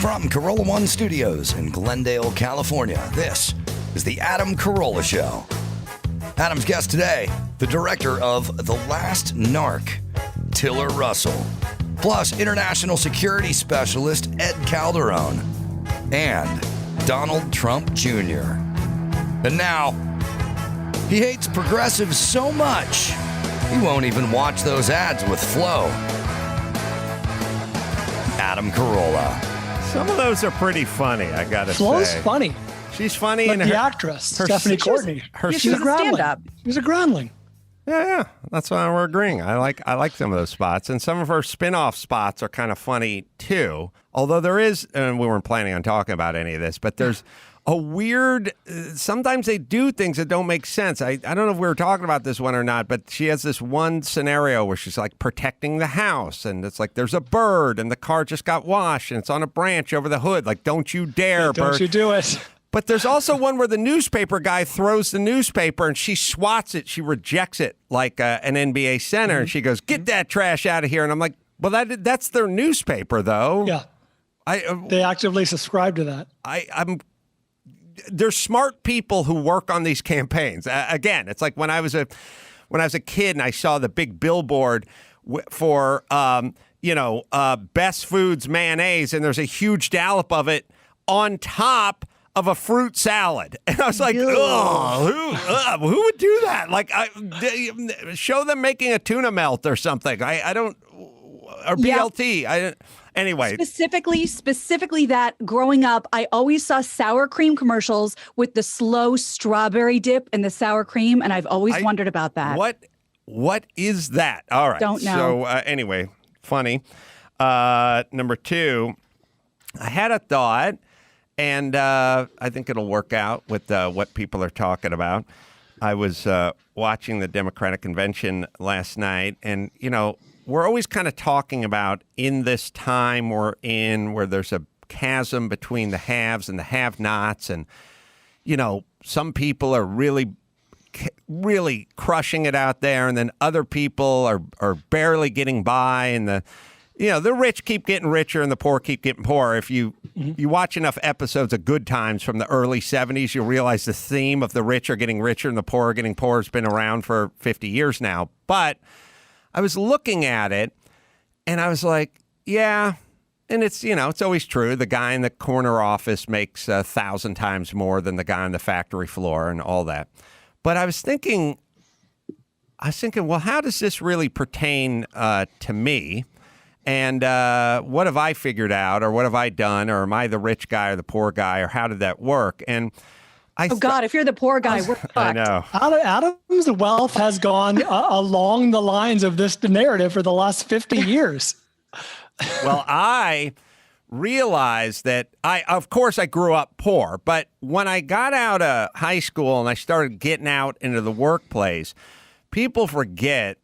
From Carolla One Studios in Glendale, California, this is the Adam Carolla Show. Adam's guest today, the director of The Last Narc, Tiller Russell, plus international security specialist Ed Calderon, and Donald Trump Jr. And now, he hates progressives so much, he won't even watch those ads with Flo. Adam Carolla. Some of those are pretty funny, I gotta say. Flo's funny. She's funny. Like and the actress, Stephanie Courtney. She's a groundling. She's a groundling. Yeah, that's why we're agreeing. I like some of those spots, and some of her spin-off spots are kind of funny too. Although there is, and we weren't planning on talking about any of this, but there's a weird. Sometimes they do things that don't make sense. I don't know if we were talking about this one or not, but she has this one scenario where she's like protecting the house, and it's like there's a bird, and the car just got washed, and it's on a branch over the hood. Like, don't you dare, bird! Don't you do it! But there's also one where the newspaper guy throws the newspaper and she swats it. She rejects it like an NBA center. And she goes, "Get that trash out of here." And I'm like, well, that's their newspaper, though. Yeah. They actively subscribe to that. There's smart people who work on these campaigns. Again, it's like when I was a kid and I saw the big billboard for, Best Foods mayonnaise, and there's a huge dollop of it on top of a fruit salad. And I was like, oh, who would do that? Like, show them making a tuna melt or something. I don't, or BLT. Yeah. Anyway. Specifically that growing up, I always saw sour cream commercials with the slow strawberry dip in the sour cream. And I've always wondered about that. What is that? All right. Don't know. So anyway, funny. Number two, I had a thought. And I think it'll work out with what people are talking about. I was watching the Democratic convention last night, and, we're always kind of talking about in this time we're in where there's a chasm between the haves and the have-nots. And, some people are really, really crushing it out there, and then other people are barely getting by, and the rich keep getting richer and the poor keep getting poorer. If you watch enough episodes of Good Times from the early 70s, you'll realize the theme of the rich are getting richer and the poor are getting poorer has been around for 50 years now. But I was looking at it and I was like, yeah, and it's, it's always true. The guy in the corner office makes 1,000 times more than the guy on the factory floor and all that. But I was thinking, well, how does this really pertain to me? And what have I figured out, or what have I done, or am I the rich guy or the poor guy, or how did that work? And God, if you're the poor guy, we're fucked. I know. Adam's wealth has gone along the lines of this narrative for the last 50 years. Well, I realized that of course, I grew up poor, but when I got out of high school and I started getting out into the workplace, people forget.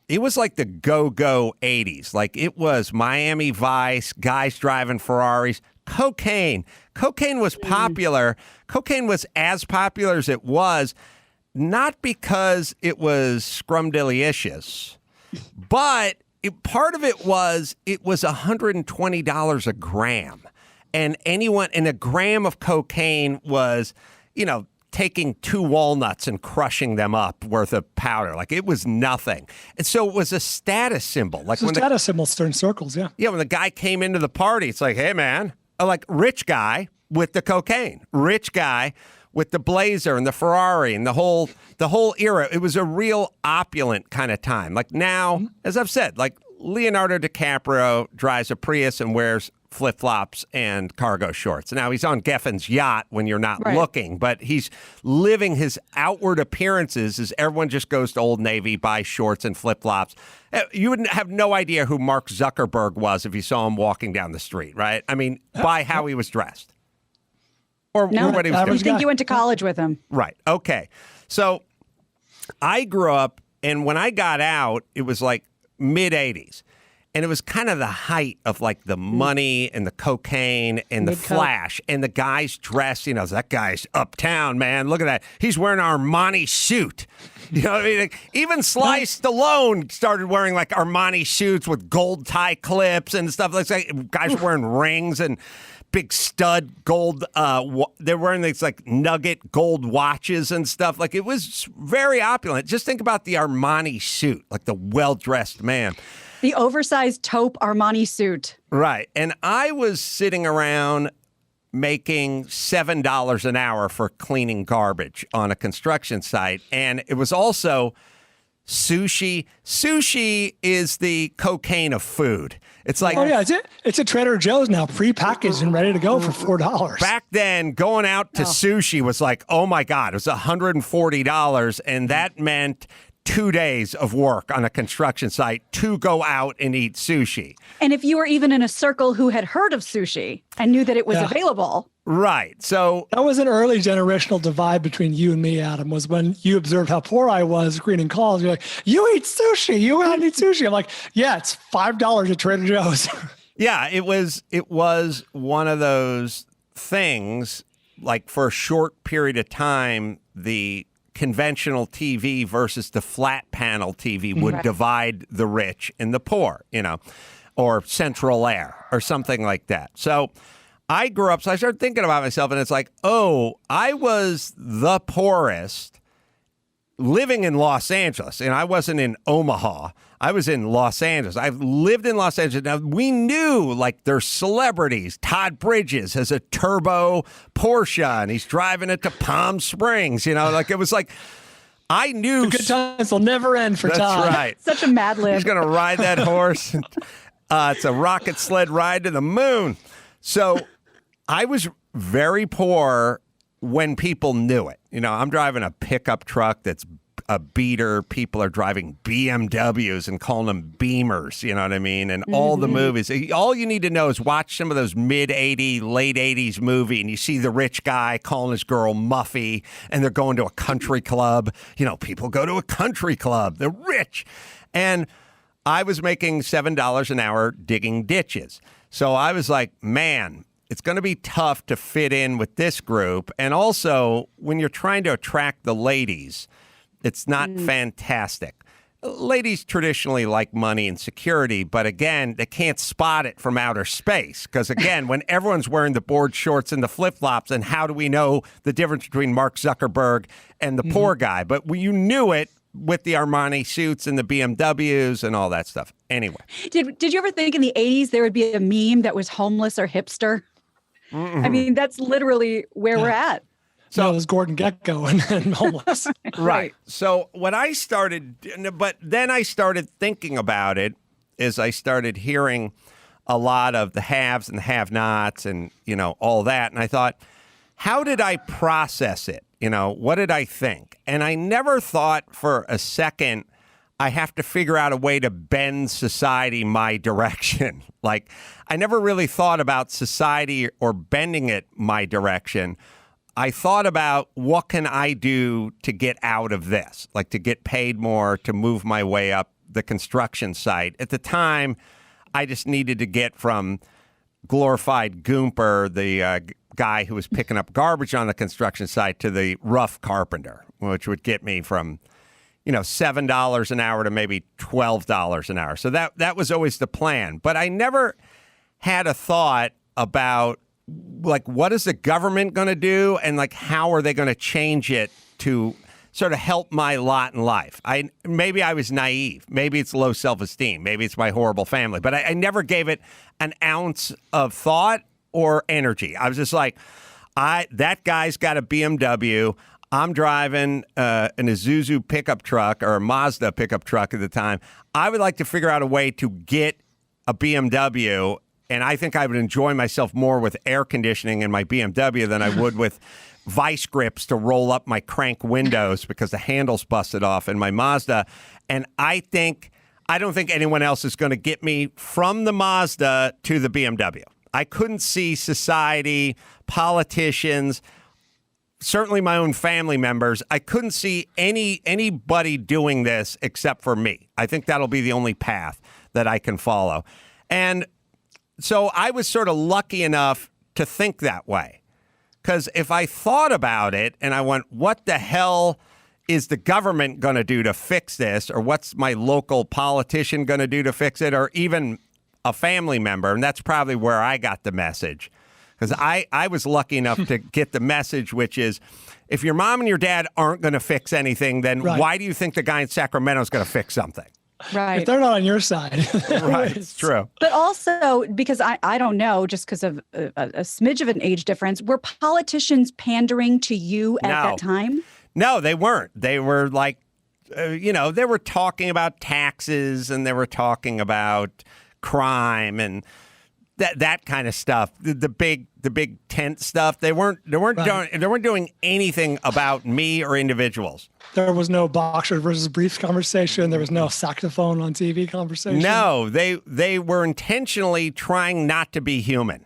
It was like the go-go 80s. Like, it was Miami Vice, guys driving Ferraris, cocaine. Cocaine was popular. Cocaine was as popular as it was, not because it was scrumdiddlyicious, but part of it was $120 a gram. And a gram of cocaine was, taking 2 walnuts and crushing them up worth of powder. Like, it was nothing. And so it was a status symbol. Like, it's a status symbol in circles, yeah. Yeah, when the guy came into the party, it's like, hey, man, like, rich guy with the cocaine, rich guy with the Blazer and the Ferrari and the whole era. It was a real opulent kind of time. Like, now, as I've said, like, Leonardo DiCaprio drives a Prius and wears flip-flops and cargo shorts. Now, he's on Geffen's yacht when you're not looking, but he's living his outward appearances as everyone just goes to Old Navy, buys shorts and flip-flops. You would have no idea who Mark Zuckerberg was if you saw him walking down the street, right? I mean, by how he was dressed. Or what he was doing. I think you went to college with him. Right. Okay. So I grew up, and when I got out, it was like mid-'80s. And it was kind of the height of like the money and the cocaine and the flash. And the guys dressed, that guy's uptown, man. Look at that. He's wearing an Armani suit. You know what I mean? Like, even Sly Stallone started wearing like Armani suits with gold tie clips and stuff. Like, guys were wearing rings. And big stud gold. They're wearing these like nugget gold watches and stuff. Like, it was very opulent. Just think about the Armani suit, like the well-dressed man. The oversized taupe Armani suit. Right. And I was sitting around making $7 an hour for cleaning garbage on a construction site. And it was also sushi. Sushi is the cocaine of food. It's like, oh yeah, it's at Trader Joe's now, prepackaged and ready to go for $4. Back then, going out to sushi was like, oh my God, it was $140. And that meant 2 days of work on a construction site to go out and eat sushi. And if you were even in a circle who had heard of sushi and knew that it was available. Right. So that was an early generational divide between you and me, Adam, was when you observed how poor I was screening calls. You're like, you eat sushi. You want to eat sushi. I'm like, yeah, it's $5 at Trader Joe's. Yeah, it was one of those things, like for a short period of time, the conventional TV versus the flat panel TV would divide the rich and the poor, or central air or something like that. So I grew up, so I started thinking about myself, and it's like, oh, I was the poorest living in Los Angeles, and I wasn't in Omaha. I was in Los Angeles. I've lived in Los Angeles. Now, we knew, like, there's celebrities. Todd Bridges has a turbo Porsche, and he's driving it to Palm Springs. Like, it was like, I knew. The good times will never end for Todd. That's right. Such a Mad Lib. He's going to ride that horse. It's a rocket sled ride to the moon. So I was very poor when people knew it. I'm driving a pickup truck that's a beater. People are driving BMWs and calling them Beamers, you know what I mean? And all the movies. All you need to know is watch some of those mid-'80s, late 80s movie, and you see the rich guy calling his girl Muffy, and they're going to a country club. People go to a country club. They're rich. And I was making $7 an hour digging ditches. So I was like, man, it's going to be tough to fit in with this group. And also, when you're trying to attract the ladies, it's not fantastic. Ladies traditionally like money and security, but again, they can't spot it from outer space. Because again, when everyone's wearing the board shorts and the flip-flops, and how do we know the difference between Mark Zuckerberg and the poor guy? But you knew it with the Armani suits and the BMWs and all that stuff. Anyway. Did you ever think in the 80s there would be a meme that was homeless or hipster? I mean, that's literally where we're at. So it was Gordon Gekko and homeless. Right. So when I started, but then I started thinking about it as I started hearing a lot of the haves and the have-nots and, all that. And I thought, how did I process it? What did I think? And I never thought for a second, I have to figure out a way to bend society my direction. Like, I never really thought about society or bending it my direction. I thought about, what can I do to get out of this? Like, to get paid more, to move my way up the construction site. At the time, I just needed to get from glorified Goomper, the guy who was picking up garbage on the construction site, to the rough carpenter, which would get me from $7 an hour to maybe $12 an hour. So that was always the plan. But I never had a thought about, like, what is the government going to do, and like, how are they going to change it to sort of help my lot in life? Maybe I was naive. Maybe it's low self-esteem. Maybe it's my horrible family. But I never gave it an ounce of thought or energy. I was just like, that guy's got a BMW. I'm driving an Isuzu pickup truck, or a Mazda pickup truck at the time. I would like to figure out a way to get a BMW, and I think I would enjoy myself more with air conditioning in my BMW than I would with vice grips to roll up my crank windows because the handle's busted off in my Mazda. And I don't think anyone else is going to get me from the Mazda to the BMW. I couldn't see society, politicians, certainly my own family members. I couldn't see anybody doing this except for me. I think that'll be the only path that I can follow. And so I was sort of lucky enough to think that way. Because if I thought about it and I went, what the hell is the government going to do to fix this? Or what's my local politician going to do to fix it? Or even a family member. And that's probably where I got the message. Because I was lucky enough to get the message, which is, if your mom and your dad aren't going to fix anything, then why do you think the guy in Sacramento is going to fix something? Right. If they're not on your side. Right. It's true. But also, because I don't know, just because of a smidge of an age difference, were politicians pandering to you at that time? No, they weren't. They were like, they were talking about taxes and they were talking about crime and that kind of stuff. The big tent stuff. They weren't doing anything about me or individuals. There was no boxer versus briefs conversation. There was no saxophone on TV conversation. No, they were intentionally trying not to be human.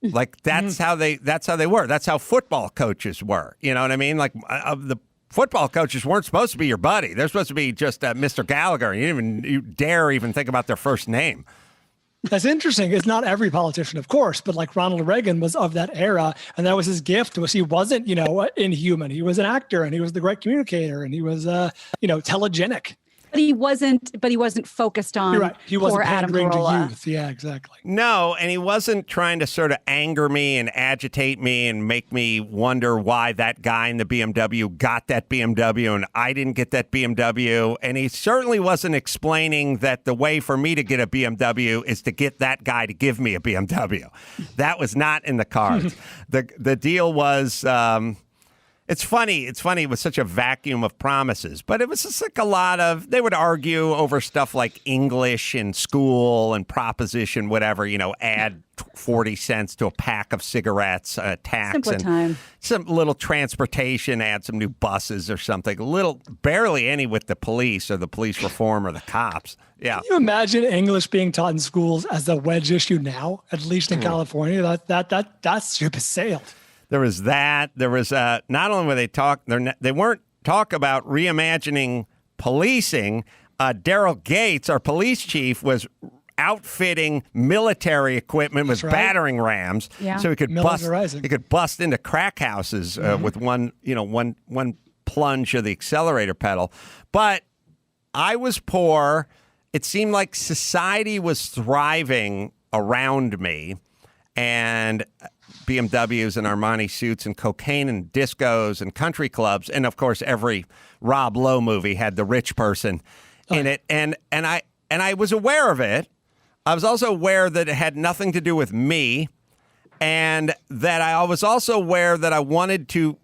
Like that's how they were. That's how football coaches were. You know what I mean? Like the football coaches weren't supposed to be your buddy. They're supposed to be just Mr. Gallagher. You didn't even dare even think about their first name. That's interesting. It's not every politician, of course, but like Ronald Reagan was of that era, and that was his gift. Was he wasn't, inhuman. He was an actor, and he was the great communicator, and he was, telegenic. But he wasn't focused on. You're right. He wasn't pandering to Carolla. youth. Yeah, exactly. No, and he wasn't trying to sort of anger me and agitate me and make me wonder why that guy in the BMW got that BMW and I didn't get that BMW. And he certainly wasn't explaining that the way for me to get a BMW is to get that guy to give me a BMW. That was not in the cards. The deal was. It's funny. It was such a vacuum of promises, but it was just like a lot of, they would argue over stuff like English in school and proposition, whatever, add 40 cents to a pack of cigarettes, tax. Simpler and time. Some little transportation, add some new buses or something. Barely any with the police or the police reform or the cops. Yeah. Can you imagine English being taught in schools as a wedge issue now, at least in California? That ship has sailed. There was that. There was not only were they weren't talk about reimagining policing. Daryl Gates, our police chief, was outfitting military equipment with battering rams, so he could bust into crack houses with one plunge of the accelerator pedal. But I was poor. It seemed like society was thriving around me, and BMWs and Armani suits and cocaine and discos and country clubs. And of course, every Rob Lowe movie had the rich person in it. And I was aware of it. I was also aware that it had nothing to do with me. And that I was also aware that I wanted to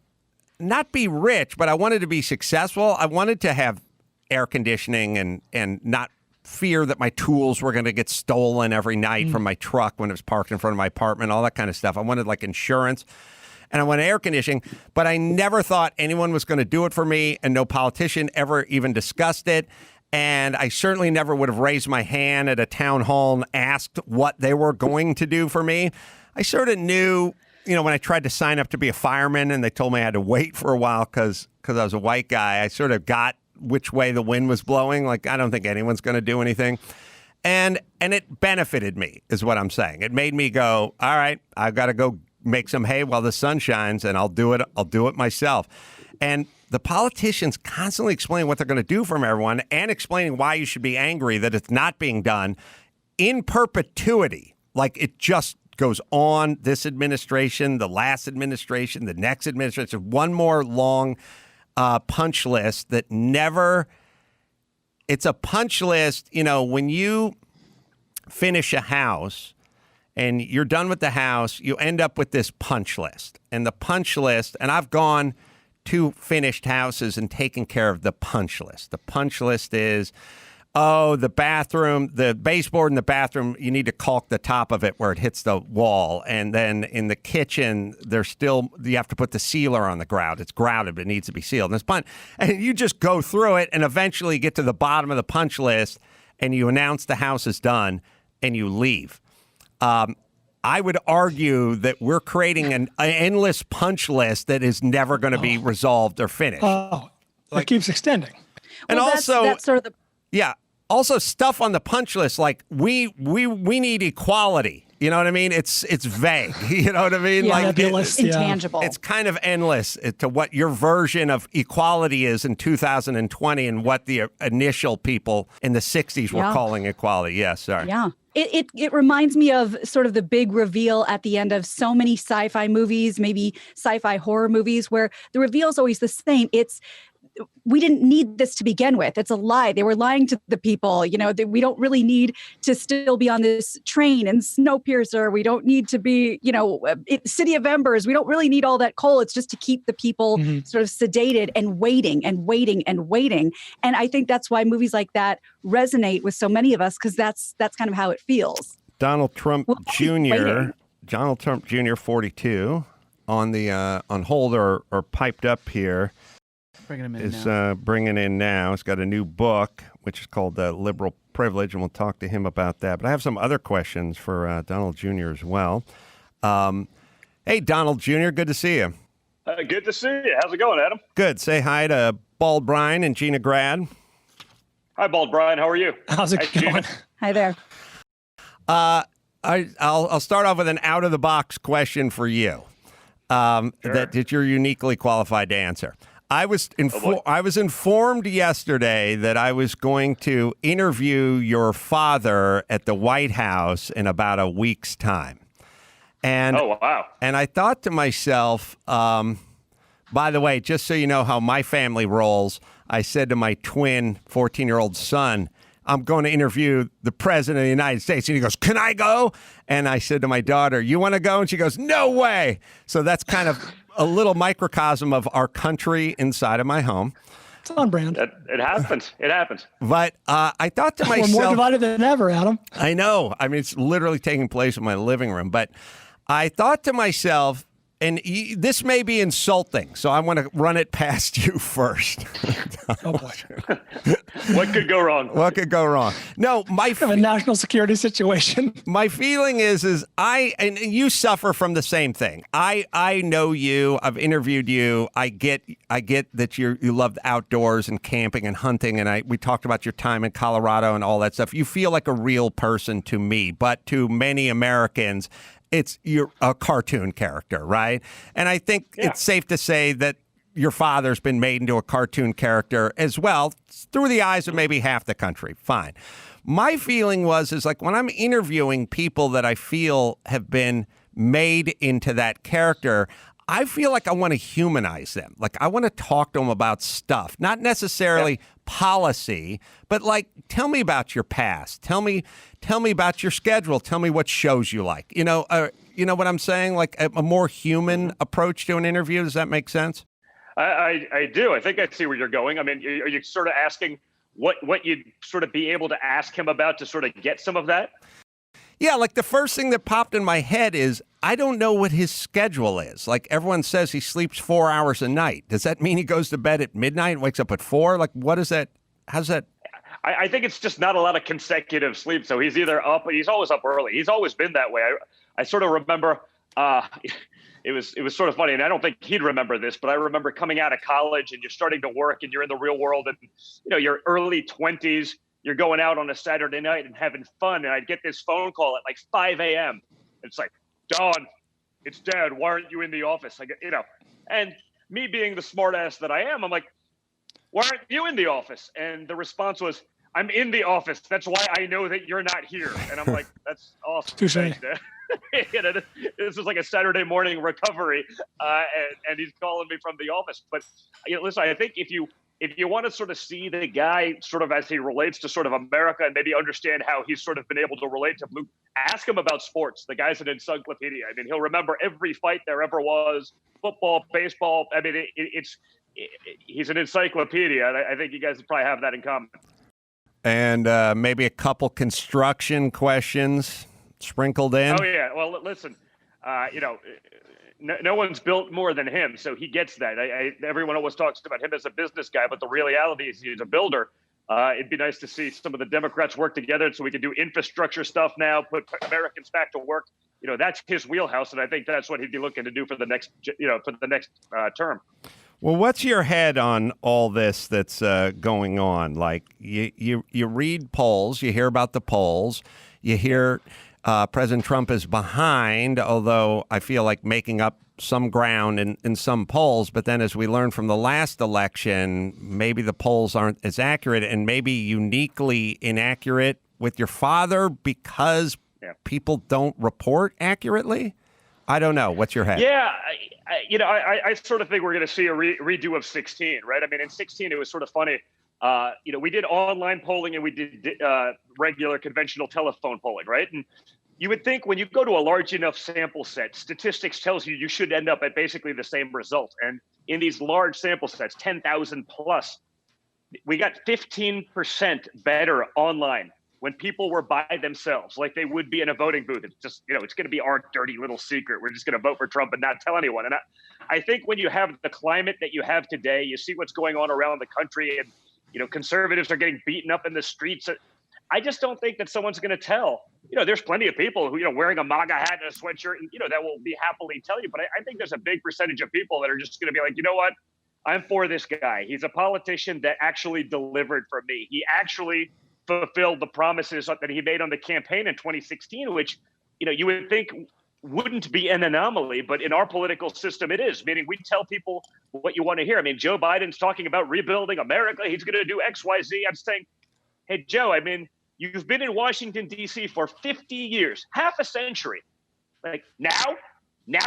not be rich, but I wanted to be successful. I wanted to have air conditioning and not fear that my tools were going to get stolen every night from my truck when it was parked in front of my apartment, all that kind of stuff. I wanted like insurance and I wanted air conditioning, but I never thought anyone was going to do it for me, and no politician ever even discussed it. And I certainly never would have raised my hand at a town hall and asked what they were going to do for me. I sort of knew, when I tried to sign up to be a fireman and they told me I had to wait for a while because I was a white guy, I sort of got which way the wind was blowing. Like, I don't think anyone's going to do anything. And it benefited me, is what I'm saying. It made me go, all right, I've got to go make some hay while the sun shines, and I'll do it myself. And the politicians constantly explain what they're going to do from everyone and explaining why you should be angry that it's not being done in perpetuity. Like, it just goes on, this administration, the last administration, the next administration, one more long punch list that never, it's a punch list, when you finish a house and you're done with the house, you end up with this punch list. And the punch list, and I've gone to finished houses and taken care of the punch list. The punch list is, the bathroom, the baseboard in the bathroom, you need to caulk the top of it where it hits the wall. And then in the kitchen, you have to put the sealer on the grout. It's grouted, but it needs to be sealed. And you just go through it and eventually get to the bottom of the punch list and you announce the house is done and you leave. I would argue that we're creating an endless punch list that is never going to be resolved or finished. It keeps extending. And well, also, that's sort of also stuff on the punch list like we need equality You know what I mean? It's vague. You know what I mean? Yeah, like nebulous, It's intangible. It's kind of endless to what your version of equality is in 2020 and what the initial people in the 60s were calling equality. Yes, sorry. Yeah. It reminds me of sort of the big reveal at the end of so many sci-fi movies, maybe sci-fi horror movies, where the reveal is always the same. We didn't need this to begin with. It's a lie. They were lying to the people. You know, we don't really need to still be on this train and Snowpiercer. We don't need to be, City of Embers. We don't really need all that coal. It's just to keep the people sort of sedated and waiting and waiting and waiting. And I think that's why movies like that resonate with so many of us, because that's kind of how it feels. Donald Trump Jr. 42 on hold or piped up here. Bringing in now. He's got a new book, which is called Liberal Privilege, and we'll talk to him about that. But I have some other questions for Donald Jr. as well. Hey, Donald Jr., good to see you. Good to see you. How's it going, Adam? Good. Say hi to Bald Brian and Gina Grad. Hi, Bald Brian. How are you? How's it going? Gina. Hi there. I'll start off with an out-of-the-box question for you that you're uniquely qualified to answer. I was informed yesterday that I was going to interview your father at the White House in about a week's time. And, oh, wow. And I thought to myself, by the way, just so you know how my family rolls, I said to my twin 14-year-old son, I'm going to interview the president of the United States. And he goes, can I go? And I said to my daughter, you want to go? And she goes, no way. So that's kind of a little microcosm of our country inside of my home. It's on brand. It happens. It happens. But I thought to myself... We're more divided than ever, Adam. I know. I mean, it's literally taking place in my living room. But I thought to myself, and this may be insulting, so I want to run it past you first. Oh, boy. What could go wrong? What could go wrong? No, a national security situation. My feeling is and you suffer from the same thing. I know you. I've interviewed you. I get that you love the outdoors and camping and hunting, and we talked about your time in Colorado and all that stuff. You feel like a real person to me, but to many Americans, you're a cartoon character, right? And I think it's safe to say that your father's been made into a cartoon character as well, through the eyes of maybe half the country. Fine. My feeling is like when I'm interviewing people that I feel have been made into that character, I feel like I want to humanize them. Like I want to talk to them about stuff, not necessarily policy, but like, tell me about your past. Tell me about your schedule. Tell me what shows you like. You know what I'm saying? Like a more human approach to an interview. Does that make sense? I do. I think I see where you're going. I mean, are you sort of asking what you'd sort of be able to ask him about to sort of get some of that? Yeah, like the first thing that popped in my head is I don't know what his schedule is. Like everyone says he sleeps 4 hours a night. Does that mean he goes to bed at midnight and wakes up at 4? Like what is that? How's that? I think it's just not a lot of consecutive sleep. So he's either up, he's always up early. He's always been that way. I sort of remember it was sort of funny, and I don't think he'd remember this, but I remember coming out of college and you're starting to work and you're in the real world and you're early 20s. You're going out on a Saturday night and having fun. And I'd get this phone call at like 5 a.m. It's like, Don, it's Dad. Why aren't you in the office? And me being the smart ass that I am, I'm like, why aren't you in the office? And the response was, I'm in the office. That's why I know that you're not here. And I'm like, that's awesome. Touche. Thanks, Dad. This is like a Saturday morning recovery. And he's calling me from the office. But listen, I think if you want to sort of see the guy sort of as he relates to sort of America and maybe understand how he's sort of been able to relate to Blue, ask him about sports. The guy's an encyclopedia. I mean, he'll remember every fight there ever was, football, baseball. I mean, he's an encyclopedia. And I think you guys probably have that in common. And maybe a couple construction questions sprinkled in. Oh, yeah. Well, listen, no one's built more than him, so he gets that. Everyone always talks about him as a business guy, but the reality is he's a builder. It'd be nice to see some of the Democrats work together so we can do infrastructure stuff now, put Americans back to work. That's his wheelhouse, and I think that's what he'd be looking to do for the next term. Well, what's your head on all this that's going on? Like you read polls, you hear about the polls, you hear President Trump is behind, although I feel like making up some ground in some polls. But then as we learned from the last election, maybe the polls aren't as accurate and maybe uniquely inaccurate with your father because people don't report accurately. I don't know. What's your head? Yeah, I sort of think we're going to see a redo of 16, right? I mean, in 16, it was sort of funny. We did online polling and we did regular conventional telephone polling, right? And you would think when you go to a large enough sample set, statistics tells you should end up at basically the same result. And in these large sample sets, 10,000 plus, we got 15% better online when people were by themselves, like they would be in a voting booth. It's just, it's going to be our dirty little secret. We're just going to vote for Trump and not tell anyone. And I think when you have the climate that you have today, you see what's going on around the country and, conservatives are getting beaten up in the streets. I just don't think that someone's going to tell. There's plenty of people who, wearing a MAGA hat and a sweatshirt, and, that will be happily tell you. But I think there's a big percentage of people that are just going to be like, you know what? I'm for this guy. He's a politician that actually delivered for me. He actually fulfilled the promises that he made on the campaign in 2016, which, you would think wouldn't be an anomaly, but in our political system, it is. Meaning we tell people what you want to hear. I mean, Joe Biden's talking about rebuilding America. He's going to do X, Y, Z. I'm saying, hey, Joe, I mean, you've been in Washington, D.C. for 50 years, half a century. Like now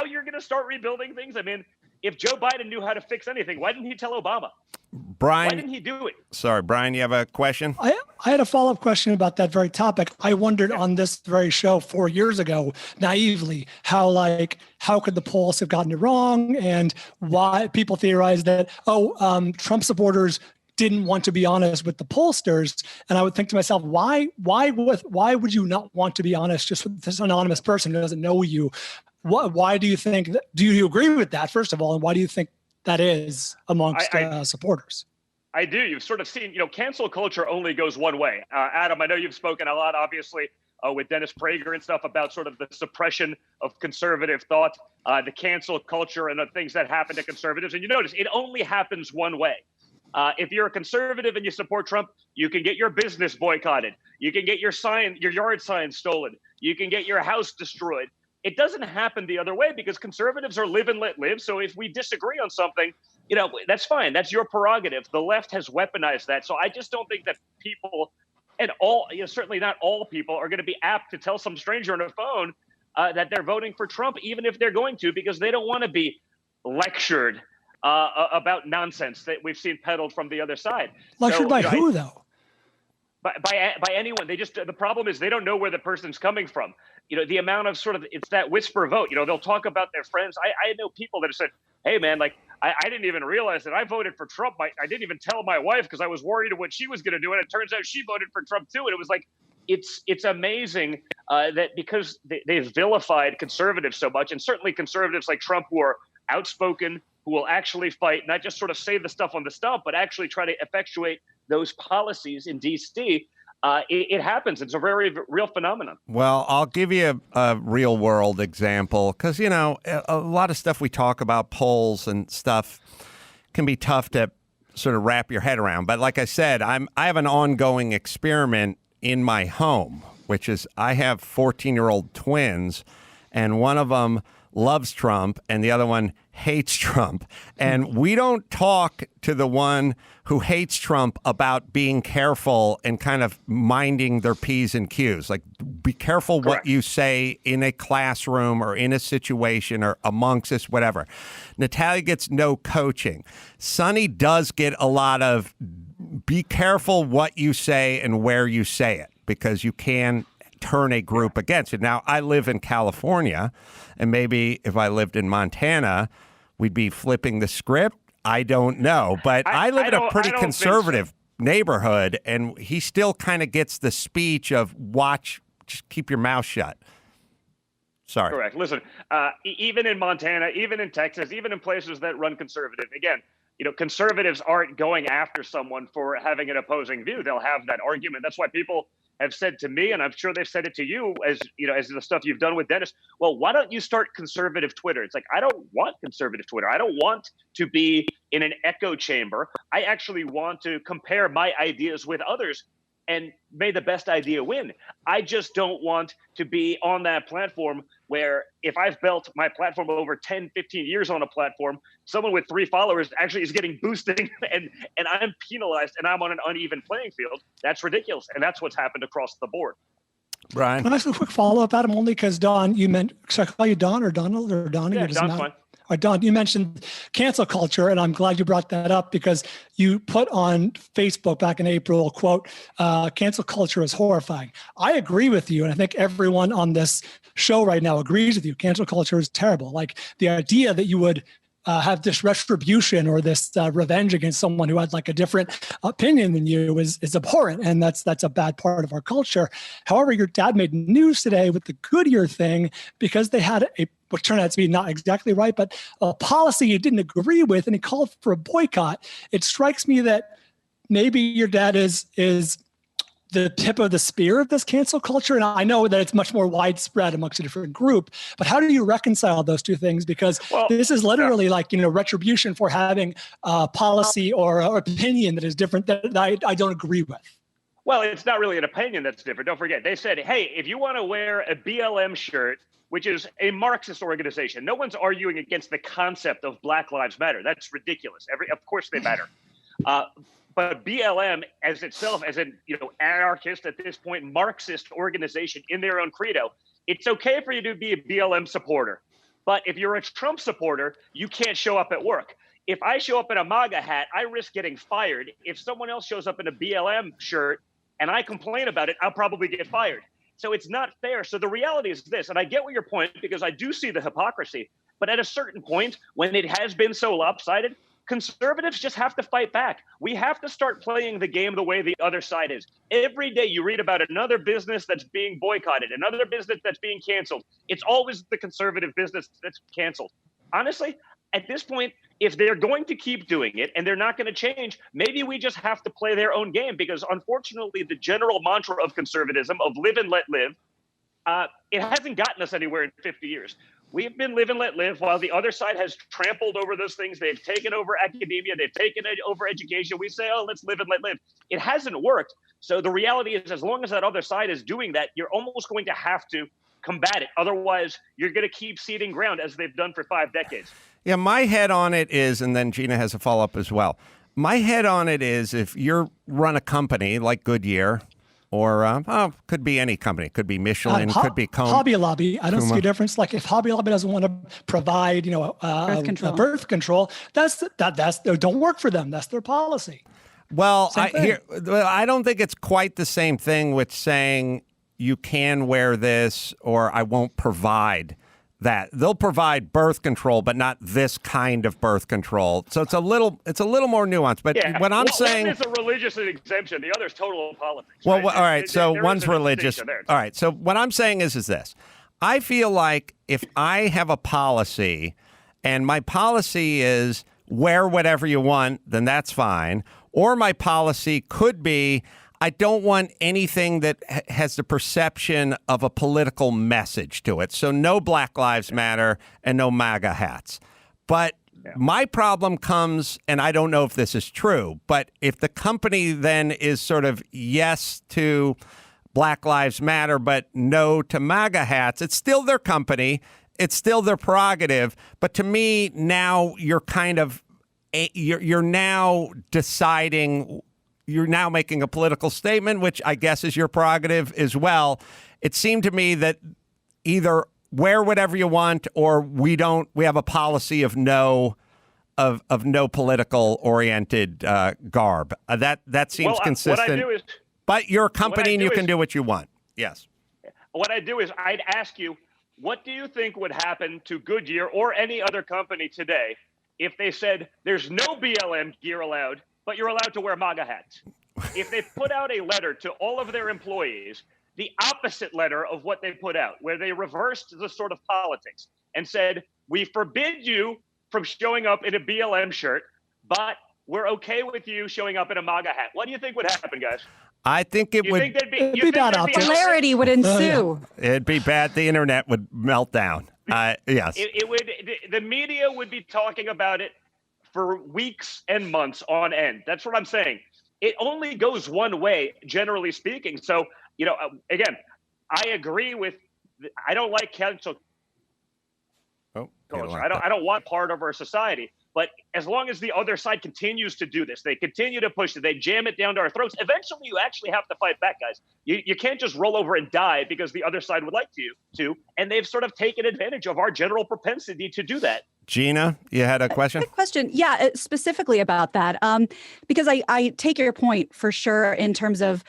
you're going to start rebuilding things. I mean, if Joe Biden knew how to fix anything, why didn't he tell Obama? Brian, why didn't he do it? Sorry, Brian, you have a question? I had a follow-up question about that very topic. I wondered on this very show 4 years ago, naively, how could the polls have gotten it wrong, and why people theorized that, Trump supporters didn't want to be honest with the pollsters. And I would think to myself, why would you not want to be honest just with this anonymous person who doesn't know you? Why do you think that? Do you agree with that, first of all? And why do you think that is amongst supporters? I do. You've sort of seen, cancel culture only goes one way. Adam, I know you've spoken a lot, obviously, with Dennis Prager and stuff about sort of the suppression of conservative thought, the cancel culture and the things that happen to conservatives. And you notice it only happens one way. If you're a conservative and you support Trump, you can get your business boycotted. You can get your yard sign stolen. You can get your house destroyed. It doesn't happen the other way because conservatives are live and let live. So if we disagree on something, that's fine. That's your prerogative. The left has weaponized that. So I just don't think that people, and certainly not all people, are going to be apt to tell some stranger on a phone that they're voting for Trump, even if they're going to, because they don't want to be lectured about nonsense that we've seen peddled from the other side. Lectured by who, though? By anyone. The problem is they don't know where the person's coming from. The amount of it's that whisper vote. They'll talk about their friends. I know people that have said, hey, man, I didn't even realize that I voted for Trump. I didn't even tell my wife because I was worried of what she was going to do. And it turns out she voted for Trump, too. And it was like, it's amazing that because they've vilified conservatives so much, and certainly conservatives like Trump who are outspoken, who will actually fight, not just sort of say the stuff on the stump, but actually try to effectuate those policies in D.C., it happens. It's a very real phenomenon. Well, I'll give you a real world example because, a lot of stuff we talk about, polls and stuff, can be tough to sort of wrap your head around. But like I said, I have an ongoing experiment in my home, which is I have 14-year-old twins, and one of them loves Trump and the other one hates Trump. And we don't talk to the one who hates Trump about being careful and kind of minding their P's and Q's. Like, be careful what you say in a classroom or in a situation or amongst us, whatever. Natalia gets no coaching. Sonny does get a lot of be careful what you say and where you say it, because you can turn a group against it. Now, I live in California, and maybe if I lived in Montana, we'd be flipping the script. I don't know, but I live in a pretty conservative neighborhood, and he still kind of gets the speech of just keep your mouth shut. Sorry. Correct. Listen, even in Montana, even in Texas, even in places that run conservative, again, conservatives aren't going after someone for having an opposing view. They'll have that argument. That's why people have said to me, and I'm sure they've said it to you, as the stuff you've done with Dennis, well, why don't you start conservative Twitter? It's like, I don't want conservative Twitter. I don't want to be in an echo chamber. I actually want to compare my ideas with others and may the best idea win. I just don't want to be on that platform where if I've built my platform over 10, 15 years on a platform, someone with 3 followers actually is getting boosted and I'm penalized and I'm on an uneven playing field. That's ridiculous. And that's what's happened across the board. Brian? Can I ask a quick follow-up, Adam, only because Don, you meant, should I call you Don or Donald or Donnie? Yeah, Or does it Don's matter? fine. Don, you mentioned cancel culture, and I'm glad you brought that up because you put on Facebook back in April, quote, cancel culture is horrifying. I agree with you, and I think everyone on this show right now agrees with you. Cancel culture is terrible. Like the idea that you would have this retribution or this revenge against someone who had like a different opinion than you is abhorrent, and that's a bad part of our culture. However, your dad made news today with the Goodyear thing because they had what turned out to be not exactly right, but a policy he didn't agree with, and he called for a boycott. It strikes me that maybe your dad is the tip of the spear of this cancel culture. And I know that it's much more widespread amongst a different group, but how do you reconcile those two things? Because this is literally like, retribution for having a policy or opinion that is different that I don't agree with. Well, it's not really an opinion that's different. Don't forget, they said, hey, if you want to wear a BLM shirt, which is a Marxist organization, no one's arguing against the concept of Black Lives Matter. That's ridiculous. Of course they matter. But BLM as itself, as an anarchist at this point, Marxist organization in their own credo, it's okay for you to be a BLM supporter. But if you're a Trump supporter, you can't show up at work. If I show up in a MAGA hat, I risk getting fired. If someone else shows up in a BLM shirt and I complain about it, I'll probably get fired. So it's not fair. So the reality is this, and I get what your point, because I do see the hypocrisy, but at a certain point when it has been so lopsided, conservatives just have to fight back. We have to start playing the game the way the other side is. Every day you read about another business that's being boycotted, another business that's being canceled. It's always the conservative business that's canceled. Honestly, at this point, if they're going to keep doing it and they're not going to change, maybe we just have to play their own game, because unfortunately, the general mantra of conservatism of live and let live, it hasn't gotten us anywhere in 50 years. We've been live and let live while the other side has trampled over those things. They've taken over academia. They've taken over education. We say, oh, let's live and let live. It hasn't worked. So the reality is, as long as that other side is doing that, you're almost going to have to combat it. Otherwise, you're going to keep ceding ground as they've done for 5 decades. Yeah, my head on it is, and then Gina has a follow-up as well. My head on it is, if you run a company like Goodyear, or could be any company, could be Michelin, could be Hobby Lobby. I don't see a difference. Like if Hobby Lobby doesn't want to provide, birth control, that's don't work for them. That's their policy. Well, I don't think it's quite the same thing with saying you can wear this or I won't provide that. They'll provide birth control, but not this kind of birth control. So it's a little more nuanced. But what I'm saying, one is a religious exemption, the other is total politics. Well, all right. So one's religious. All right. So what I'm saying is this: I feel like if I have a policy, and my policy is wear whatever you want, then that's fine. Or my policy could be, I don't want anything that has the perception of a political message to it. So no Black Lives Matter and no MAGA hats. But my problem comes, and I don't know if this is true, but if the company then is sort of yes to Black Lives Matter, but no to MAGA hats, it's still their company. It's still their prerogative. But to me, now you're kind of, you're now deciding, you're now making a political statement, which I guess is your prerogative as well. It seemed to me that either wear whatever you want, or we have a policy of no political oriented garb. That seems consistent. What I do is, but you're a company and you can do what you want. Yes. What I do is I'd ask you, what do you think would happen to Goodyear or any other company today if they said there's no BLM gear allowed, but you're allowed to wear MAGA hats? If they put out a letter to all of their employees, the opposite letter of what they put out, where they reversed the sort of politics and said, we forbid you from showing up in a BLM shirt, but we're okay with you showing up in a MAGA hat. What do you think would happen, guys? I think it would be bad. Hilarity would ensue. It'd be bad. The internet would melt down. Yes. It would. The media would be talking about it for weeks and months on end. That's what I'm saying. it only goes one way, generally speaking. So, again, I agree with. I don't like cancel culture. I don't want part of our society. But as long as the other side continues to do this, they continue to push it, they jam it down to our throats, eventually you actually have to fight back, guys. You can't just roll over and die because the other side would like to. And they've sort of taken advantage of our general propensity to do that. Gina, you had a question? Good question. Yeah, specifically about that. Because I take your point for sure in terms of,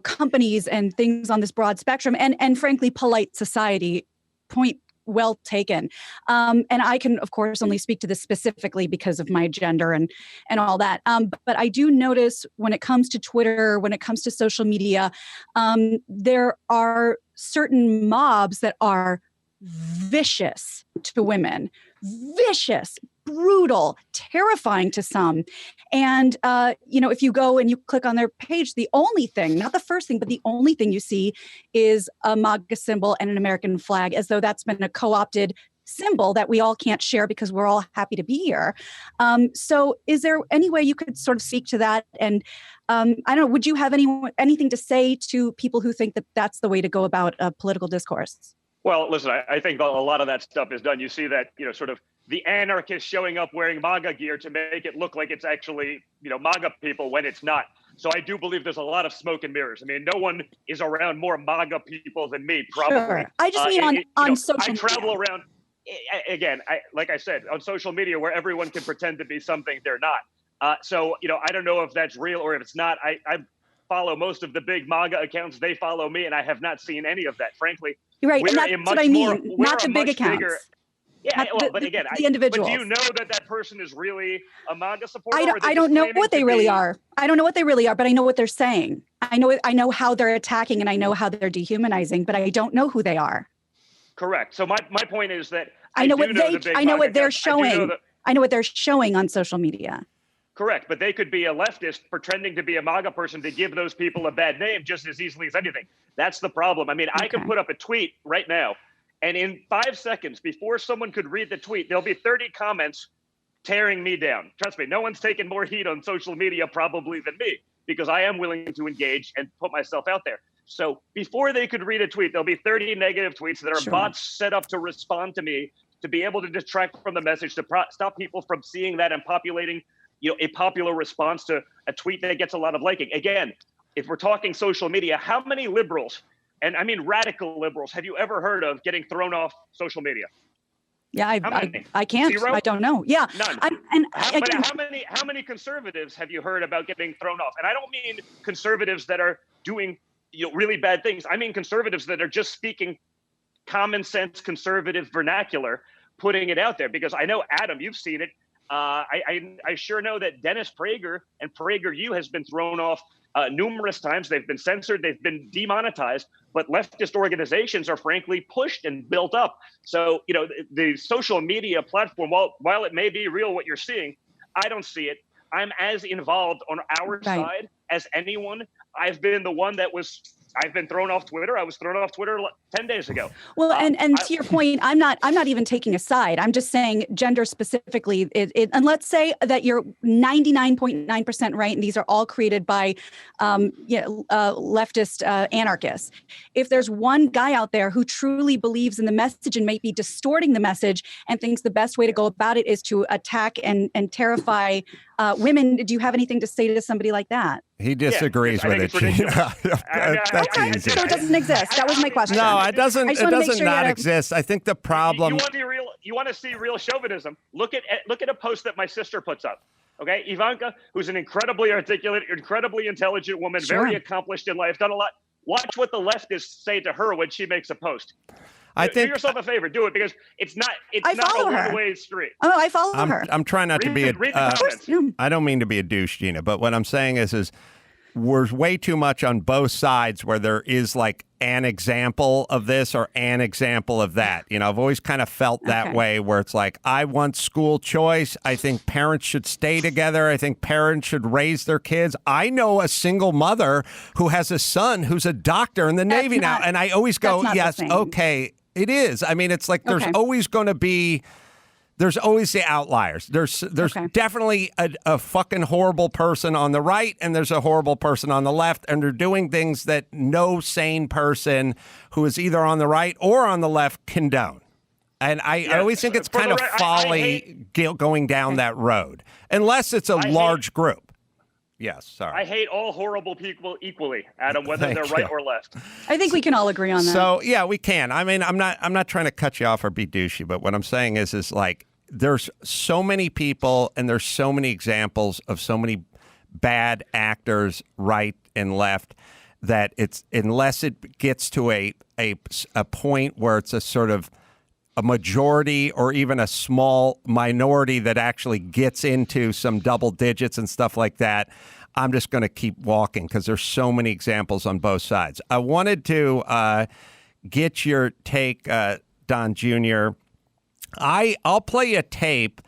companies and things on this broad spectrum and frankly, polite society. Point well taken. And I can, of course, only speak to this specifically because of my gender and all that. But I do notice when it comes to Twitter, when it comes to social media, there are certain mobs that are vicious to women, vicious, brutal, terrifying to some. And, if you go and you click on their page, the only thing, not the first thing, but the only thing you see is a MAGA symbol and an American flag, as though that's been a co-opted symbol that we all can't share because we're all happy to be here. So is there any way you could sort of speak to that? And I don't know, would you have anything to say to people who think that that's the way to go about a political discourse? Well, listen, I think a lot of that stuff is done. You see that, sort of the anarchists showing up wearing MAGA gear to make it look like it's actually, MAGA people when it's not. So I do believe there's a lot of smoke and mirrors. I mean, no one is around more MAGA people than me, probably. Sure. I just mean on social media. I travel around, again, like I said, on social media where everyone can pretend to be something they're not. So, I don't know if that's real or if it's not. I follow most of the big MAGA accounts. They follow me, and I have not seen any of that, frankly. You're right, and that's what I mean, not the big accounts. Yeah, but again, the individuals. But do you know that person is really a MAGA supporter? I don't know what they really are. I don't know what they really are, but I know what they're saying. I know how they're attacking, and I know how they're dehumanizing, but I don't know who they are. Correct. So my point is that I know what they're showing. I know what they're showing on social media. Correct, but they could be a leftist pretending to be a MAGA person to give those people a bad name just as easily as anything. That's the problem. I mean, I can put up a tweet right now, and in 5 seconds, before someone could read the tweet, there'll be 30 comments tearing me down. Trust me, no one's taken more heat on social media probably than me, because I am willing to engage and put myself out there. So before they could read a tweet, there'll be 30 negative tweets that are bots set up to respond to me, to be able to detract from the message, to stop people from seeing that and populating a popular response to a tweet that gets a lot of liking. Again, if we're talking social media, how many liberals, and I mean radical liberals, have you ever heard of getting thrown off social media? Yeah, I can't. Zero? I don't know. Yeah, none. How many conservatives have you heard about getting thrown off? And I don't mean conservatives that are doing really bad things. I mean conservatives that are just speaking common sense conservative vernacular, putting it out there. Because I know, Adam, you've seen it. I sure know that Dennis Prager and PragerU has been thrown off numerous times. They've been censored. They've been demonetized. But leftist organizations are frankly pushed and built up. So, the social media platform, while it may be real what you're seeing, I don't see it. I'm as involved on our side as anyone. I've been the one I've been thrown off Twitter. I was thrown off Twitter 10 days ago. Well, and to your point, I'm not even taking a side. I'm just saying gender specifically. And let's say that you're 99.9% right, and these are all created by leftist anarchists. If there's one guy out there who truly believes in the message and might be distorting the message and thinks the best way to go about it is to attack and terrify women, do you have anything to say to somebody like that? He disagrees with it. Okay, so it doesn't exist. That was my question. No, it doesn't. It doesn't not exist. I think the problem. You want to see real chauvinism? Look at a post that my sister puts up. Okay, Ivanka, who's an incredibly articulate, incredibly intelligent woman, very accomplished in life, done a lot. Watch what the leftists say to her when she makes a post. Do yourself a favor, do it, because it's not a one-way street. Oh, I follow her. I'm trying not to be I don't mean to be a douche, Gina, but what I'm saying is we're way too much on both sides where there is like an example of this or an example of that. I've always kind of felt that way, where it's like, I want school choice. I think parents should stay together. I think parents should raise their kids. I know a single mother who has a son who's a doctor in the Navy now. And I always go, yes, okay, it is. I mean, it's like there's always going to be there's always the outliers. There's Okay. definitely a fucking horrible person on the right, and there's a horrible person on the left, and they're doing things that no sane person who is either on the right or on the left condone. And I always think it's For kind the of right, I folly going down that road, unless it's a large group. Yes, sorry. I hate all horrible people equally, Adam, whether Thank they're right you. or left. I think we can all agree on that. So yeah, we can. I mean, I'm not trying to cut you off or be douchey, but what I'm saying is like there's so many people and there's so many examples of so many bad actors, right and left, that it's unless it gets to a point where it's a sort of a majority or even a small minority that actually gets into some double digits and stuff like that, I'm just going to keep walking because there's so many examples on both sides. I wanted to get your take, Don Jr. I'll play a tape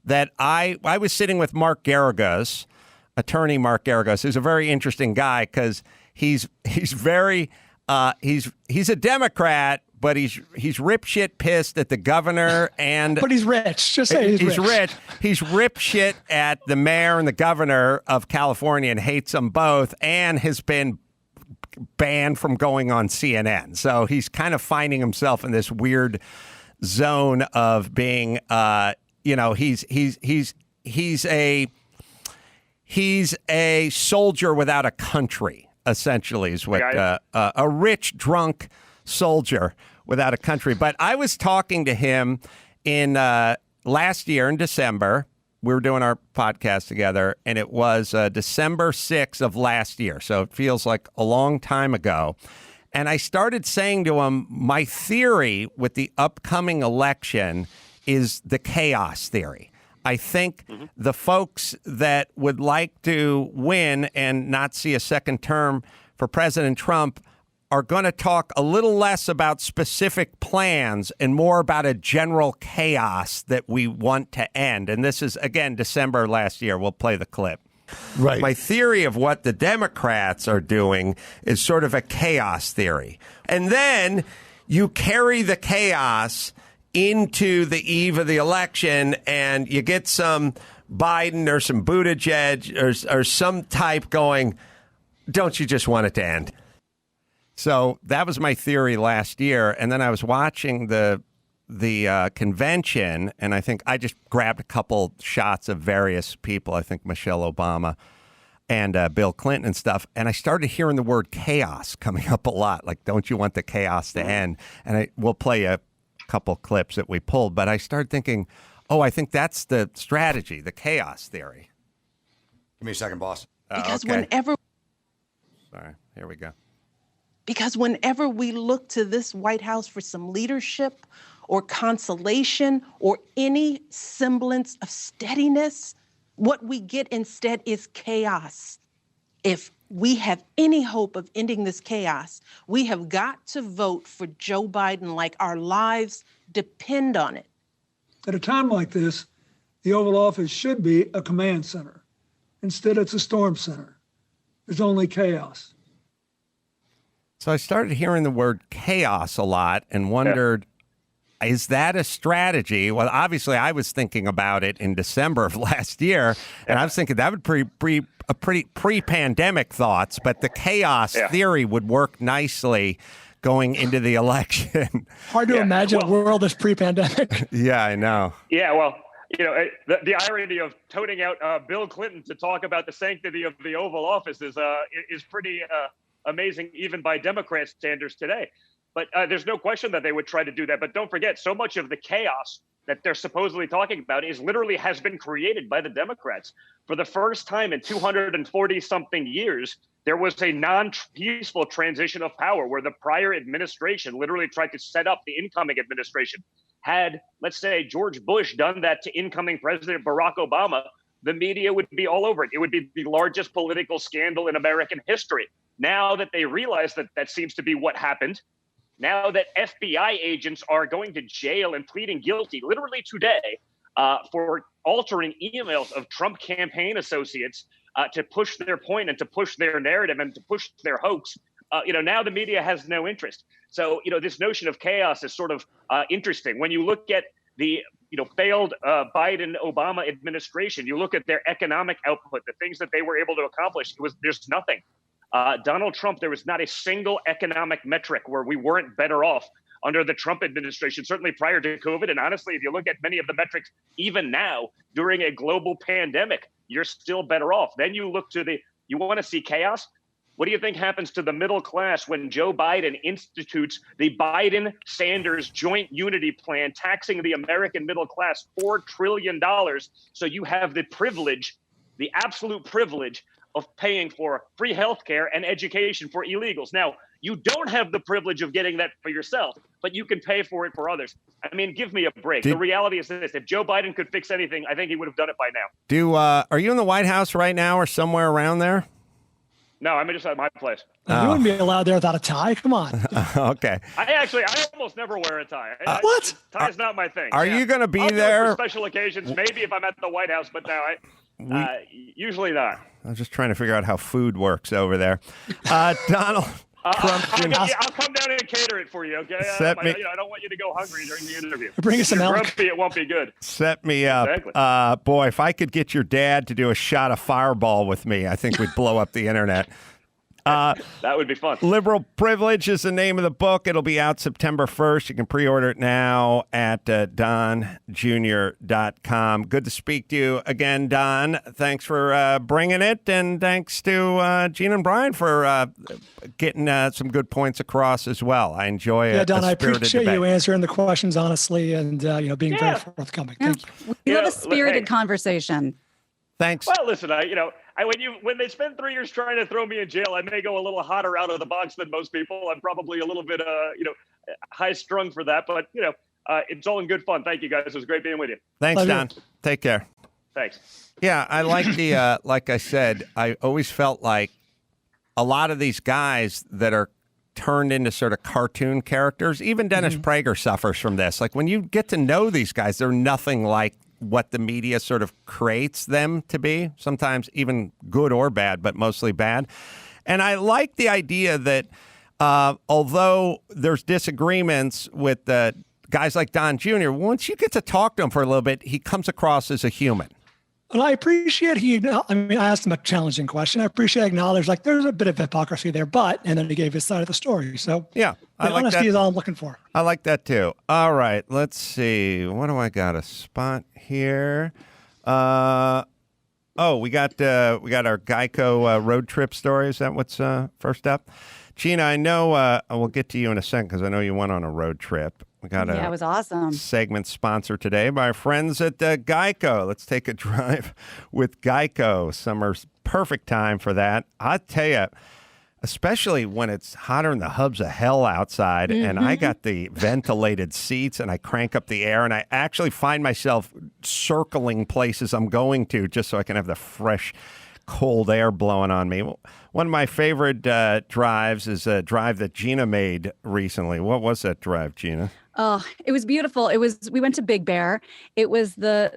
that I was sitting with Mark Garagos, attorney Mark Garagos, who's a very interesting guy because he's very he's a Democrat, but he's rip shit pissed at the governor and But he's rich. Just say he's rich. He's rip shit at the mayor and the governor of California and hates them both, and has been banned from going on CNN. So he's kind of finding himself in this weird zone of being, he's a soldier without a country. Essentially, is what a rich drunk soldier without a country. But I was talking to him in last year in December. We were doing our podcast together, and it was December 6th of last year. So it feels like a long time ago. And I started saying to him, my theory with the upcoming election is the chaos theory. I think the folks that would like to win and not see a second term for President Trump are going to talk a little less about specific plans and more about a general chaos that we want to end. And this is, again, December last year. We'll play the clip. Right. My theory of what the Democrats are doing is sort of a chaos theory. And then you carry the chaos into the eve of the election, and you get some Biden or some Buttigieg or some type going, don't you just want it to end? So that was my theory last year. And then I was watching the convention, and I think I just grabbed a couple shots of various people. I think Michelle Obama and Bill Clinton and stuff. And I started hearing the word chaos coming up a lot. Like, don't you want the chaos to end? And we'll play a couple clips that we pulled, but I started thinking, oh, I think that's the strategy, the chaos theory. Give me a second, boss. Because okay. Sorry, here we go. Because whenever we look to this White House for some leadership or consolation or any semblance of steadiness, what we get instead is chaos. If we have any hope of ending this chaos, we have got to vote for Joe Biden like our lives depend on it. At a time like this, the Oval Office should be a command center. Instead, it's a storm center. There's only chaos. So I started hearing the word chaos a lot and wondered, is that a strategy? Well, obviously, I was thinking about it in December of last year, and I was thinking that would be a pretty pre-pandemic thoughts, but the chaos theory would work nicely going into the election. Hard to imagine a world that's pre-pandemic. Yeah, I know. Yeah, well, the irony of toting out Bill Clinton to talk about the sanctity of the Oval Office is pretty amazing, even by Democrat standards today. But there's no question that they would try to do that. But don't forget, so much of the chaos that they're supposedly talking about has been created by the Democrats. For the first time in 240-something years, there was a non-peaceful transition of power where the prior administration literally tried to set up the incoming administration. Had, let's say, George Bush done that to incoming President Barack Obama, the media would be all over it. It would be the largest political scandal in American history. Now that they realize that that seems to be what happened, now that FBI agents are going to jail and pleading guilty literally today for altering emails of Trump campaign associates to push their point and to push their narrative and to push their hoax, now the media has no interest. So, this notion of chaos is sort of interesting. When you look at the failed Biden-Obama administration. You look at their economic output, the things that they were able to accomplish. There's nothing. Donald Trump, there was not a single economic metric where we weren't better off under the Trump administration, certainly prior to COVID. And honestly, if you look at many of the metrics, even now during a global pandemic, you're still better off. Then you look to you want to see chaos? What do you think happens to the middle class when Joe Biden institutes the Biden-Sanders joint unity plan, taxing the American middle class $4 trillion? So you have the privilege, the absolute privilege of paying for free health care and education for illegals. Now, you don't have the privilege of getting that for yourself, but you can pay for it for others. I mean, give me a break. The reality is this. If Joe Biden could fix anything, I think he would have done it by now. Are you in the White House right now or somewhere around there? No, I'm just at my place. You wouldn't be allowed there without a tie. Come on. Okay. I almost never wear a tie. What? Tie's not my thing. Are you going to be I'll do it there? for special occasions, maybe if I'm at the White House, but no, usually not. I'm just trying to figure out how food works over there. Donald Trump. I'll come down and cater it for you, okay? I don't want you to go hungry during the interview. Bring us some milk. Grumpy, it won't be good. Set me up. Exactly. Boy, if I could get your dad to do a shot of Fireball with me, I think we'd blow up the internet. That would be fun. Liberal Privilege is the name of the book. It'll be out September 1st. You can pre-order it now at donjr.com. Good to speak to you again, Don. Thanks for bringing it, and thanks to Gina and Brian for getting some good points across as well. I enjoy it. Yeah, Don, I appreciate you answering the questions honestly and being very forthcoming. Thank you. We love a spirited conversation. Thanks. Well, listen, when they spend 3 years trying to throw me in jail, I may go a little hotter out of the box than most people. I'm probably a little bit, high strung for that, but it's all in good fun. Thank you, guys. It was great being with you. Thanks, Don. Take care. Thanks. Yeah, I like the, like I said, I always felt like a lot of these guys that are turned into sort of cartoon characters, even Dennis Prager suffers from this. Like when you get to know these guys, they're nothing like what the media sort of creates them to be, sometimes even good or bad, but mostly bad. And I like the idea that although there's disagreements with guys like Don Jr., once you get to talk to him for a little bit, he comes across as a human. And I appreciate I asked him a challenging question. I appreciate acknowledge like there's a bit of hypocrisy there, and then he gave his side of the story. So yeah, I like honesty that. is all I'm looking for. I like that too. All right, let's see. What do I got? A spot here. We got our Geico road trip story. Is that what's first up? Gina, I know we'll get to you in a second because I know you went on a road trip. We got it was awesome. Segment sponsored today by our friends at Geico. Let's take a drive with Geico. Summer's perfect time for that. I tell you, especially when it's hotter than the hubs of hell outside, and I got the ventilated seats, and I crank up the air, and I actually find myself circling places I'm going to just so I can have the fresh, cold air blowing on me. One of my favorite drives is a drive that Gina made recently. What was that drive, Gina? Oh, it was beautiful. We went to Big Bear. It was he was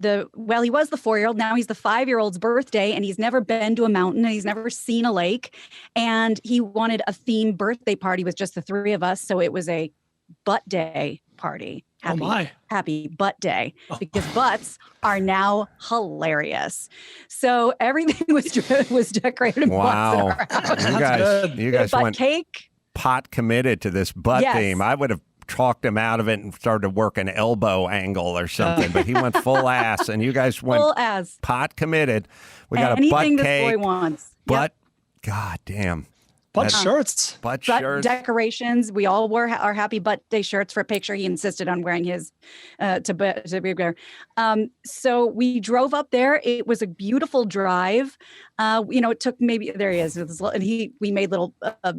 the 4-year-old. Now he's the 5-year-old's birthday, and he's never been to a mountain, and he's never seen a lake. And he wanted a themed birthday party with just the three of us. So it was a butt day party. Happy butt day, because butts are now hilarious. So everything was decorated in butts in our house. You guys butt went cake. Pot committed to this butt theme. I would have talked him out of it and started to work an elbow angle or something, but he went full ass, and you guys went full ass. Pot committed. We got anything a butt this cake. boy wants. Butt. God damn. Butt shirts. Butt Butt shirts. decorations. We all wore our happy butt day shirts for a picture. He insisted on wearing his to Big Bear. So we drove up there. It was a beautiful drive. It took maybe, there he is. And we made little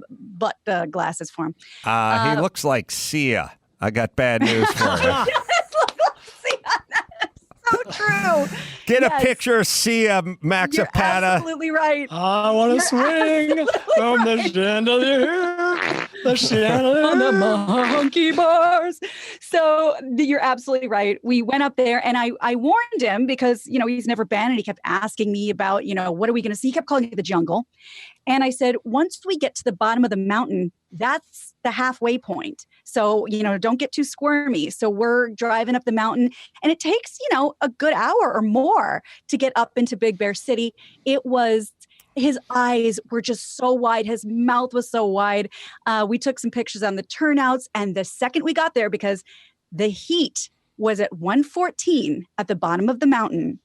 butt glasses for him. He looks like Sia. I got bad news for you. So true. Get a picture of Sia, Max You're Zapata. absolutely right. I want to swing from the chandelier. The Shannon and the monkey bars. So you're absolutely right. We went up there and I warned him because, he's never been and he kept asking me about, what are we going to see? He kept calling it the jungle. And I said, once we get to the bottom of the mountain, that's the halfway point. So, don't get too squirmy. So we're driving up the mountain and it takes, a good hour or more to get up into Big Bear City. His eyes were just so wide. His mouth was so wide. We took some pictures on the turnouts. And the second we got there, because the heat was at 114 at the bottom of the mountain,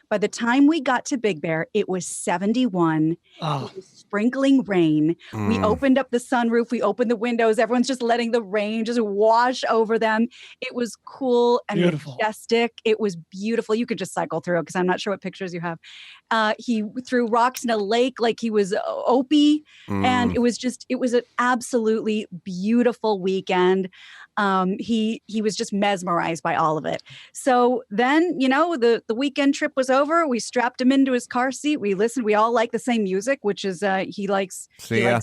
by the time we got to Big Bear, it was 71. Oh. It was sprinkling rain. We opened up the sunroof. We opened the windows. Everyone's just letting the rain just wash over them. It was cool and majestic. It was beautiful. You could just cycle through it because I'm not sure what pictures you have. He threw rocks in a lake like he was Opie. And it was an absolutely beautiful weekend. He was just mesmerized by all of it. So then, the weekend trip was over. We strapped him into his car seat. We listened. We all like the same music, which is he likes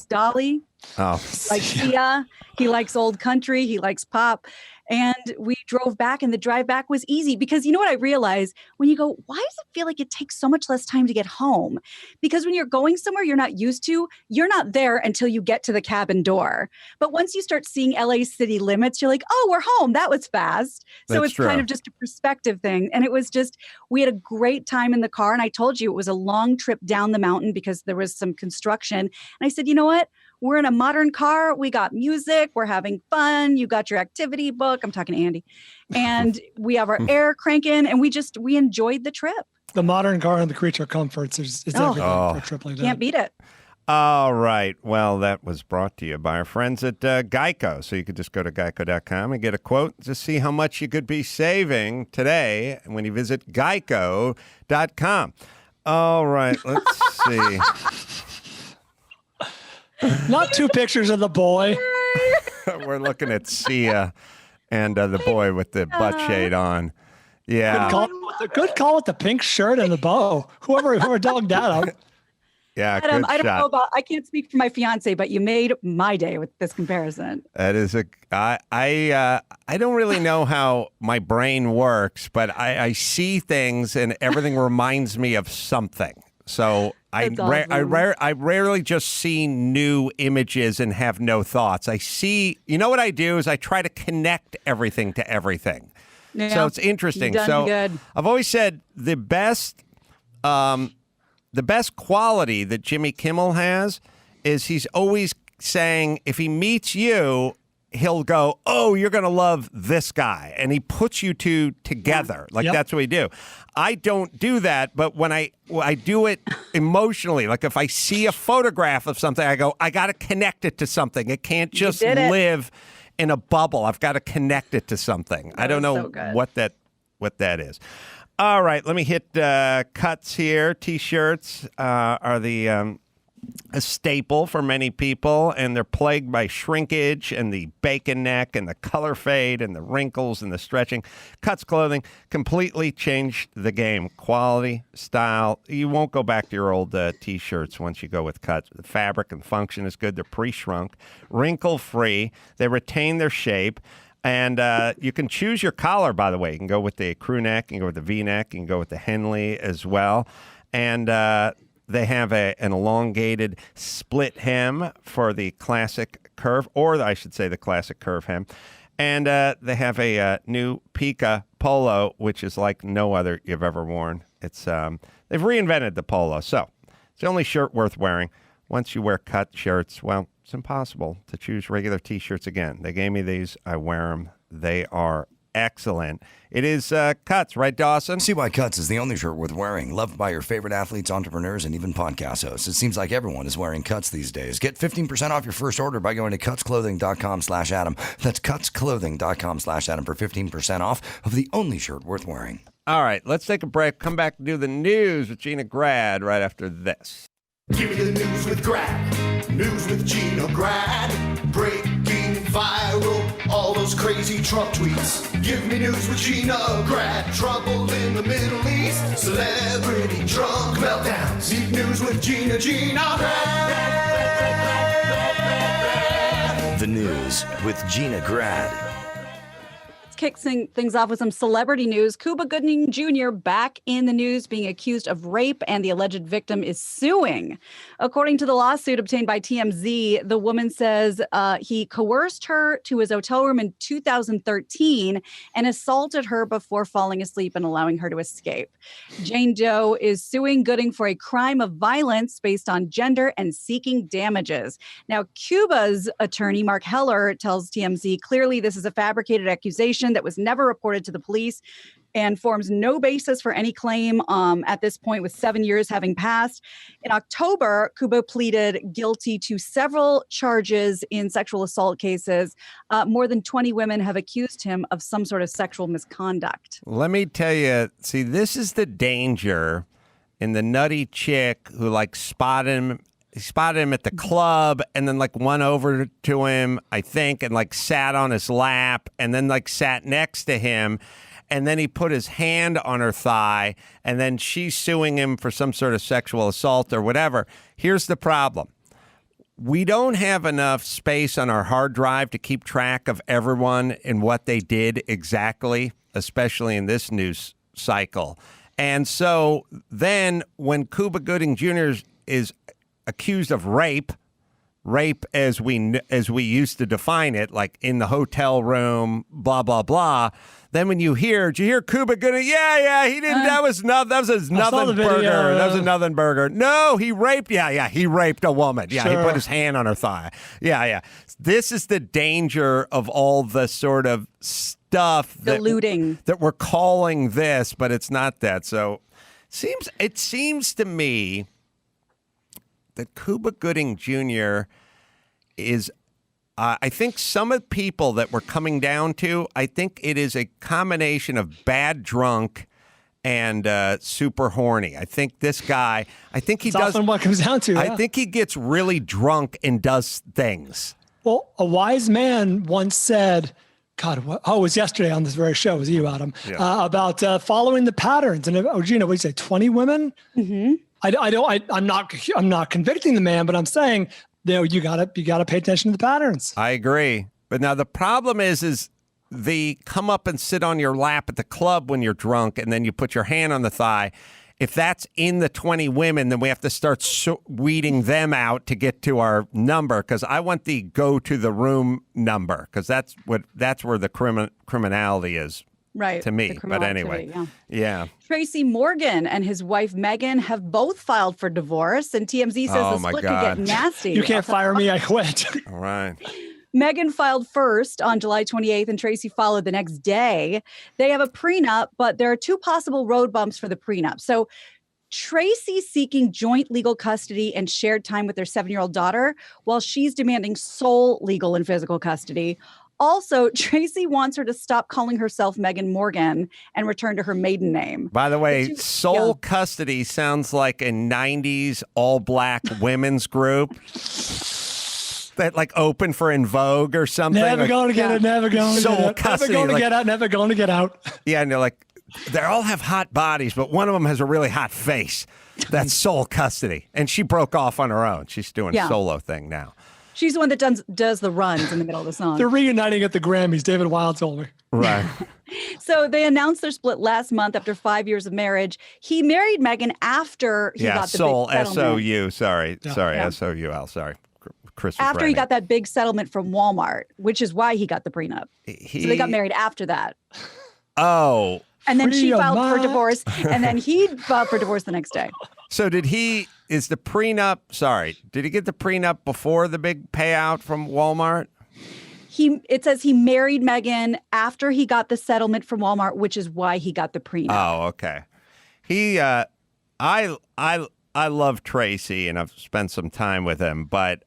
Dolly. Oh, He likes Sia. He likes old country. He likes pop. And we drove back, and the drive back was easy because you know what I realized? When you go, why does it feel like it takes so much less time to get home? Because when you're going somewhere you're not used to, you're not there until you get to the cabin door. But once you start seeing LA city limits, you're like, oh, we're home. That was fast. So it's kind of just a perspective thing. And it was just, we had a great time in the car. And I told you it was a long trip down the mountain because there was some construction. And I said, you know what? We're in a modern car. We got music. We're having fun. You got your activity book. I'm talking to Andy. And we have our air cranking, and we enjoyed the trip. The modern car and the creature comforts is everything for a trip like that. Can't beat it. All right. Well, that was brought to you by our friends at Geico. So you could just go to geico.com and get a quote to see how much you could be saving today when you visit geico.com. All right. Let's see. Not two pictures of the boy. We're looking at Sia and the boy with the butt shade on. Yeah. Good call with the pink shirt and the bow. Whoever dogged that up. Yeah, Adam, good I don't shot. know about. I can't speak for my fiance, but you made my day with this comparison. That is I don't really know how my brain works, but I see things and everything reminds me of something. So I rarely just see new images and have no thoughts. I see, what I do is I try to connect everything to everything. Yeah, so it's interesting. You've done good. I've always said the best quality that Jimmy Kimmel has is he's always saying if he meets you, he'll go, oh, you're going to love this guy. And he puts you two together. That's what we do. I don't do that. But when I do it emotionally, like if I see a photograph of something, I go, I got to connect it to something. It can't just live in a bubble. I've got to connect it to something. I don't know what that is. All right. Let me hit cuts here. T-shirts are the a staple for many people, and they're plagued by shrinkage and the bacon neck and the color fade and the wrinkles and the stretching. Cuts Clothing completely changed the game. Quality, style. You won't go back to your old T-shirts once you go with Cuts. The fabric and function is good. They're pre-shrunk, wrinkle-free. They retain their shape. And you can choose your collar, by the way. You can go with the crew neck, you can go with the V-neck, you can go with the Henley as well. And they have an elongated split hem for the classic curve, or I should say the classic curve hem. And they have a new Pika polo, which is like no other you've ever worn. It's they've reinvented the polo. So it's the only shirt worth wearing. Once you wear cut shirts, well, it's impossible to choose regular T-shirts again. They gave me these. I wear them. They are excellent. It is Cuts, right, Dawson? See why Cuts is the only shirt worth wearing. Loved by your favorite athletes, entrepreneurs, and even podcast hosts. It seems like everyone is wearing Cuts these days. Get 15% off your first order by going to cutsclothing.com/Adam. That's cutsclothing.com/Adam for 15% off of the only shirt worth wearing. All right, let's take a break. Come back and do the news with Gina Grad right after this. Give me the news with Grad. News with Gina Grad. Breaking viral, all those crazy Trump tweets. Give me news with Gina Grad. Trouble in the Middle East. Celebrity drunk meltdowns. Need news with Gina Grad. The news with Gina Grad. Kick things off with some celebrity news. Cuba Gooding Jr. back in the news, being accused of rape, and the alleged victim is suing. According to the lawsuit obtained by TMZ, the woman says he coerced her to his hotel room in 2013 and assaulted her before falling asleep and allowing her to escape. Jane Doe is suing Gooding for a crime of violence based on gender and seeking damages. Now, Cuba's attorney, Mark Heller, tells TMZ clearly this is a fabricated accusation that was never reported to the police and forms no basis for any claim at this point, with 7 years having passed. In October, Cuba pleaded guilty to several charges in sexual assault cases. More than 20 women have accused him of some sort of sexual misconduct. Let me tell you, see, this is the danger in the nutty chick who like spotted him at the club and then like went over to him, I think, and like sat on his lap and then like sat next to him. And then he put his hand on her thigh and then she's suing him for some sort of sexual assault or whatever. Here's the problem. We don't have enough space on our hard drive to keep track of everyone and what they did exactly, especially in this news cycle. And so then when Cuba Gooding Jr. is accused of rape as we used to define it, like in the hotel room, blah, blah, blah. Then when did you hear Cuba Gooding? Yeah, he didn't, that was his nothing burger. That was a nothing burger. No, he raped, he raped a woman. Yeah, sure. He put his hand on her thigh. Yeah. This is the danger of all the sort of stuff that we're calling this, but it's not that. So it seems to me that Cuba Gooding Jr. is, I think some of the people that we're coming down to, I think it is a combination of bad drunk and super horny. I think this guy, It's often what it comes down to. Yeah. I think he gets really drunk and does things. Well, a wise man once said, it was yesterday on this very show, it was you, Adam, about following the patterns. And Gina, what did you say, 20 women? Mm-hmm. I'm not convicting the man, but I'm saying, you gotta pay attention to the patterns. I agree. But now the problem is they come up and sit on your lap at the club when you're drunk, and then you put your hand on the thigh. If that's in the 20 women, then we have to start weeding them out to get to our number, because I want the go to the room number, because that's where the criminality is. Right. To me. But anyway. Yeah. Tracy Morgan and his wife, Megan, have both filed for divorce. And TMZ says the split could get nasty. You can't fire me. I quit. All right. Megan filed first on July 28th and Tracy followed the next day. They have a prenup, but there are two possible road bumps for the prenup. So Tracy's seeking joint legal custody and shared time with their 7-year-old daughter, while she's demanding sole legal and physical custody. Also, Tracy wants her to stop calling herself Megan Morgan and return to her maiden name. By the way, sole custody sounds like a 90s all-black women's group that like opened for In Vogue or something. Never going to get it, never going to get out. Custody, never going to get out, never going to get out. Yeah, and they're like, they all have hot bodies, but one of them has a really hot face. That's sole custody. And she broke off on her own. She's doing a solo thing now. She's the one that does the runs in the middle of the song. They're reuniting at the Grammys, David Wild told me. Right. So they announced their split last month after 5 years of marriage. He married Megan after he got the big settlement. S-O-U, sorry, S-O-U-L, sorry. After he got that big settlement from Walmart, which is why he got the prenup. So they got married after that. Oh. And then she filed for divorce, and then he filed for divorce the next day. So did he get the prenup before the big payout from Walmart? It says he married Megan after he got the settlement from Walmart, which is why he got the prenup. Oh, okay. I love Tracy and I've spent some time with him, but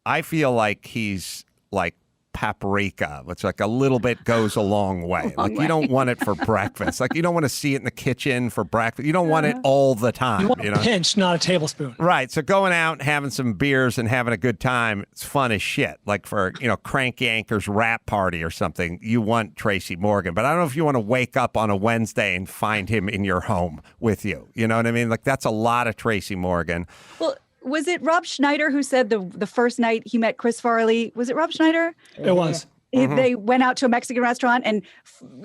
I feel like he's like paprika, which like a little bit goes a long way. You don't want it for breakfast. Like you don't want to see it in the kitchen for breakfast. You don't want it all the time. You want a pinch, not a tablespoon. Right. So going out and having some beers and having a good time, it's fun as shit. Like for, Crank Yankers rap party or something, you want Tracy Morgan. But I don't know if you want to wake up on a Wednesday and find him in your home with you. You know what I mean? Like that's a lot of Tracy Morgan. Well, Was it Rob Schneider who said the first night he met Chris Farley? Was it Rob Schneider? It was. They went out to a Mexican restaurant and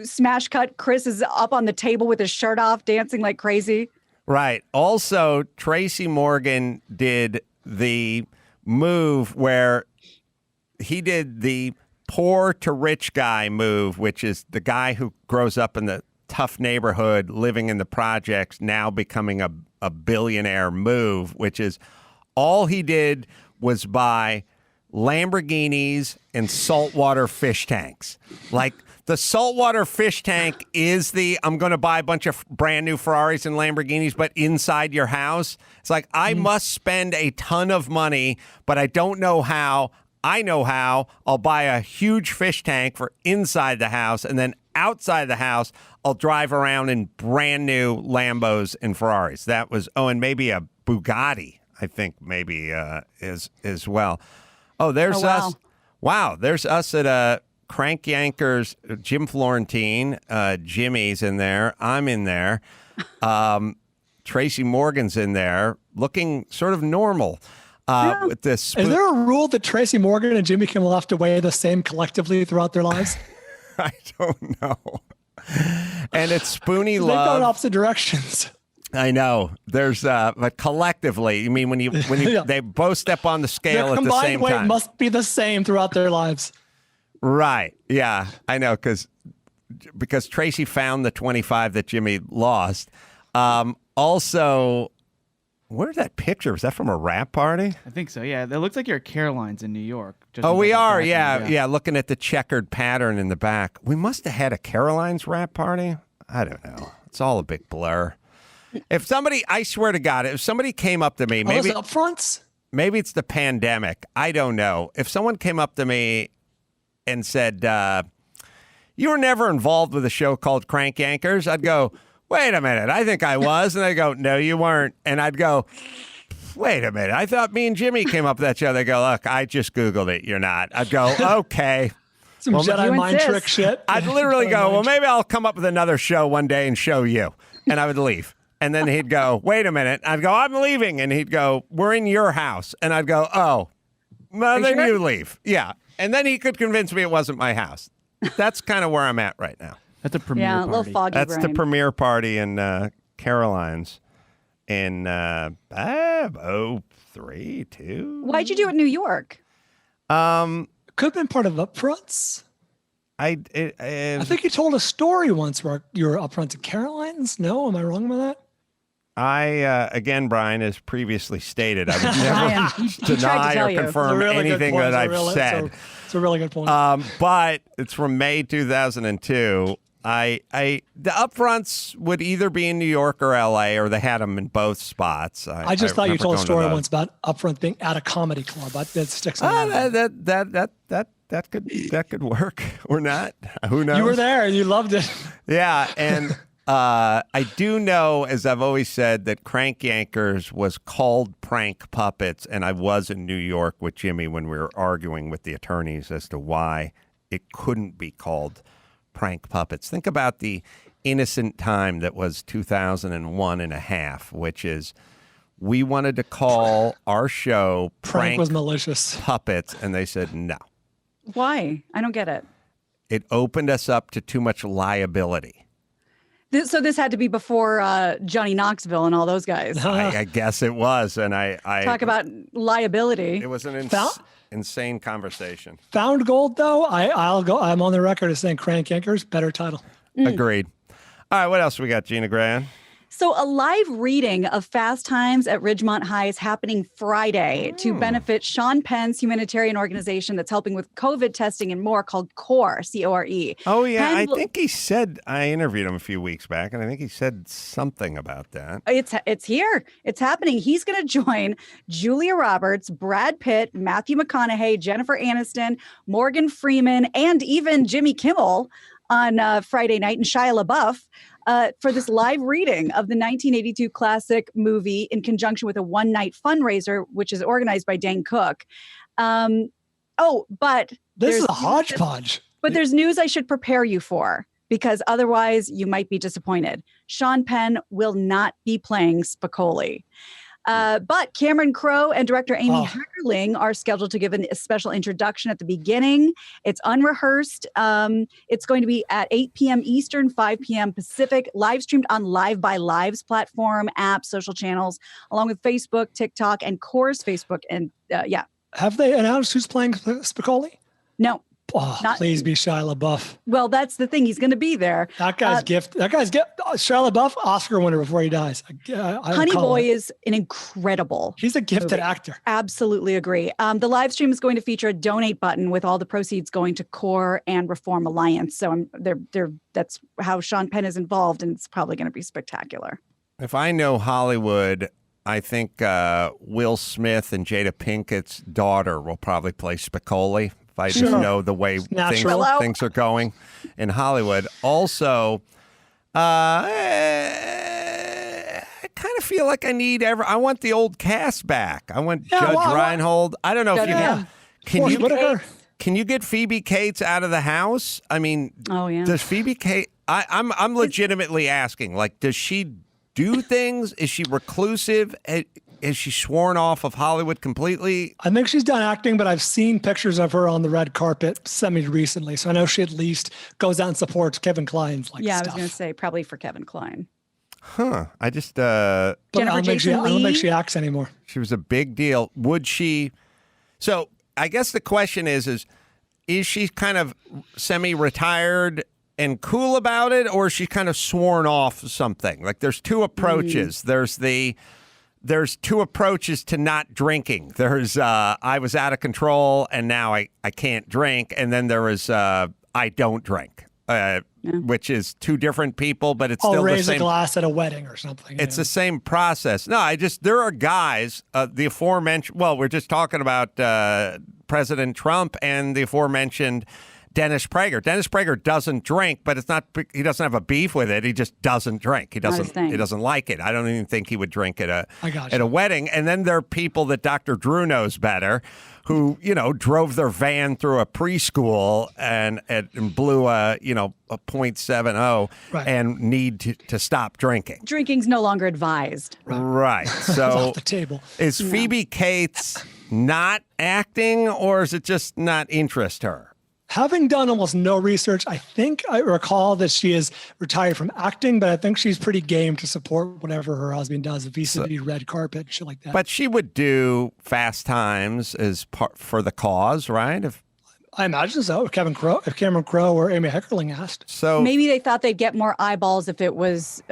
smash cut. Chris is up on the table with his shirt off, dancing like crazy. Right. Also, Tracy Morgan did the move where he did the poor to rich guy move, which is the guy who grows up in the tough neighborhood, living in the projects, now becoming a billionaire move, which is all he did was buy Lamborghinis and saltwater fish tanks. Like the saltwater fish tank is I'm going to buy a bunch of brand new Ferraris and Lamborghinis, but inside your house. It's like, I must spend a ton of money, but I don't know how. I know how. I'll buy a huge fish tank for inside the house, and then outside the house, I'll drive around in brand new Lambos and Ferraris. That was, and maybe a Bugatti, I think maybe as well. Oh, there's us. Wow, there's us at Crank Yankers, Jim Florentine, Jimmy's in there. I'm in there. Tracy Morgan's in there, looking sort of normal. With this, is there a rule that Tracy Morgan and Jimmy Kimmel have to weigh the same collectively throughout their lives? I don't know. And it's Spoonie They've Love. gone opposite directions. I know. There's but collectively, I mean, when you Yeah. they both step on the scale Their at the combined same weight time. must be the same throughout their lives. Right. Yeah, I know, because Tracy found the 25 that Jimmy lost. Also, where's that picture? Was that from a rap party? I think so, yeah. It looks like you're at Caroline's in New York. Oh, we are, yeah, looking at the checkered pattern in the back. We must have had a Caroline's rap party. I don't know. It's all a big blur. If somebody, I swear to God, if somebody came up to me, maybe Those upfronts? Maybe it's the pandemic. I don't know. If someone came up to me and said, you were never involved with a show called Crank Yankers, I'd go, wait a minute, I think I was. And they go, no, you weren't. And I'd go, wait a minute, I thought me and Jimmy came up with that show. They go, look, I just Googled it. You're not. I'd go, okay. Some Jedi you mind insist. trick shit. I'd literally Jedi go, mind well, maybe I'll come up with another show one day and show you. And I would leave. And then he'd go, wait a minute. I'd go, I'm leaving. And he'd go, we're in your house. And I'd go, oh, well, then you leave. Yeah. And then he could convince me it wasn't my house. That's kind of where I'm at right now. That's a premiere Yeah, a party. little foggy That's brain. the premiere party in Caroline's in 03, 2. Why'd you do it in New York? Could have been part of upfronts. I think you told a story once where you were upfront at Caroline's. No, am I wrong about that? Again, Brian, as previously stated, I would Brian, never he tried to deny tell or you. confirm It's a really good anything point. that It's a I've really- said. It's a really good point. But it's from May 2002. The upfronts would either be in New York or LA, or they had them in both spots. I just thought you remember told a going to story those. once about upfront being at a comedy club. That sticks in my mind. That could work or not. Who knows? You were there. You loved it. Yeah, and I do know, as I've always said, that Crank Yankers was called Prank Puppets, and I was in New York with Jimmy when we were arguing with the attorneys as to why it couldn't be called Prank Puppets. Think about the innocent time that was 2001 and a half, which is we wanted to call our show Prank was malicious. Puppets, and they said no. Why? I don't get it. It opened us up to too much liability. So this had to be before Johnny Knoxville and all those guys. I guess it was, and I Talk about liability. It was an Found- insane conversation. Found Gold, though. I'll go. I'm on the record as saying Crank Yankers, better title. Agreed. All right, what else we got, Gina Gran? So a live reading of Fast Times at Ridgemont High is happening Friday to benefit Sean Penn's humanitarian organization that's helping with COVID testing and more, called CORE, C-O-R-E. Oh, yeah, Penn I will- think he said, I interviewed him a few weeks back, and I think he said something about that. It's here. It's happening. He's going to join Julia Roberts, Brad Pitt, Matthew McConaughey, Jennifer Aniston, Morgan Freeman, and even Jimmy Kimmel on Friday night, and Shia LaBeouf for this live reading of the 1982 classic movie in conjunction with a one-night fundraiser, which is organized by Dane Cook. But This is there's a hodgepodge. But there's news I should prepare you for, because otherwise you might be disappointed. Sean Penn will not be playing Spicoli. But Cameron Crowe and director Amy Heckerling are scheduled to give a special introduction at the beginning. It's unrehearsed. It's going to be at 8 p.m. Eastern, 5 p.m. Pacific, live streamed on Live by Live's platform, apps, social channels, along with Facebook, TikTok, and Core's Facebook. And Have they announced who's playing Spicoli? No. Please be Shia LaBeouf. Well, that's the thing. He's going to be there. That guy's Shia LaBeouf, Oscar winner before he dies. Honey Boy is an incredible. He's a gifted actor. Absolutely agree. The live stream is going to feature a donate button with all the proceeds going to Core and Reform Alliance. So that's how Sean Penn is involved, and it's probably going to be spectacular. If I know Hollywood, I think Will Smith and Jada Pinkett's daughter will probably play Spicoli. If I just know the way things are going in Hollywood. Also, I kind of feel like I want the old cast back. I want Judge Reinhold. I don't know if you can you get Phoebe Cates out of the house? I mean, does Phoebe Cates? I'm legitimately asking. Like, does she do things? Is she reclusive? Is she sworn off of Hollywood completely? I think she's done acting, but I've seen pictures of her on the red carpet semi-recently. So I know she at least goes out and supports Kevin Kline's stuff. I was going to say probably for Kevin Kline. Huh. I just... but I don't think she acts anymore. She was a big deal. Would she... So I guess the question is she kind of semi-retired and cool about it, or is she kind of sworn off something? Like, there's two approaches. There's two approaches to not drinking. There's I was out of control and now I can't drink. And then there was I don't drink, which is two different people, but it's still the same. I'll raise a glass at a wedding or something. It's the same process. No, there are guys, the aforementioned, well, we're just talking about President Trump and the aforementioned Dennis Prager. Dennis Prager doesn't drink, but it's not. He doesn't have a beef with it. He just doesn't drink. He doesn't like it. I don't even think he would drink at a wedding. And then there are people that Dr. Drew knows better, who drove their van through a preschool and blew a .70 and need to stop drinking. Drinking's no longer advised. Right. So off the table. Is Phoebe Cates not acting, or is it just not interest her? Having done almost no research, I think I recall that she is retired from acting, but I think she's pretty game to support whatever her husband does, vis-a-vis red carpet, shit like that. But she would do Fast Times as part for the cause, right? I imagine so. If Cameron Crowe or Amy Heckerling asked. So maybe they thought they'd get more eyeballs if it was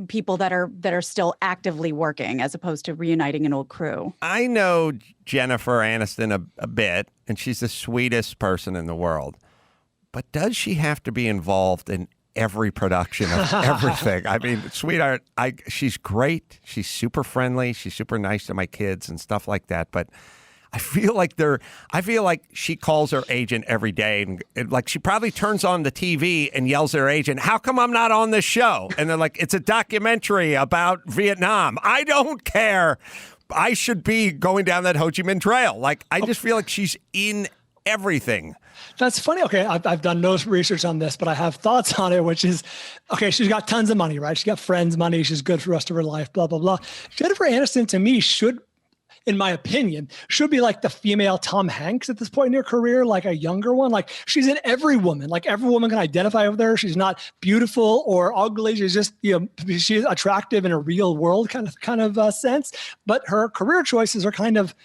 people that are still actively working, as opposed to reuniting an old crew. I know Jennifer Aniston a bit, and she's the sweetest person in the world. But does she have to be involved in every production of everything? I mean, sweetheart, she's great. She's super friendly. She's super nice to my kids and stuff like that. But I feel like she calls her agent every day, and like she probably turns on the TV and yells at her agent, "How come I'm not on this show?" And they're like, "It's a documentary about Vietnam." I don't care. I should be going down that Ho Chi Minh Trail. Like, I just feel like she's in everything. That's funny. Okay, I've done no research on this, but I have thoughts on it, which is, okay, she's got tons of money, right? She's got friends' money. She's good for the rest of her life, blah, blah, blah. Jennifer Aniston, to me, in my opinion, should be like the female Tom Hanks at this point in her career, like a younger one. Like, she's in every woman. Like, every woman can identify with her. She's not beautiful or ugly. She's just, she's attractive in a real world kind of sense. But her career choices are kind of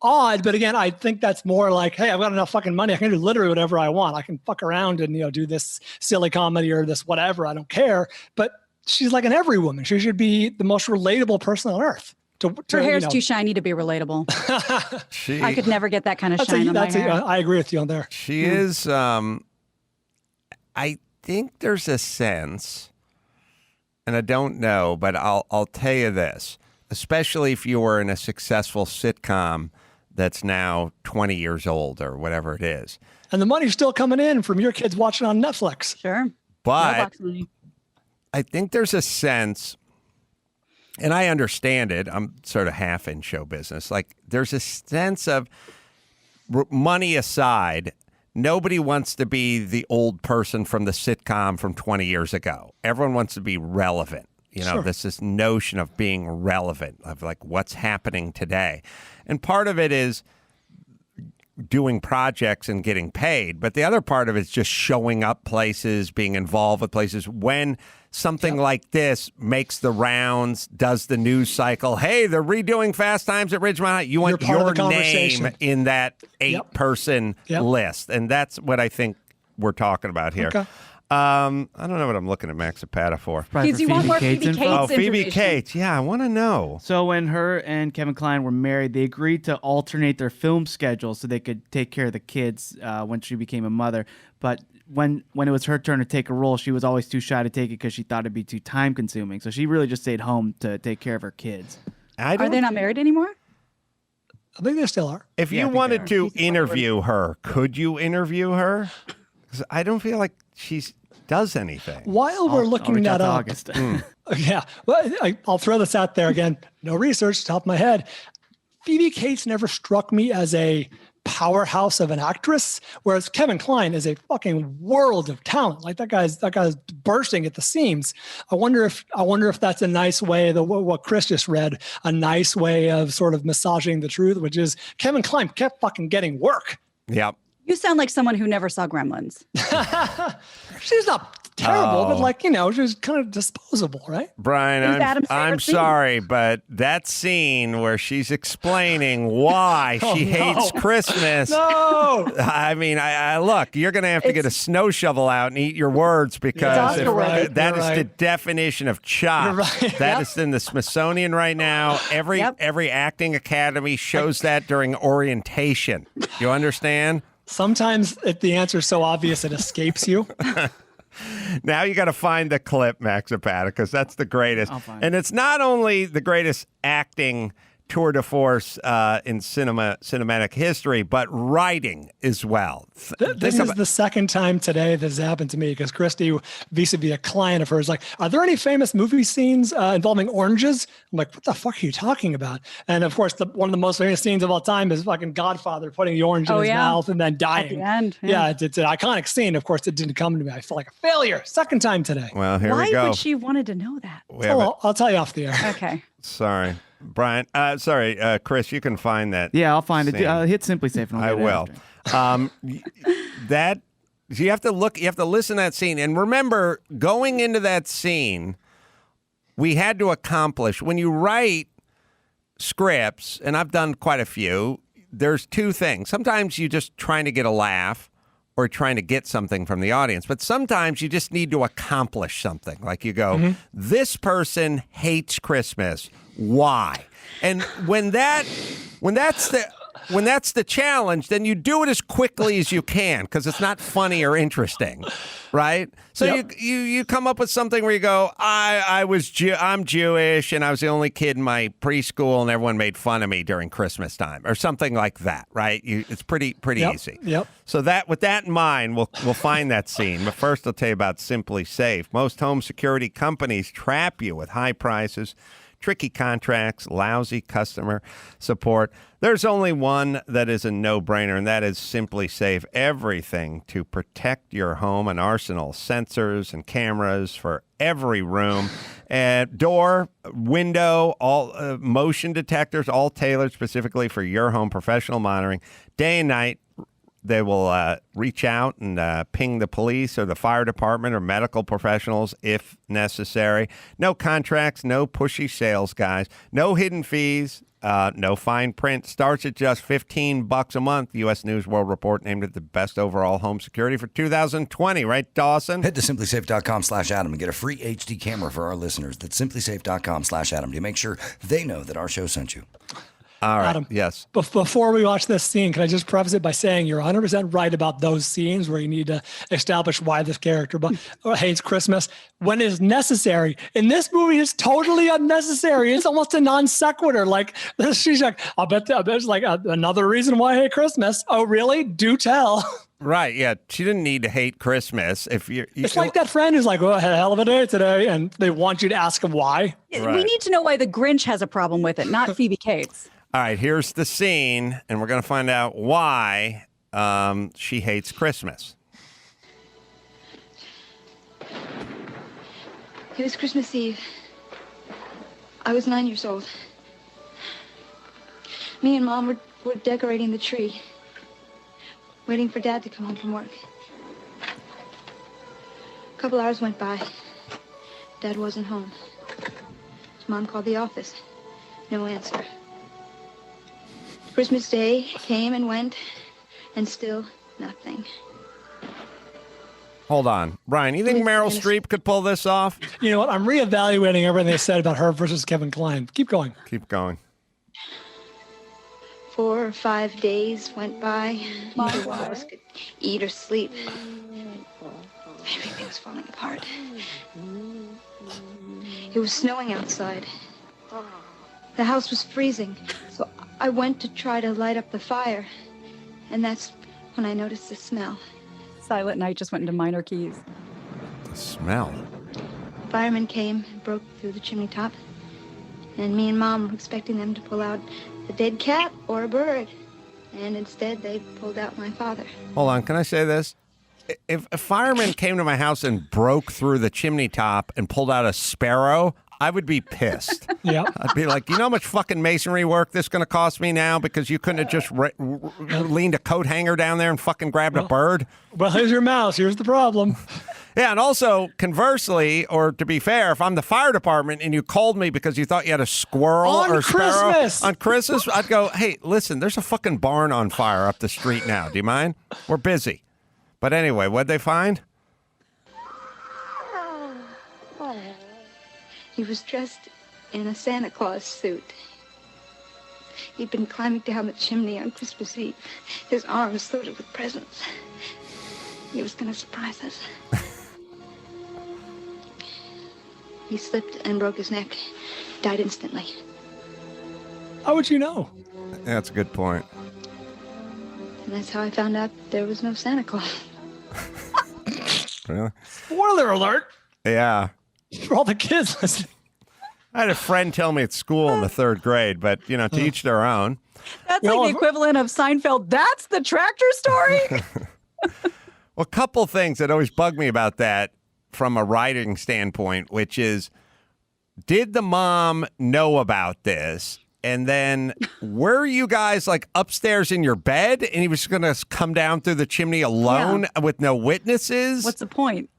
odd. But again, I think that's more like, hey, I've got enough fucking money. I can do literally whatever I want. I can fuck around and, do this silly comedy or this whatever. I don't care. But she's like an every woman. She should be the most relatable person on earth. Her hair's too shiny to be relatable. I could never get that kind of shine on my hair. I agree with you on there. She is, I think there's a sense, and I don't know, but I'll tell you this, especially if you were in a successful sitcom that's now 20 years old or whatever it is. And the money's still coming in from your kids watching on Netflix. Sure. But I think there's a sense, and I understand it, I'm sort of half in show business, like there's a sense of, money aside, nobody wants to be the old person from the sitcom from 20 years ago. Everyone wants to be relevant. know, this notion of being relevant, of like what's happening today. And part of it is doing projects and getting paid. But the other part of it is just showing up places, being involved with places. When something like this makes the rounds, does the news cycle, hey, they're redoing Fast Times at Ridgemont. You want your name in that 8-person list. And that's what I think we're talking about here. Okay. I don't know what I'm looking at Max Zapata for. Kids, you want more Phoebe Cates Oh, Phoebe Cates. Yeah, I want to know. So when her and Kevin Kline were married, they agreed to alternate their film schedules so they could take care of the kids when she became a mother. But when it was her turn to take a role, she was always too shy to take it because she thought it'd be too time consuming. So she really just stayed home to take care of her kids. Are they not married anymore? I think they still are. If you wanted to interview her, could you interview her? Because I don't feel like she does anything. While we're looking that up, August. yeah, well, I'll throw this out there again. No research, top of my head. Phoebe Cates never struck me as a powerhouse of an actress, whereas Kevin Kline is a fucking world of talent. Like that guy's bursting at the seams. I wonder if that's a nice way, what Chris just read, a nice way of sort of massaging the truth, which is Kevin Kline kept fucking getting work. Yep. You sound like someone who never saw Gremlins. She's not terrible, but like, she's kind of disposable, right? Brian, I'm sorry, but that scene where she's explaining why she hates Christmas. No. I mean, I look, you're going to have to get a snow shovel out and eat your words because that is the definition of chops. Right. That is in the Smithsonian right now. Every acting academy shows that during orientation. You understand? Sometimes the answer is so obvious it escapes you. Now you got to find the clip, Max Zapata, because that's the greatest. And it's not only the greatest acting tour de force in cinematic history, but writing as well. This is the second time today this has happened to me because Christy, vis-a-vis a client of hers, like, are there any famous movie scenes involving oranges? I'm like, what the fuck are you talking about? And of course, one of the most famous scenes of all time is fucking Godfather putting the orange in his mouth and then dying. At the end. Yeah, it's an iconic scene. Of course, it didn't come to me. I feel like a failure. Second time today. Well, here we go. Why would she wanted to know that? I'll tell you off the air. Okay. Sorry. Brian, Chris, you can find that. Yeah, I'll find scene. it. Hit Simply Safe. And I will. That you have to look. You have to listen to that scene, and remember, going into that scene, we had to accomplish. When you write scripts, and I've done quite a few, there's two things. Sometimes you're just trying to get a laugh or trying to get something from the audience, but sometimes you just need to accomplish something. Like you go, this person hates Christmas. Why? And when that's the challenge, then you do it as quickly as you can because it's not funny or interesting, right? So you come up with something where you go, I'm Jewish and I was the only kid in my preschool and everyone made fun of me during Christmas time or something like that, right? It's pretty easy. Yep. So with that in mind, we'll find that scene. But first, I'll tell you about Simply Safe. Most home security companies trap you with high prices, tricky contracts, lousy customer support. There's only one that is a no-brainer, and that is Simply Safe. Everything to protect your home, an arsenal, sensors and cameras for every room, and door, window, all motion detectors, all tailored specifically for your home, professional monitoring, day and night. They will reach out and ping the police or the fire department or medical professionals if necessary. No contracts, no pushy sales guys, no hidden fees, no fine print. Starts at just $15 a month. U.S. News World Report named it the best overall home security for 2020. Right, Dawson? Head to simplysafe.com/Adam and get a free HD camera for our listeners. That's simplysafe.com/Adam to make sure they know that our show sent you. All right. Adam, yes. Before we watch this scene, can I just preface it by saying you're 100% right about those scenes where you need to establish why this character hates Christmas when it's necessary. In this movie, it's totally unnecessary. It's almost a non sequitur. Like she's like, I bet it's like another reason why I hate Christmas. Oh, really? Do tell. Right. Yeah. She didn't need to hate Christmas. It's like that friend who's like, well, I had a hell of a day today. And they want you to ask him why. Right. We need to know why the Grinch has a problem with it, not Phoebe Cates. All right, here's the scene, and we're going to find out why she hates Christmas. It was Christmas Eve. I was 9 years old. Me and Mom were decorating the tree, waiting for Dad to come home from work. A couple hours went by. Dad wasn't home. Mom called the office. No answer. Christmas Day came and went, and still nothing. Hold on. Brian, you think Meryl Streep could pull this off? You know what? I'm reevaluating everything they said about her versus Kevin Kline. Keep going. Keep going. 4 or 5 days went by. Neither one of us could eat or sleep. Everything was falling apart. It was snowing outside. The house was freezing, so I went to try to light up the fire. And that's when I noticed the smell. Silent Night just went into minor keys. The smell. Firemen came and broke through the chimney top. And me and Mom were expecting them to pull out a dead cat or a bird. And instead, they pulled out my father. Hold on. Can I say this? If a fireman came to my house and broke through the chimney top and pulled out a sparrow, I would be pissed. Yeah. I'd be like, you know how much fucking masonry work this is going to cost me now because you couldn't have just leaned a coat hanger down there and fucking grabbed a bird? Well, here's your mouse. Here's the problem. Yeah, and also, conversely, or to be fair, if I'm the fire department and you called me because you thought you had a squirrel or sparrow on Christmas, I'd go, hey, listen, there's a fucking barn on fire up the street now. Do you mind? We're busy. But anyway, what'd they find? He was dressed in a Santa Claus suit. He'd been climbing down the chimney on Christmas Eve, his arms loaded with presents. He was going to surprise us. He slipped and broke his neck, died instantly. How would you know? That's a good point. And that's how I found out there was no Santa Claus. Really? Spoiler alert Yeah. for all the kids listening. I had a friend tell me at school in the 3rd grade, but, you know, to each their own. That's like the equivalent of Seinfeld. That's the tractor story? Well, a couple things that always bug me about that from a writing standpoint, which is, did the mom know about this? And then were you guys like upstairs in your bed and he was just going to come down through the chimney alone with no witnesses? What's the point?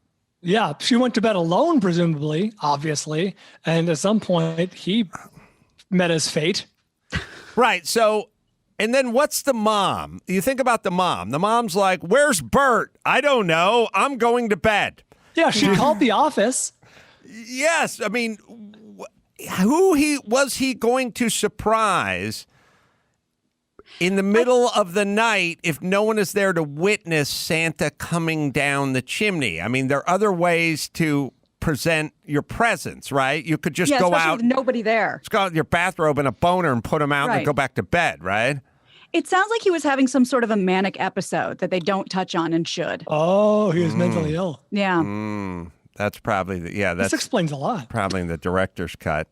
Yeah, she went to bed alone, presumably, obviously. And at some point, he met his fate. Right. So, and then what's the mom? You think about the mom. The mom's like, where's Bert? I don't know. I'm going to bed. Yeah, she called the office. Yes. I mean, who was he going to surprise in the middle of the night if no one is there to witness Santa coming down the chimney? I mean, there are other ways to present your presence, right? You could just go out. With nobody there. Just go out in your bathrobe and a boner and put him out and go back to bed, right? It sounds like he was having some sort of a manic episode that they don't touch on and should. Oh, he was mentally ill. Yeah. That's probably this explains a lot. Probably in the director's cut.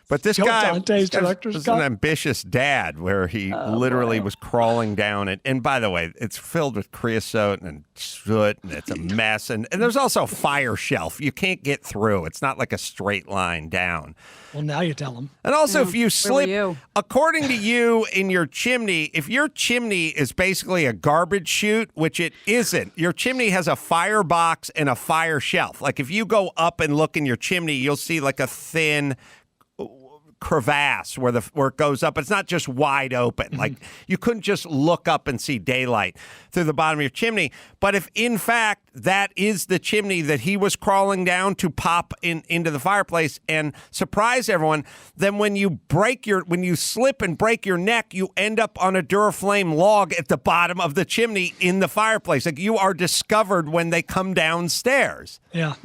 But this Joe guy Dante's director's was cut? an ambitious dad where he literally was crawling down it. And by the way, it's filled with creosote and soot and it's a mess. And there's also a fire shelf. You can't get through. It's not like a straight line down. Well, now you tell him. And also, if you slip, you? according to you in your chimney, if your chimney is basically a garbage chute, which it isn't, your chimney has a firebox and a fire shelf. Like if you go up and look in your chimney, you'll see like a thin crevasse where it goes up. It's not just wide open. Like you couldn't just look up and see daylight through the bottom of your chimney. But if in fact that is the chimney that he was crawling down to pop into the fireplace and surprise everyone, then when you slip and break your neck, you end up on a Duraflame log at the bottom of the chimney in the fireplace. Like you are discovered when they come downstairs. Yeah.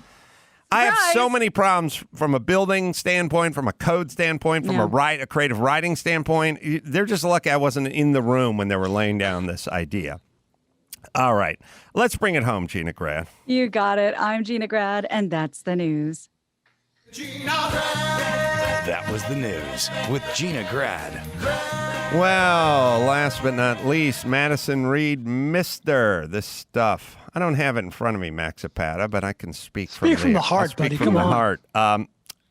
I have so many problems from a building standpoint, from a code standpoint, from a creative writing standpoint. They're just lucky I wasn't in the room when they were laying down this idea. All right. Let's bring it home, Gina Grad. You got it. I'm Gina Grad, and that's the news. That was the news with Gina Grad. Well, last but not least, Madison Reed, Mr. This stuff. I don't have it in front of me, Maxipata, but I can speak from the heart, buddy. Come on. Heart.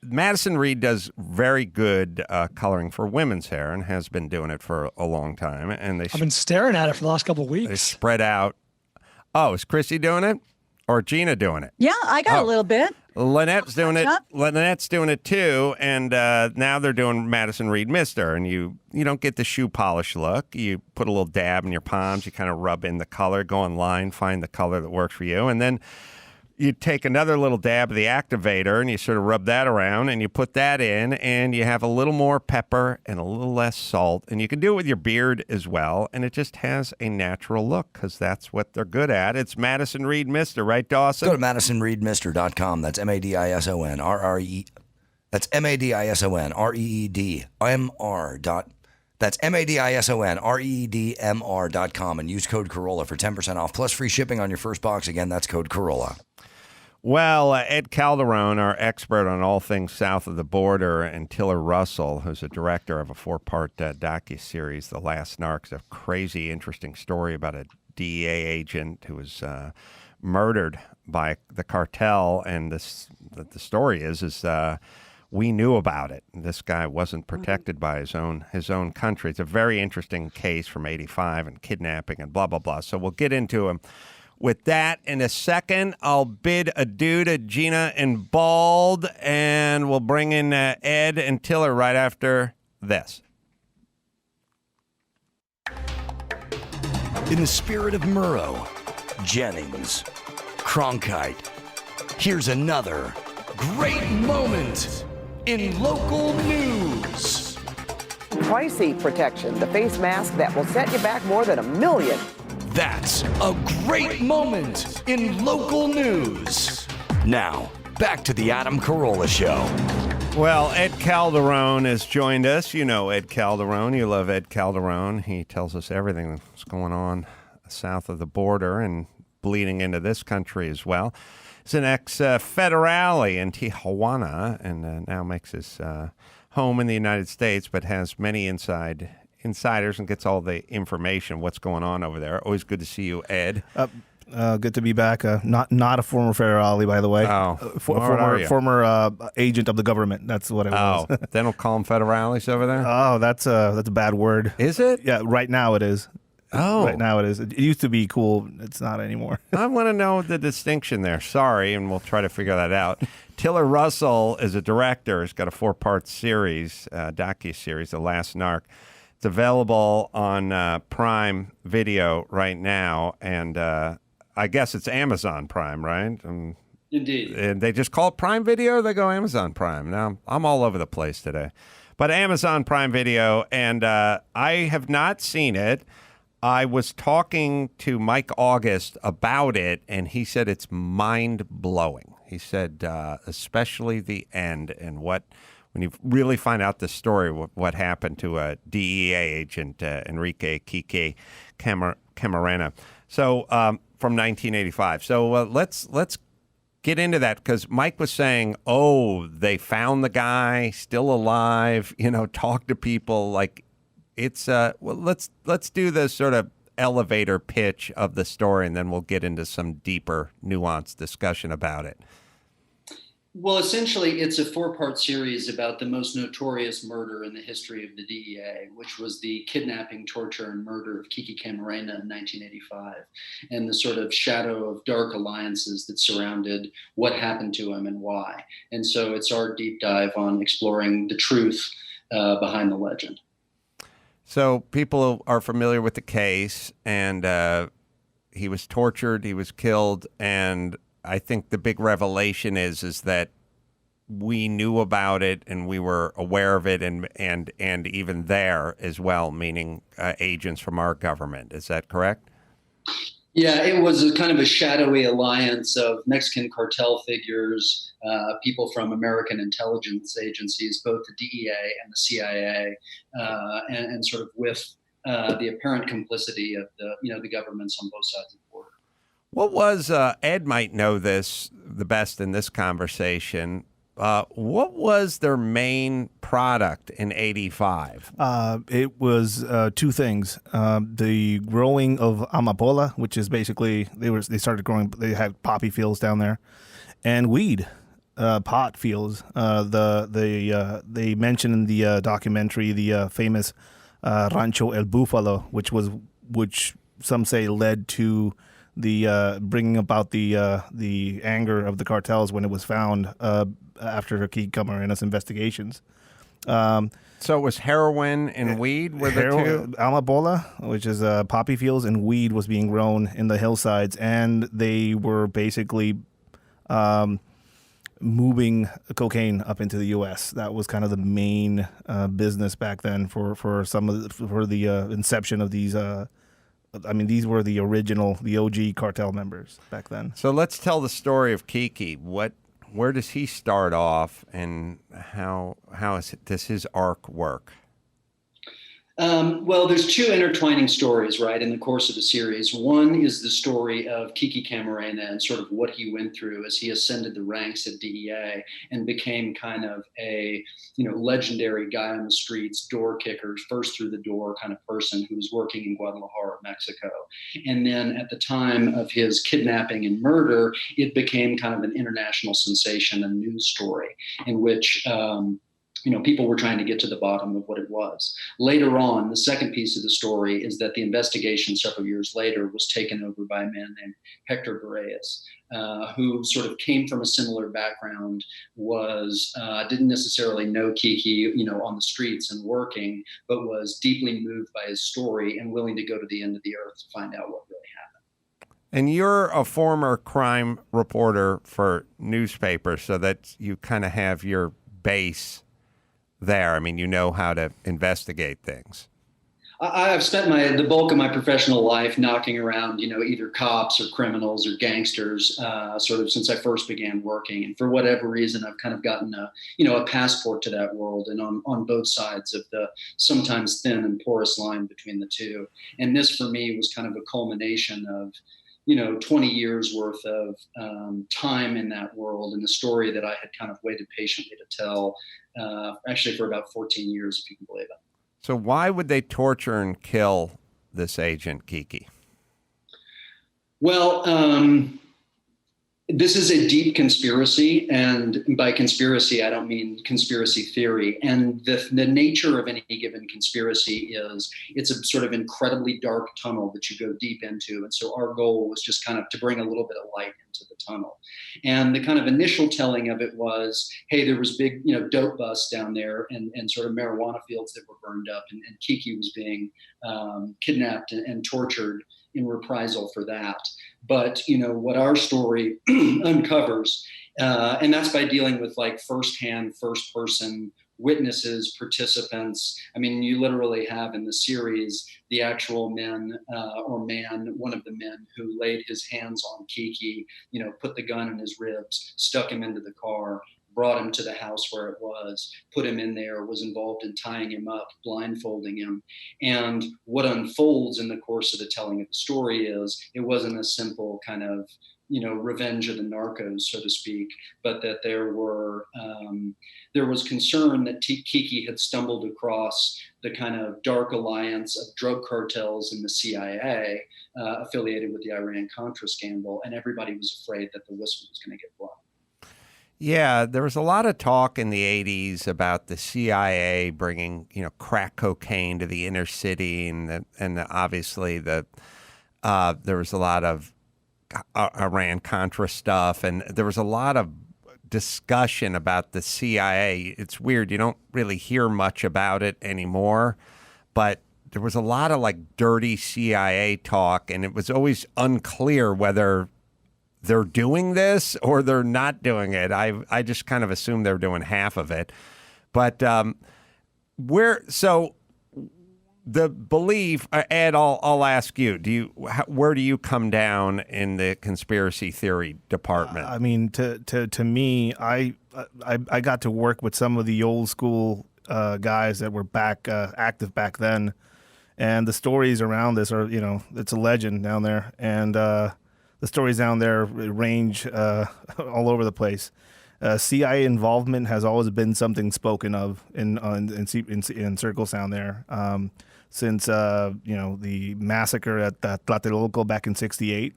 Madison Reed does very good coloring for women's hair and has been doing it for a long time. And I've been staring at it for the last couple of they weeks. spread out. Oh, is Chrissy doing it or Gina doing it? Yeah, I got a little bit. Lynette's doing it. Yep. Lynette's doing it too, and now they're doing Madison Reed Mister, and you don't get the shoe polish look. You put a little dab in your palms. You kind of rub in the color. Go online, find the color that works for you, and then you take another little dab of the activator and you sort of rub that around and you put that in and you have a little more pepper and a little less salt. And you can do it with your beard as well. And it just has a natural look because that's what they're good at. It's Madison Reed Mister, right, Dawson? Go to MadisonReedMister.com. That's MADISONRRE. That's MADISONREEDMR. That's MADISONREEDMR.com and use code Carolla for 10% off plus free shipping on your first box. Again, that's code Carolla. Well, Ed Calderon, our expert on all things south of the border, and Tiller Russell, who's a director of a 4-part docuseries, The Last Narc, is a crazy, interesting story about a DEA agent who was murdered by the cartel. And the story is we knew about it. This guy wasn't protected by his own country. It's a very interesting case from '85 and kidnapping and blah, blah, blah. So we'll get into him. With that, in a second, I'll bid adieu to Gina and Bald, and we'll bring in Ed and Tiller right after this. In the spirit of Murrow, Jennings, Cronkite, here's another great moment in local news. Pricey protection, the face mask that will set you back more than $1 million. That's a great moment in local news. Now, back to the Adam Carolla Show. Well, Ed Calderon has joined us. You know Ed Calderon. You love Ed Calderon. He tells us everything that's going on south of the border and bleeding into this country as well. He's an ex-federale in Tijuana and now makes his home in the United States, but has many insiders and gets all the information, what's going on over there. Always good to see you, Ed. Good to be back. Not a former federale, by the way. Oh, former agent of the government. That's what it was. Oh, they don't call them federales over there? Oh, that's a bad word. Is it? Yeah, right now it is. Oh. Right now it is. It used to be cool. It's not anymore. I want to know the distinction there. Sorry, and we'll try to figure that out. Tiller Russell is a director. He's got a 4-part series, docuseries, The Last Narc. It's available on Prime Video right now, and I guess it's Amazon Prime, right? Indeed. And they just call it Prime Video, or they go Amazon Prime. Now, I'm all over the place today. But Amazon Prime Video, and I have not seen it. I was talking to Mike August about it, and he said it's mind-blowing. He said especially the end and when you really find out the story, what happened to a DEA agent, Enrique Quique Camarena, so from 1985. So let's get into that, because Mike was saying, oh, they found the guy still alive, talk to people like it's well, let's do the sort of elevator pitch of the story, and then we'll get into some deeper, nuanced discussion about it. Well, essentially, it's a 4-part series about the most notorious murder in the history of the DEA, which was the kidnapping, torture, and murder of Kiki Camarena in 1985, and the sort of shadow of dark alliances that surrounded what happened to him and why. And so it's our deep dive on exploring the truth behind the legend. So people are familiar with the case, and he was tortured, he was killed, and I think the big revelation is that we knew about it and we were aware of it, and even there as well, meaning agents from our government. Is that correct? Yeah, it was a kind of a shadowy alliance of Mexican cartel figures, people from American intelligence agencies, both the DEA and the CIA, and sort of with the apparent complicity of the governments on both sides of the border. What was, Ed might know this the best in this conversation, what was their main product in '85? It was 2 things. The growing of amapola, which is basically, they started growing, they had poppy fields down there, and weed. pot fields. They mentioned in the documentary the famous Rancho El Búfalo, which some say led to the bringing about the anger of the cartels when it was found after Kiki Camarena's investigations. So it was heroin and weed were the two? Amapola, which is poppy fields, and weed was being grown in the hillsides, and they were basically moving cocaine up into the U.S. That was kind of the main business back then for the inception of these. These were the OG cartel members back then. So let's tell the story of Kiki. Where does he start off, and how does his arc work? Well, there's two intertwining stories, right, in the course of the series. One is the story of Kiki Camarena and sort of what he went through as he ascended the ranks at DEA and became kind of a, legendary guy on the streets, door kickers, first through the door kind of person who was working in Guadalajara, Mexico. And then at the time of his kidnapping and murder, it became kind of an international sensation, a news story in which people were trying to get to the bottom of what it was. Later on, the second piece of the story is that the investigation several years later was taken over by a man named Hector Barreas, who sort of came from a similar background, didn't necessarily know Kiki, on the streets and working, but was deeply moved by his story and willing to go to the end of the earth to find out what really happened. And you're a former crime reporter for newspapers, so that you kind of have your base there. I mean, you know how to investigate things. I've spent the bulk of my professional life knocking around, either cops or criminals or gangsters, sort of since I first began working. And for whatever reason, I've kind of gotten a passport to that world, and on both sides of the sometimes thin and porous line between the two. And this, for me, was kind of a culmination of 20 years worth of time in that world, and the story that I had kind of waited patiently to tell, actually for about 14 years, if you can believe it. So why would they torture and kill this agent, Kiki? Well, this is a deep conspiracy, and by conspiracy, I don't mean conspiracy theory. And the nature of any given conspiracy is it's a sort of incredibly dark tunnel that you go deep into. And so our goal was just kind of to bring a little bit of light into the tunnel. And the kind of initial telling of it was, hey, there was big, dope busts down there and sort of marijuana fields that were burned up, and Kiki was being kidnapped and tortured in reprisal for that. But what our story uncovers, and that's by dealing with like firsthand, first person witnesses, participants. I mean, you literally have in the series the actual man, one of the men who laid his hands on Kiki, put the gun in his ribs, stuck him into the car, brought him to the house where it was, put him in there, was involved in tying him up, blindfolding him. And what unfolds in the course of the telling of the story is it wasn't a simple kind of, revenge of the narcos, so to speak, but that there was concern that Kiki had stumbled across the kind of dark alliance of drug cartels and the CIA affiliated with the Iran-Contra scandal, and everybody was afraid that the whistle was going to get blown. Yeah, there was a lot of talk in the 80s about the CIA bringing, crack cocaine to the inner city, and obviously there was a lot of Iran-Contra stuff, and there was a lot of discussion about the CIA. It's weird, you don't really hear much about it anymore, but there was a lot of like dirty CIA talk, and it was always unclear whether they're doing this or they're not doing it. I just kind of assumed they were doing half of it. But so the belief, Ed, I'll ask you, where do you come down in the conspiracy theory department? I mean, to me, I got to work with some of the old school guys that were active back then. And the stories around this are, it's a legend down there. And the stories down there range all over the place. CIA involvement has always been something spoken of in circles down there since the massacre at Tlatelolco back in '68.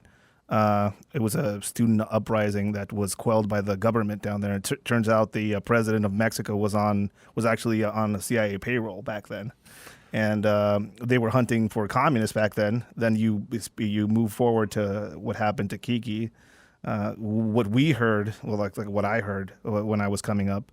It was a student uprising that was quelled by the government down there. It turns out the president of Mexico was actually on the CIA payroll back then, and they were hunting for communists back then. Then you move forward to what happened to Kiki. What we heard, well, like what I heard when I was coming up,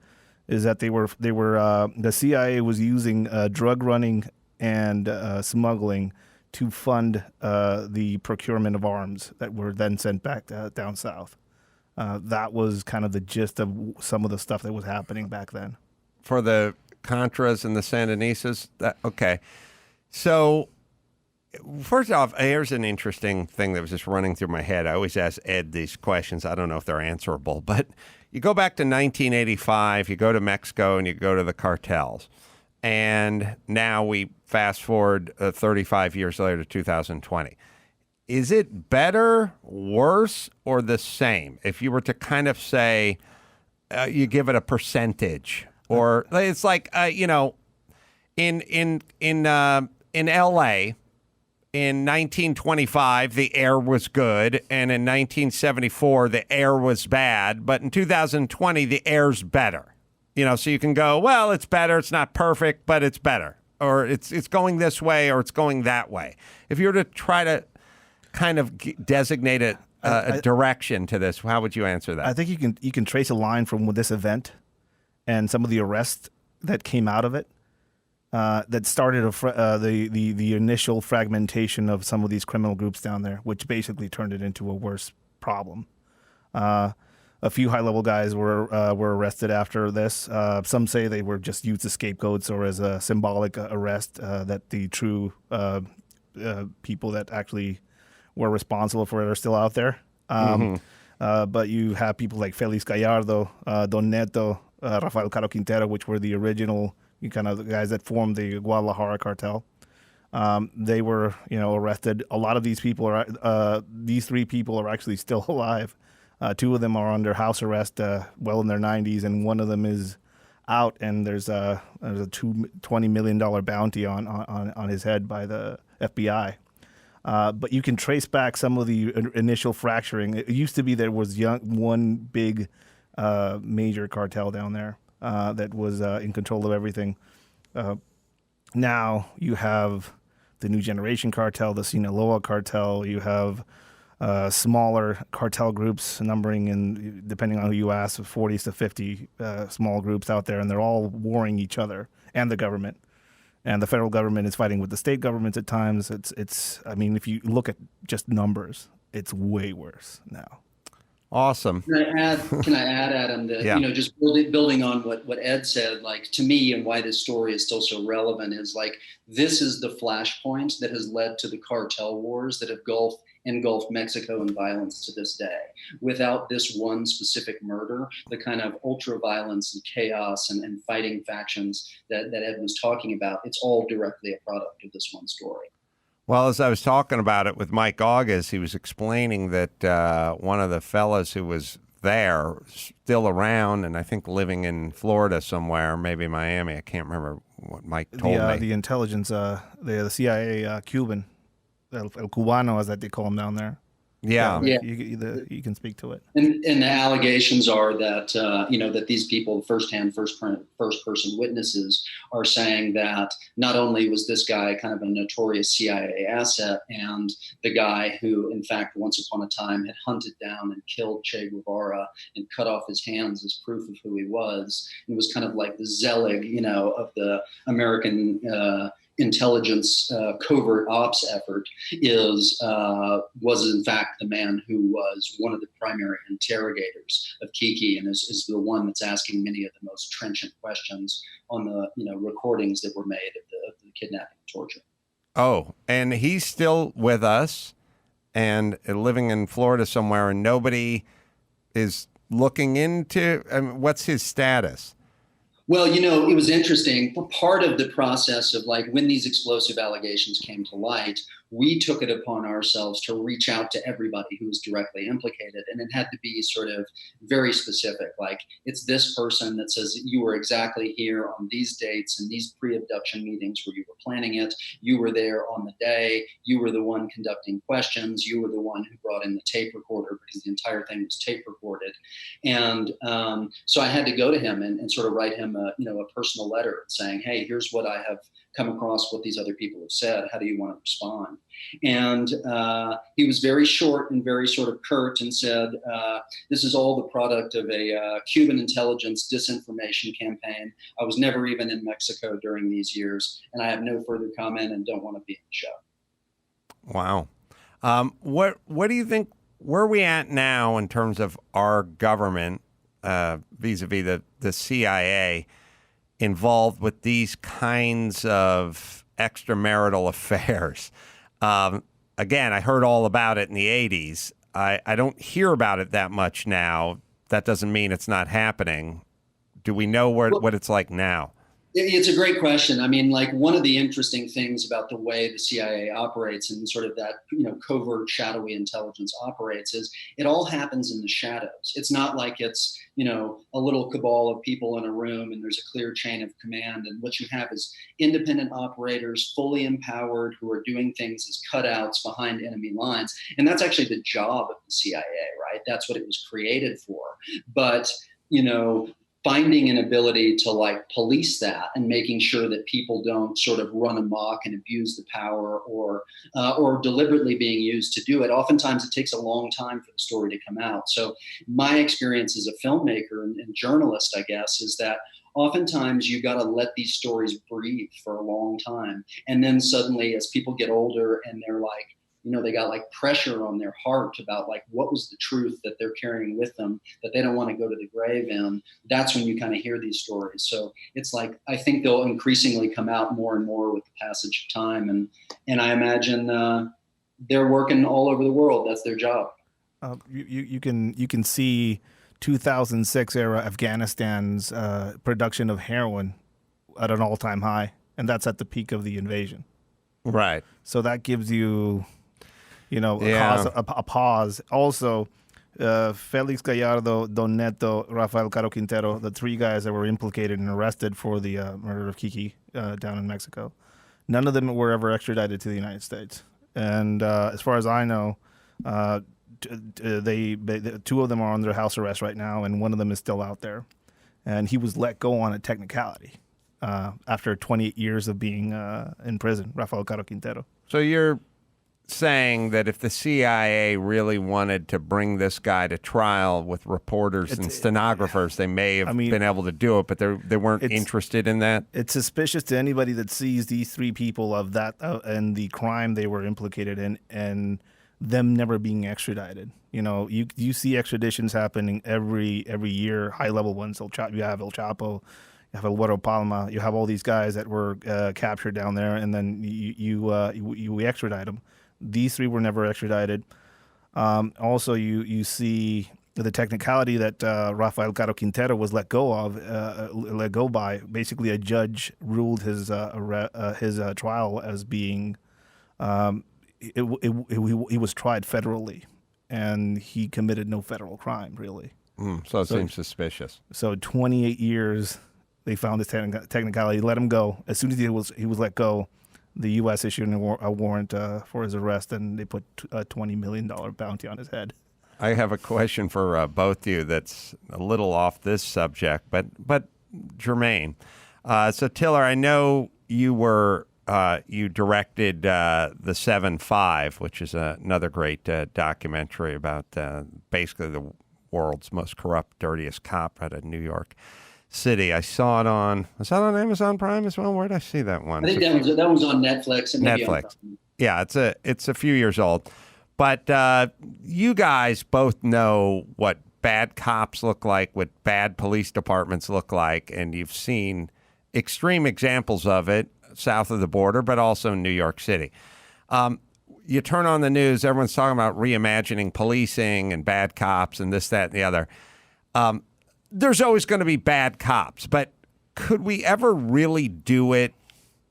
is that the CIA was using drug running and smuggling to fund the procurement of arms that were then sent back down south. That was kind of the gist of some of the stuff that was happening back then. For the Contras and the Sandinistas? Okay. So, first off, here's an interesting thing that was just running through my head. I always ask Ed these questions. I don't know if they're answerable, but you go back to 1985, you go to Mexico, and you go to the cartels. And now we fast forward 35 years later to 2020. Is it better, worse, or the same? If you were to kind of say, you give it a percentage, or it's like, in LA, in 1925, the air was good, and in 1974, the air was bad, but in 2020, the air's better. So you can go, well, it's better, it's not perfect, but it's better. Or it's going this way, or it's going that way. If you were to try to kind of designate a direction to this, how would you answer that? I think you can trace a line from this event and some of the arrests that came out of it that started the initial fragmentation of some of these criminal groups down there, which basically turned it into a worse problem. A few high-level guys were arrested after this. Some say they were just used as scapegoats or as a symbolic arrest, that the true people that actually were responsible for it are still out there. But you have people like Felix Gallardo, Don Neto, Rafael Caro Quintero, which were the original kind of the guys that formed the Guadalajara cartel. They were, arrested. A lot of these people these three people are actually still alive. Two of them are under house arrest, well in their 90s, and one of them is out, and there's a $20 million bounty on his head by the FBI. But you can trace back some of the initial fracturing. It used to be there was one big major cartel down there that was in control of everything. Now you have the New Generation cartel, the Sinaloa cartel. You have smaller cartel groups numbering, depending on who you ask, 40 to 50 small groups out there, and they're all warring each other and the government. And the federal government is fighting with the state governments at times. I mean, if you look at just numbers, it's way worse now. Awesome. Can I add, Adam, that, just building on what Ed said, like, to me, and why this story is still so relevant is, like, this is the flashpoint that has led to the cartel wars that have engulfed Mexico in violence to this day. Without this one specific murder, the kind of ultra violence and chaos and fighting factions that Ed was talking about, it's all directly a product of this one story. Well, as I was talking about it with Mike August, he was explaining that one of the fellas who was there, still around, and I think living in Florida somewhere, maybe Miami, I can't remember what Mike told me. The intelligence, the CIA Cuban, El Cubano, as that they call him down there. Yeah. You can speak to it. And the allegations are that, that these people, first person witnesses, are saying that not only was this guy kind of a notorious CIA asset and the guy who, in fact, once upon a time had hunted down and killed Che Guevara and cut off his hands as proof of who he was, and was kind of like the Zelig, of the American intelligence covert ops effort, was in fact the man who was one of the primary interrogators of Kiki, and is the one that's asking many of the most trenchant questions on the recordings that were made of the kidnapping and torture. Oh, and he's still with us and living in Florida somewhere, and nobody is looking into, what's his status? Well, it was interesting. Part of the process of, like, when these explosive allegations came to light we took it upon ourselves to reach out to everybody who was directly implicated. And it had to be sort of very specific, like it's this person that says you were exactly here on these dates and these pre-abduction meetings where you were planning it. You were there on the day. You were the one conducting questions. You were the one who brought in the tape recorder because the entire thing was tape recorded. And so I had to go to him and sort of write him a personal letter saying, hey, here's what I have come across, what these other people have said. How do you want to respond? And he was very short and very sort of curt and said, this is all the product of a Cuban intelligence disinformation campaign. I was never even in Mexico during these years, and I have no further comment and don't want to be in the show. Wow. What do you think, where are we at now in terms of our government vis-a-vis the CIA involved with these kinds of extramarital affairs? Again, I heard all about it in the 80s. I don't hear about it that much now. That doesn't mean it's not happening. Do we know what it's like now? It's a great question. I mean, like one of the interesting things about the way the CIA operates and sort of that, covert shadowy intelligence operates is it all happens in the shadows. It's not like it's, a little cabal of people in a room and there's a clear chain of command. And what you have is independent operators, fully empowered, who are doing things as cutouts behind enemy lines. And that's actually the job of the CIA, right? That's what it was created for. But, finding an ability to like police that and making sure that people don't sort of run amok and abuse the power or deliberately being used to do it. Oftentimes it takes a long time for the story to come out. So my experience as a filmmaker and journalist, I guess, is that oftentimes you got to let these stories breathe for a long time. And then suddenly as people get older and they're like, they got like pressure on their heart about like what was the truth that they're carrying with them that they don't want to go to the grave in. That's when you kind of hear these stories. So it's like, I think they'll increasingly come out more and more with the passage of time. And I imagine they're working all over the world. That's their job. You can see 2006 era Afghanistan's production of heroin at an all-time high, and that's at the peak of the invasion. Right. So that gives you, a pause. Also, Felix Gallardo, Don Neto, Rafael Caro Quintero, the three guys that were implicated and arrested for the murder of Kiki down in Mexico, none of them were ever extradited to the United States. And as far as I know, two of them are under house arrest right now, and one of them is still out there. And he was let go on a technicality after 28 years of being in prison, Rafael Caro Quintero. So you're saying that if the CIA really wanted to bring this guy to trial with reporters and stenographers, they may have been able to do it, but they weren't interested in that? It's suspicious to anybody that sees these three people of that and the crime they were implicated in and them never being extradited. You see extraditions happening every year, high-level ones. You have El Chapo, you have El Güero Palma, you have all these guys that were captured down there, and then you extradite them. These three were never extradited. Also, you see the technicality that Rafael Caro Quintero was let go by. Basically, a judge ruled his trial as being he was tried federally, and he committed no federal crime, really. So it seems suspicious. So 28 years, they found this technicality, let him go. As soon as he was let go, the U.S. issued a warrant for his arrest, and they put a $20 million bounty on his head. I have a question for both of you that's a little off this subject, but germane. So Tiller, I know you directed the 7-5, which is another great documentary about basically the world's most corrupt, dirtiest cop out of New York City. I saw it was that on Amazon Prime as well? Where did I see that one? I think that was on Netflix. And Netflix. Yeah, it's a few years old. But you guys both know what bad cops look like, what bad police departments look like, and you've seen extreme examples of it south of the border, but also in New York City. You turn on the news, everyone's talking about reimagining policing and bad cops and this, that, and the other. There's always going to be bad cops, but could we ever really do it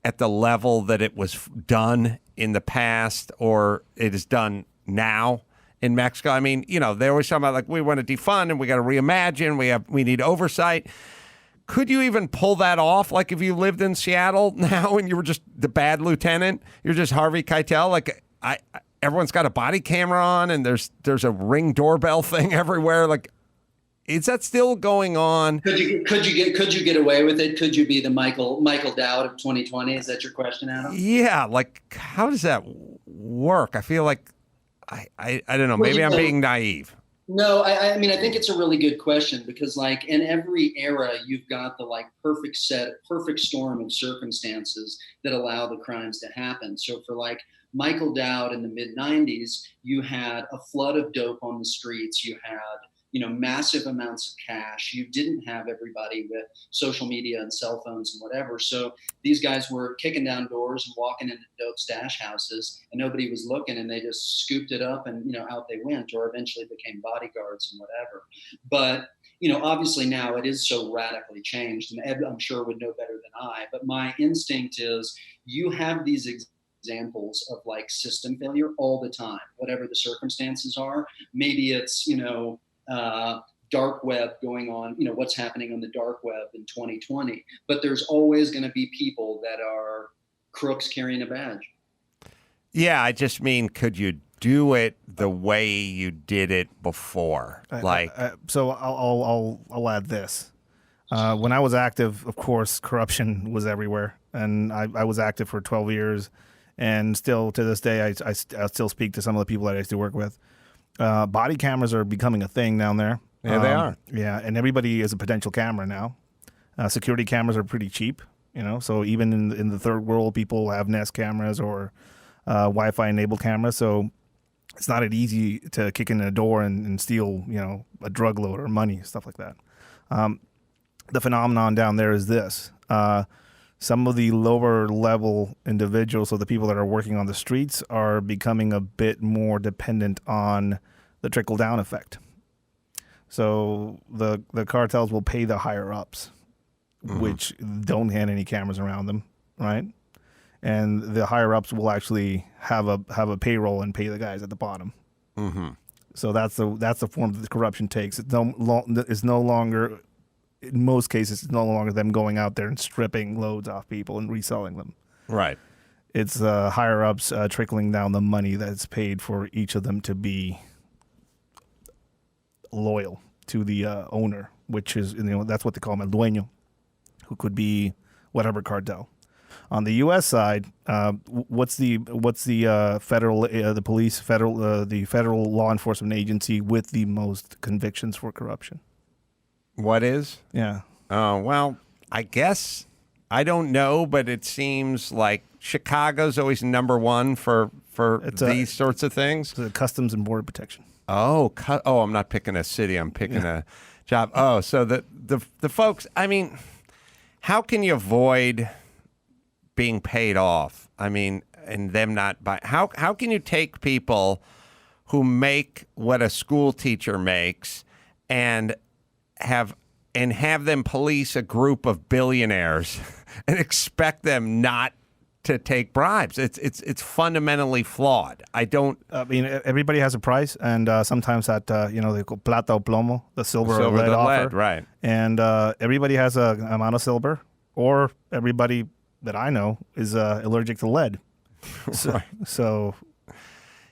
at the level that it was done in the past or it is done now in Mexico. I mean, they always talk about like we want to defund and we got to reimagine. We need oversight. Could you even pull that off? Like if you lived in Seattle now and you were just the bad lieutenant, you're just Harvey Keitel. Like everyone's got a body camera on and there's a Ring doorbell thing everywhere. Like, is that still going on? Could you get away with it? Could you be the Michael Dowd of 2020? Is that your question, Adam? Yeah. Like, how does that work? I feel like I don't know. Maybe I'm being naive. No, I mean, I think it's a really good question because, like, in every era, you've got the perfect storm of circumstances that allow the crimes to happen. So for like Michael Dowd in the mid 90s, you had a flood of dope on the streets. You had massive amounts of cash. You didn't have everybody with social media and cell phones and whatever. So these guys were kicking down doors and walking into dope stash houses and nobody was looking and they just scooped it up and, out they went, or eventually became bodyguards and whatever. But, obviously now it is so radically changed, and Ed, I'm sure, would know better than I, but my instinct is you have these examples of system failure all the time, whatever the circumstances are. Maybe it's, dark web going on, what's happening on the dark web in 2020. But there's always going to be people that are crooks carrying a badge. Yeah, I just mean, could you do it the way you did it before? So I'll add this. When I was active, of course, corruption was everywhere, and I was active for 12 years, and still to this day, I still speak to some of the people that I used to work with. Body cameras are becoming a thing down there. Yeah, they are. Yeah, and everybody is a potential camera now. Security cameras are pretty cheap, so even in the third world, people have Nest cameras or Wi-Fi enabled cameras. So it's not easy to kick in a door and steal, a drug load or money, stuff like that. The phenomenon down there is this. Some of the lower level individuals, so the people that are working on the streets, are becoming a bit more dependent on the trickle down effect. So the cartels will pay the higher ups, which don't have any cameras around them, right? And the higher ups will actually have a payroll and pay the guys at the bottom. Mm-hmm. So that's the form that the corruption takes. It's no longer. In most cases, it's no longer them going out there and stripping loads off people and reselling them. Right. It's higher ups trickling down the money that's paid for each of them to be loyal to the owner, which is that's what they call him, el dueño, who could be whatever cartel. On the U.S. side, what's the federal the federal law enforcement agency with the most convictions for corruption? What is? Yeah. Oh, well, I guess I don't know, but it seems like Chicago's always number one for these sorts of things. It's Customs and Border Protection. Oh, I'm not picking a city. I'm picking a job. Oh, so the folks, I mean, how can you avoid being paid off? I mean, and them not buy. How can you take people who make what a school teacher makes and have them police a group of billionaires and expect them not to take bribes? It's fundamentally flawed. I mean, everybody has a price, and sometimes that they call plata o plomo, the silver or lead offer, right? And everybody has an amount of silver, or everybody that I know is allergic to lead. So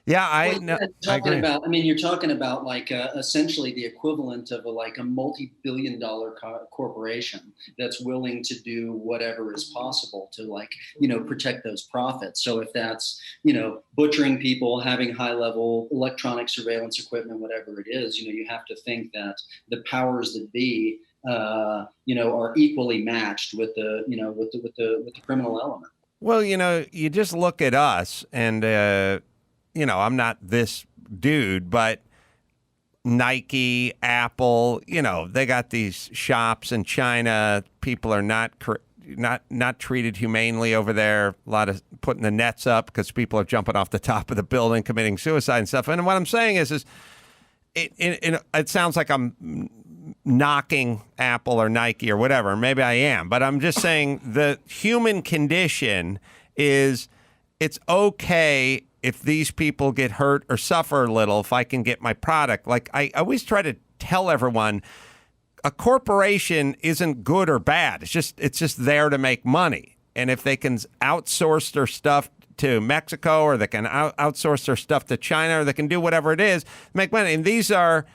yeah, I know. You're talking about essentially the equivalent of a multi-billion-dollar corporation that's willing to do whatever is possible to protect those profits. So if that's butchering people, having high-level electronic surveillance equipment, whatever it is, you have to think that the powers that be are equally matched with the with the criminal element. Well, you just look at us and. I'm not this dude, but Nike, Apple, they got these shops in China. People are not treated humanely over there. A lot of putting the nets up because people are jumping off the top of the building, committing suicide and stuff. And what I'm saying is it sounds like I'm knocking Apple or Nike or whatever. Maybe I am, but I'm just saying the human condition is it's okay if these people get hurt or suffer a little if I can get my product. Like I always try to tell everyone, a corporation isn't good or bad. It's just there to make money. And if they can outsource their stuff to Mexico, or they can outsource their stuff to China, or they can do whatever it is, make money. And these are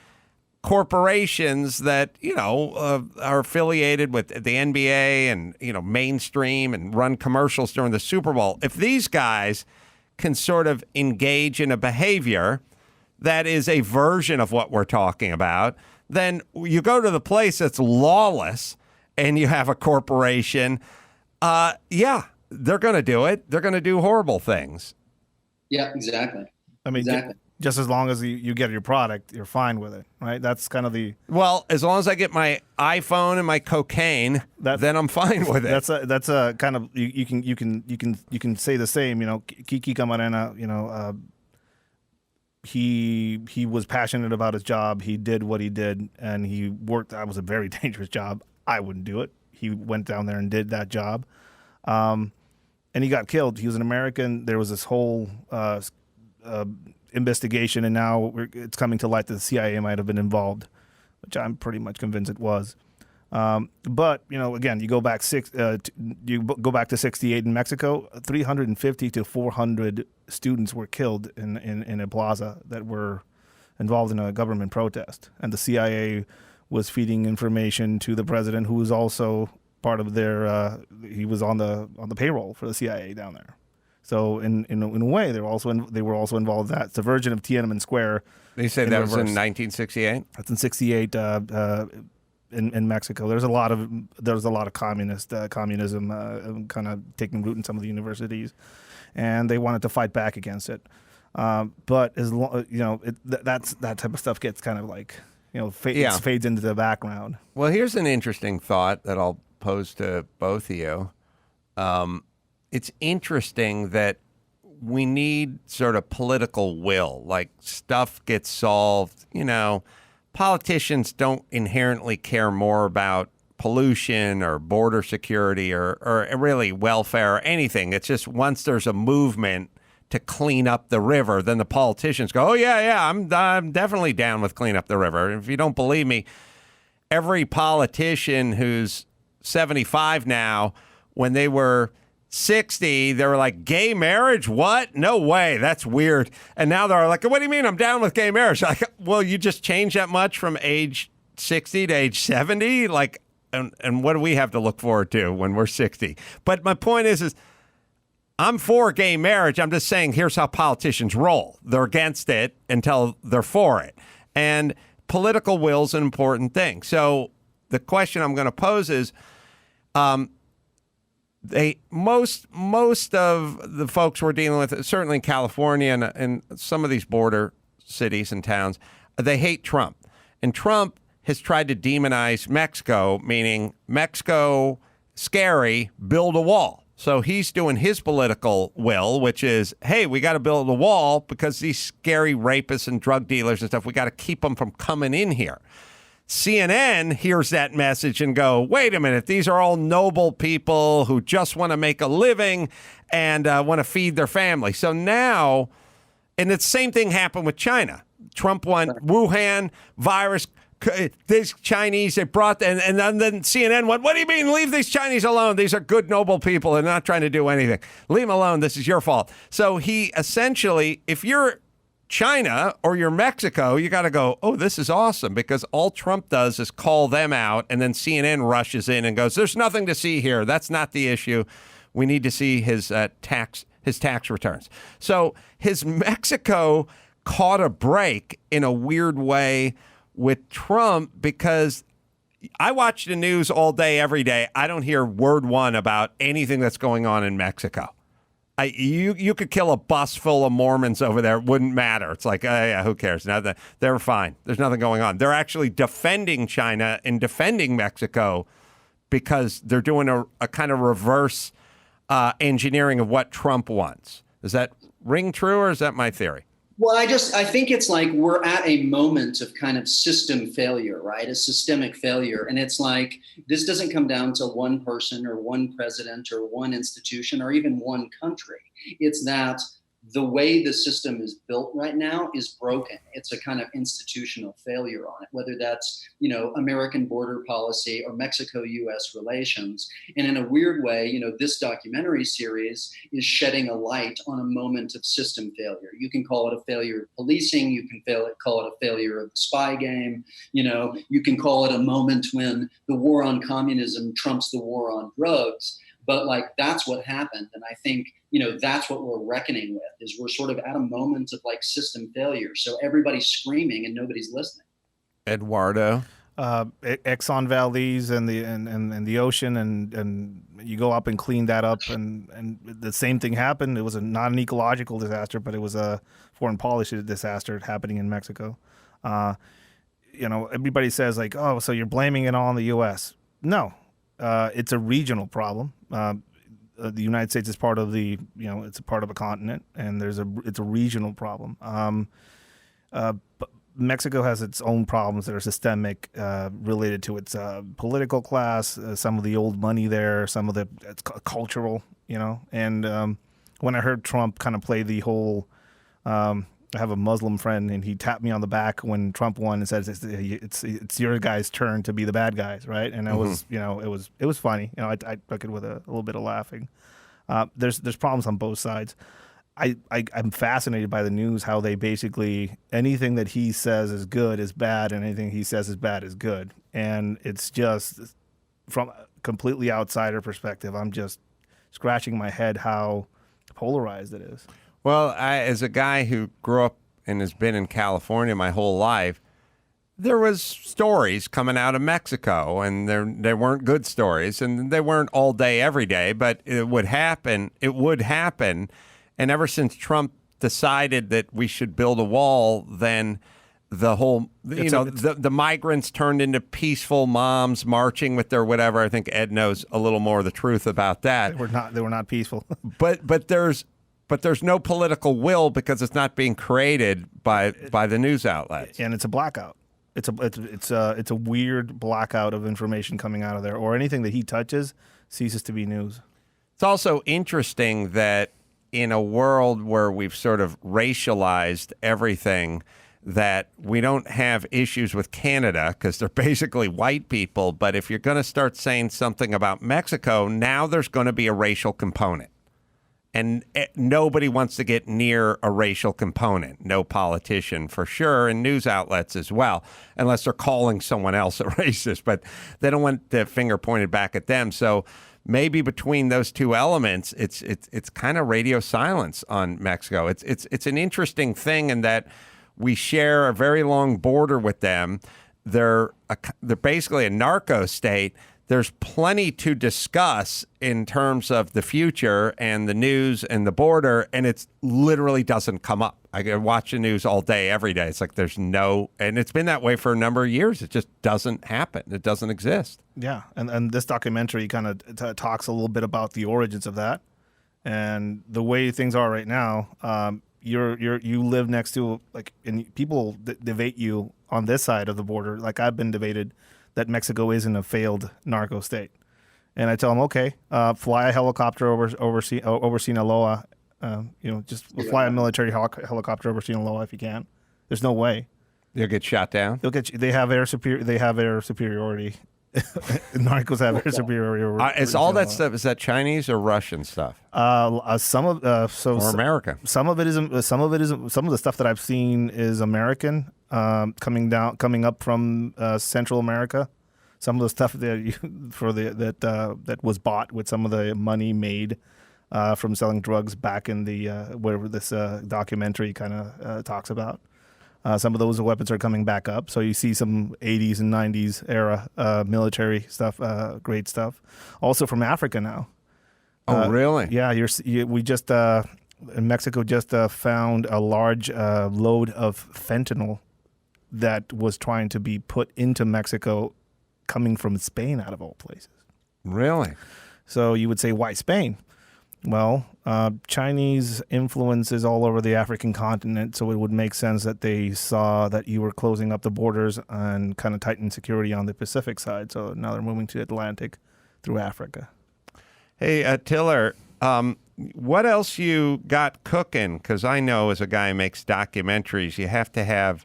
corporations that, are affiliated with the NBA and, mainstream and run commercials during the Super Bowl. If these guys can sort of engage in a behavior that is a version of what we're talking about, then you go to the place that's lawless and you have a corporation, they're going to do it. They're going to do horrible things. Yeah, exactly. I mean, exactly. Just as long as you get your product, you're fine with it, right? That's kind of the... Well, as long as I get my iPhone and my cocaine, then I'm fine with it. That's a kind of you can say the same. Kiki Camarena, he was passionate about his job. He did what he did, and he worked. That was a very dangerous job. I wouldn't do it. He went down there and did that job, and he got killed. He was an American. There was this whole investigation, and now it's coming to light that the CIA might have been involved, which I'm pretty much convinced it was. But again, you go back to '68 in Mexico. 350 to 400 students were killed in a plaza that were involved in a government protest, and the CIA was feeding information to the president, who was also part of their. He was on the payroll for the CIA down there. So in a way, they were also involved in that. It's a version of Tiananmen Square. They say that was in 1968. That's in '68 in Mexico. There's a lot of communism kind of taking root in some of the universities, and they wanted to fight back against it. But as long that type of stuff gets kind of like fades into the background. Well, here's an interesting thought that I'll pose to both of you. It's interesting that we need sort of political will, like stuff gets solved. Politicians don't inherently care more about pollution or border security or really welfare or anything. It's just once there's a movement to clean up the river, then the politicians go, oh, yeah, I'm definitely down with clean up the river. If you don't believe me, every politician who's 75 now, when they were 60, they were like, gay marriage? What? No way. That's weird. And now they're like, what do you mean I'm down with gay marriage? Like, well, you just changed that much from age 60 to age 70? Like, and what do we have to look forward to when we're 60? But my point is I'm for gay marriage. I'm just saying here's how politicians roll. They're against it until they're for it. And political will is an important thing. So the question I'm going to pose is, most of the folks we're dealing with, certainly in California and some of these border cities and towns, they hate Trump. And Trump has tried to demonize Mexico, meaning Mexico, scary, build a wall. So he's doing his political will, which is, hey, we got to build a wall because these scary rapists and drug dealers and stuff, we got to keep them from coming in here. CNN hears that message and go, wait a minute, these are all noble people who just want to make a living and want to feed their family. So now, and the same thing happened with China. Trump won Wuhan virus. These Chinese, they brought, and then CNN went, what do you mean, leave these Chinese alone? These are good, noble people. They're not trying to do anything. Leave them alone. This is your fault. So he essentially, if you're China or you're Mexico, you got to go, oh, this is awesome, because all Trump does is call them out, and then CNN rushes in and goes, there's nothing to see here. That's not the issue. We need to see his tax returns. So his Mexico caught a break in a weird way with Trump, because I watch the news all day, every day. I don't hear word one about anything that's going on in Mexico. You could kill a bus full of Mormons over there. It wouldn't matter. It's like, oh, yeah, who cares? They're fine. There's nothing going on. They're actually defending China and defending Mexico because they're doing a kind of reverse engineering of what Trump wants. Does that ring true, or is that my theory? Well, I think it's like we're at a moment of kind of system failure, right? A systemic failure. And it's like, this doesn't come down to one person or one president or one institution or even one country. It's that the way the system is built right now is broken. It's a kind of institutional failure on it, whether that's, American border policy or Mexico-US relations. And in a weird way, this documentary series is shedding a light on a moment of system failure. You can call it a failure of policing. You can call it a failure of the spy game. You can call it a moment when the war on communism trumps the war on drugs. But like, that's what happened. And I think, that's what we're reckoning with, is we're sort of at a moment of like system failure. So everybody's screaming and nobody's listening. Eduardo. Exxon Valdez and the ocean, and you go up and clean that up, and the same thing happened. It was not an ecological disaster, but it was a foreign policy disaster happening in Mexico. Everybody says like, oh, so you're blaming it all on the U.S. No, it's a regional problem. The United States is part of it's a part of a continent, and it's a regional problem. But Mexico has its own problems that are systemic, related to its political class, some of the old money there, some of it's cultural, And when I heard Trump kind of play the whole, I have a Muslim friend, and he tapped me on the back when Trump won and said, "It's your guys' turn to be the bad guys," right? And it was, it was funny. I took it with a little bit of laughing. There's problems on both sides. I'm fascinated by the news, how they basically, anything that he says is good is bad, and anything he says is bad is good. And it's just, from a completely outsider perspective, I'm just scratching my head how polarized it is. Well, as a guy who grew up and has been in California my whole life, there was stories coming out of Mexico, and they weren't good stories, and they weren't all day, every day, but it would happen. It would happen. And ever since Trump decided that we should build a wall, then the whole, the migrants turned into peaceful moms marching with their whatever. I think Ed knows a little more of the truth about that. They were not peaceful. But there's no political will, because it's not being created by the news outlets. And it's a blackout. It's a weird blackout of information coming out of there, or anything that he touches ceases to be news. It's also interesting that in a world where we've sort of racialized everything, that we don't have issues with Canada because they're basically white people. But if you're going to start saying something about Mexico, now there's going to be a racial component. And nobody wants to get near a racial component. No politician, for sure, and news outlets as well, unless they're calling someone else a racist. But they don't want the finger pointed back at them. So maybe between those two elements, it's kind of radio silence on Mexico. It's an interesting thing in that we share a very long border with them. They're basically a narco state. There's plenty to discuss in terms of the future and the news and the border, and it literally doesn't come up. I watch the news all day, every day. It's like and it's been that way for a number of years. It just doesn't happen. It doesn't exist. Yeah, and this documentary kind of talks a little bit about the origins of that, and the way things are right now. You live next to, like, and people debate you on this side of the border, like I've been debated, that Mexico isn't a failed narco state. And I tell them, okay, fly a helicopter over Sinaloa. Just fly a military helicopter over Sinaloa if you can. There's no way. They'll get shot down? They have air superiority. Narcos have air superiority. Is all that stuff, is that Chinese or Russian stuff? Some of or American. Some of the stuff that I've seen is American, coming up from Central America. Some of the stuff that was bought with some of the money made from selling drugs back in the wherever this documentary kind of talks about. Some of those weapons are coming back up. So you see some 80s and 90s era military stuff, great stuff. Also from Africa now. Oh, really? Yeah. We just, Mexico just found a large load of fentanyl that was trying to be put into Mexico, coming from Spain, out of all places. Really? So you would say, why Spain? Well, Chinese influence is all over the African continent, so it would make sense that they saw that you were closing up the borders and kind of tightening security on the Pacific side. So now they're moving to the Atlantic through Africa. Hey, Tiller, what else you got cooking? Because I know as a guy who makes documentaries, you have to have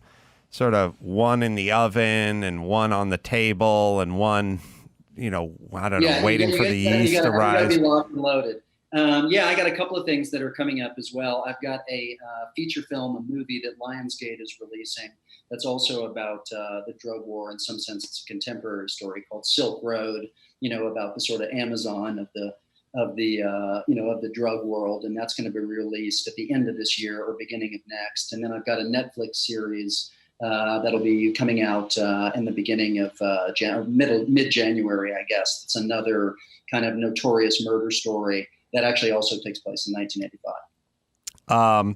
sort of one in the oven and one on the table and one, I don't know, waiting for the yeast to rise. You gotta be locked and loaded. I got a couple of things that are coming up as well. I've got a feature film, a movie that Lionsgate is releasing that's also about the drug war. In some sense, it's a contemporary story called Silk Road, about the sort of Amazon of the drug world. And that's going to be released at the end of this year or beginning of next. And then I've got a Netflix series that'll be coming out in the beginning of mid-January, I guess. It's another kind of notorious murder story that actually also takes place in 1985.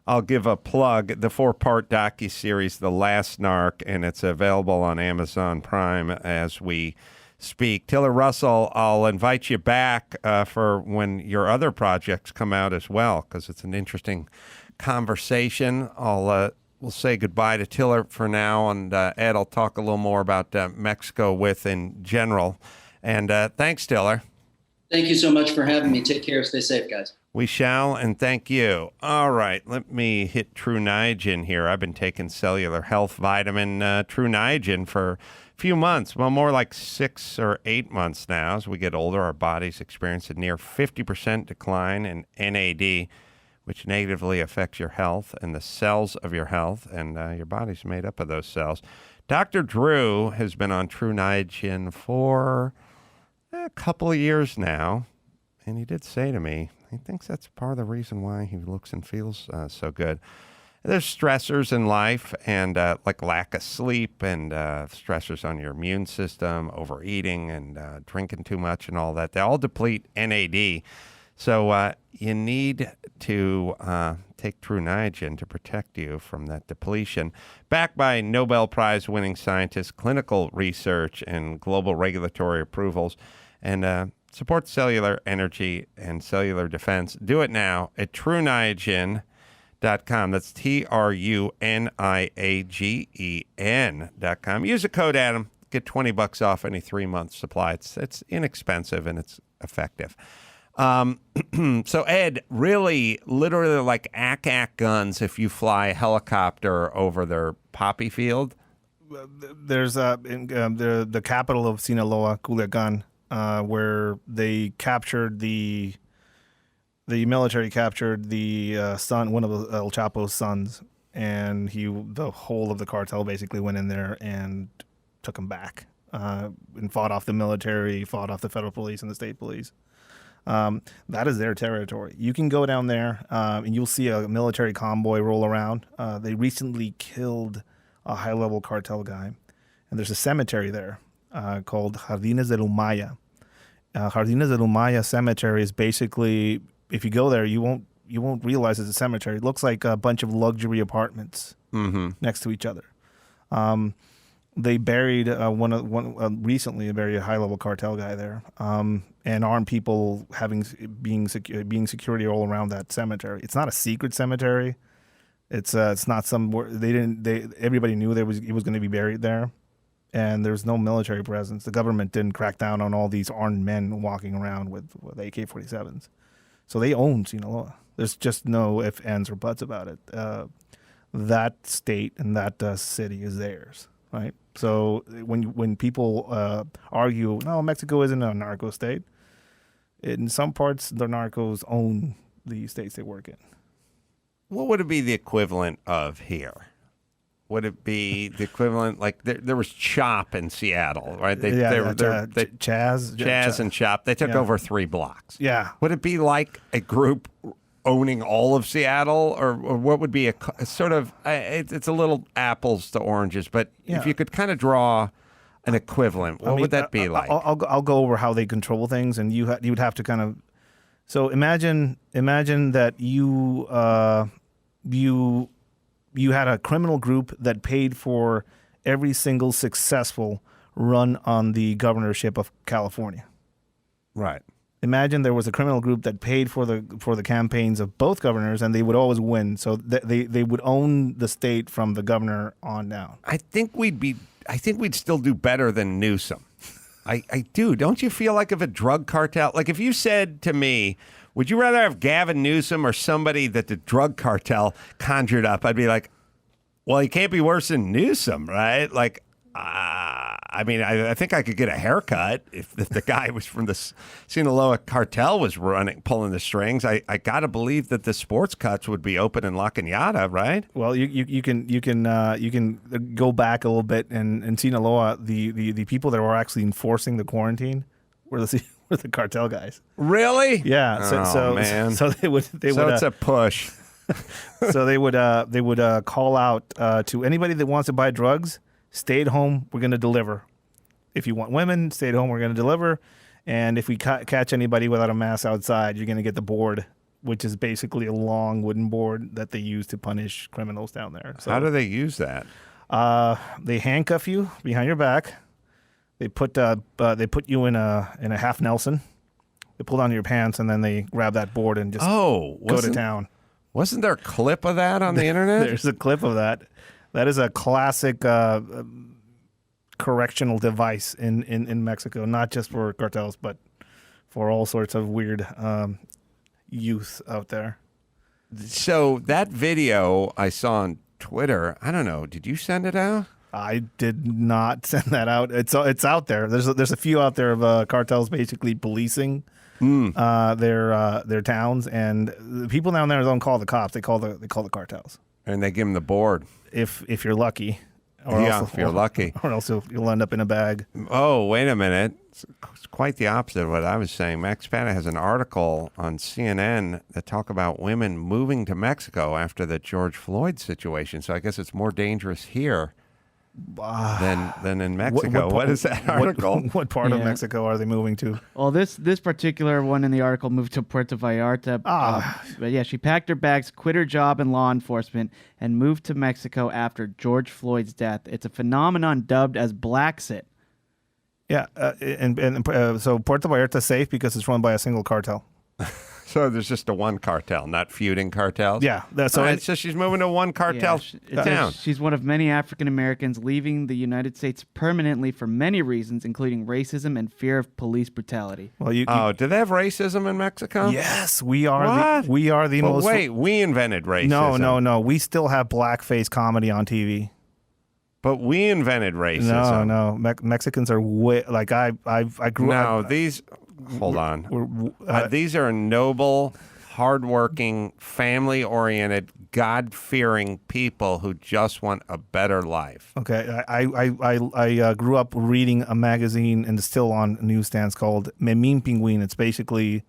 I'll give a plug. The 4-part docuseries, The Last Narc, and it's available on Amazon Prime as we speak. Tiller Russell, I'll invite you back for when your other projects come out as well, because it's an interesting conversation. We'll say goodbye to Tiller for now, and Ed, I'll talk a little more about Mexico in general. And thanks, Tiller. Thank you so much for having me. Take care. Stay safe, guys. We shall, and thank you. All right, let me hit True Niagen here. I've been taking cellular health vitamin True Niagen for a few months, well, more like 6 or 8 months now. As we get older, our bodies experience a near 50% decline in NAD, which negatively affects your health and the cells of your health, and your body's made up of those cells. Dr. Drew has been on True Niagen for a couple of years now, and he did say to me, he thinks that's part of the reason why he looks and feels so good. There's stressors in life, and like lack of sleep, and stressors on your immune system, overeating, and drinking too much, and all that. They all deplete NAD. So you need to take True Niagen to protect you from that depletion. Backed by Nobel Prize-winning scientists, clinical research, and global regulatory approvals, and support cellular energy and cellular defense. Do it now at TrueNiagen.com. That's TrueNiagen.com. Use the code Adam. Get $20 off any 3-month supply. It's inexpensive and it's effective. So Ed, really, literally like ack guns if you fly a helicopter over their poppy field. There's in the capital of Sinaloa, Culiacan, where they captured the military captured the son, one of El Chapo's sons, and the whole of the cartel basically went in there and took him back, and fought off the military, fought off the federal police and the state police. That is their territory. You can go down there and you'll see a military convoy roll around. They recently killed a high-level cartel guy, and there's a cemetery there called Jardines de Lumaya. Jardines de Lumaya Cemetery is basically, if you go there, you won't realize it's a cemetery. It looks like a bunch of luxury apartments next to each other. They buried recently. They buried a high-level cartel guy there, and armed people being security all around that cemetery. It's not a secret cemetery. It's not some. Everybody knew he was going to be buried there, and there's no military presence. The government didn't crack down on all these armed men walking around with AK-47s. So they own Sinaloa. There's just no ifs, ands, or buts about it. That state and that city is theirs. Right. So when people argue, no, Mexico isn't a narco state, in some parts the narcos own the states they work in. What would it be the equivalent of here? Would it be the equivalent, like there was Chop in Seattle, right? Chaz and Chop. They took over 3 blocks. Yeah. Would it be like a group owning all of Seattle, or what would be a sort of, it's a little apples to oranges, but if you could kind of draw an equivalent, what would that be like? I'll go over how they control things, and you would have to kind of, so imagine that you had a criminal group that paid for every single successful run on the governorship of California. Right. Imagine there was a criminal group that paid for the campaigns of both governors, and they would always win. So they would own the state from the governor on down. I think we'd still do better than Newsom. I do. Don't you feel like if a drug cartel, like if you said to me, would you rather have Gavin Newsom or somebody that the drug cartel conjured up? I'd be like, well, he can't be worse than Newsom, right? Like, I mean, I think I could get a haircut if the guy was from the Sinaloa cartel was pulling the strings. I got to believe that the sports cuts would be open in La Cañada, right? Well, you can go back a little bit, and in Sinaloa, the people that were actually enforcing the quarantine were the cartel guys. Really? Yeah. So man. So they would. It's a push. So they would call out to anybody that wants to buy drugs. Stay at home, we're going to deliver. If you want women, stay at home, we're going to deliver. And if we catch anybody without a mask outside, you're going to get the board, which is basically a long wooden board that they use to punish criminals down there. So, how do they use that? They handcuff you behind your back. They put you in a half Nelson. They pull down your pants, and then they grab that board and just go to town. Wasn't there a clip of that on the internet? There's a clip of that. That is a classic correctional device in Mexico, not just for cartels, but for all sorts of weird youth out there. So that video I saw on Twitter, I don't know, did you send it out? I did not send that out. It's out there. There's a few out there of cartels basically policing their towns, and the people down there don't call the cops. They call the cartels. And they give them the board. If you're lucky. If you're lucky. Or else you'll end up in a bag. Oh, wait a minute. It's quite the opposite of what I was saying. Max Spada has an article on CNN that talk about women moving to Mexico after the George Floyd situation. So I guess it's more dangerous here than in Mexico. What is that article? What part of Mexico are they moving to? Well, this particular one in the article moved to Puerto Vallarta. But yeah, she packed her bags, quit her job in law enforcement, and moved to Mexico after George Floyd's death. It's a phenomenon dubbed as Blaxit. Yeah, so Puerto Vallarta is safe because it's run by a single cartel. So there's just a one cartel, not feuding cartels? Yeah. So she's moving to one cartel town. She's one of many African Americans leaving the United States permanently for many reasons, including racism and fear of police brutality. Well, do they have racism in Mexico? Yes, we are. We are the most. Wait, we invented racism. No. We still have blackface comedy on TV. But we invented racism. No. Mexicans are way like I grew up. No, these. Hold on. These are noble, hardworking, family-oriented, God-fearing people who just want a better life. Okay, I grew up reading a magazine, and it's still on newsstands, called Memín Pingüín. It's basically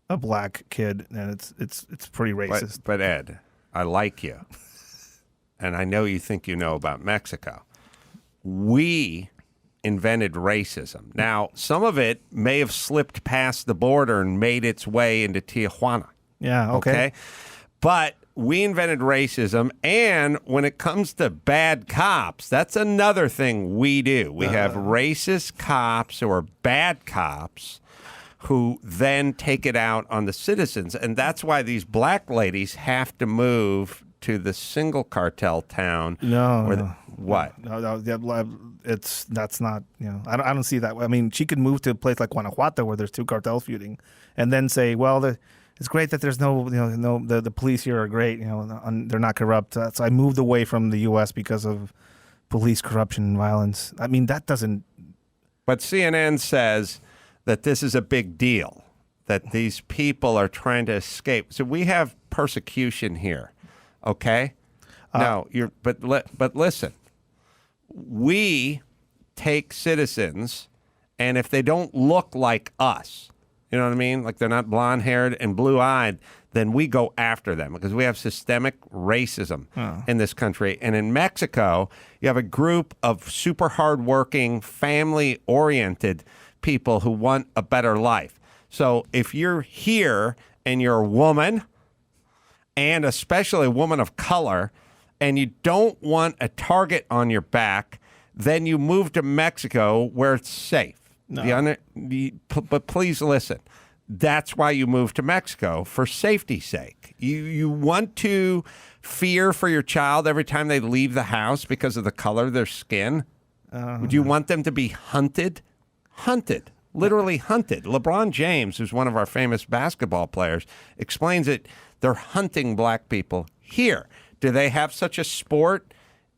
a black kid, and it's pretty racist. But Ed, I like you, and I know you think you know about Mexico. We invented racism. Now, some of it may have slipped past the border and made its way into Tijuana. Yeah, okay. But we invented racism, and when it comes to bad cops, that's another thing we do. We have racist cops who are bad cops who then take it out on the citizens, and that's why these black ladies have to move to the single cartel town. What? No, that's not. I don't see that. I mean, she could move to a place like Guanajuato where there's two cartels feuding, and then say, well, it's great that there's the police here are great. They're not corrupt. So I moved away from the U.S. because of police corruption and violence. I mean, that doesn't. But CNN says that this is a big deal, that these people are trying to escape. So we have persecution here. Okay. But listen. We take citizens, and if they don't look like us, you know what I mean? Like they're not blonde-haired and blue-eyed, then we go after them because we have systemic racism in this country. And in Mexico, you have a group of super hardworking, family-oriented people who want a better life. So if you're here and you're a woman, and especially a woman of color, and you don't want a target on your back, then you move to Mexico where it's safe. No. But please listen. That's why you move to Mexico, for safety's sake. You want to fear for your child every time they leave the house because of the color of their skin? Would you want them to be hunted? Hunted. Literally hunted. LeBron James, who's one of our famous basketball players, explains it. They're hunting black people here. Do they have such a sport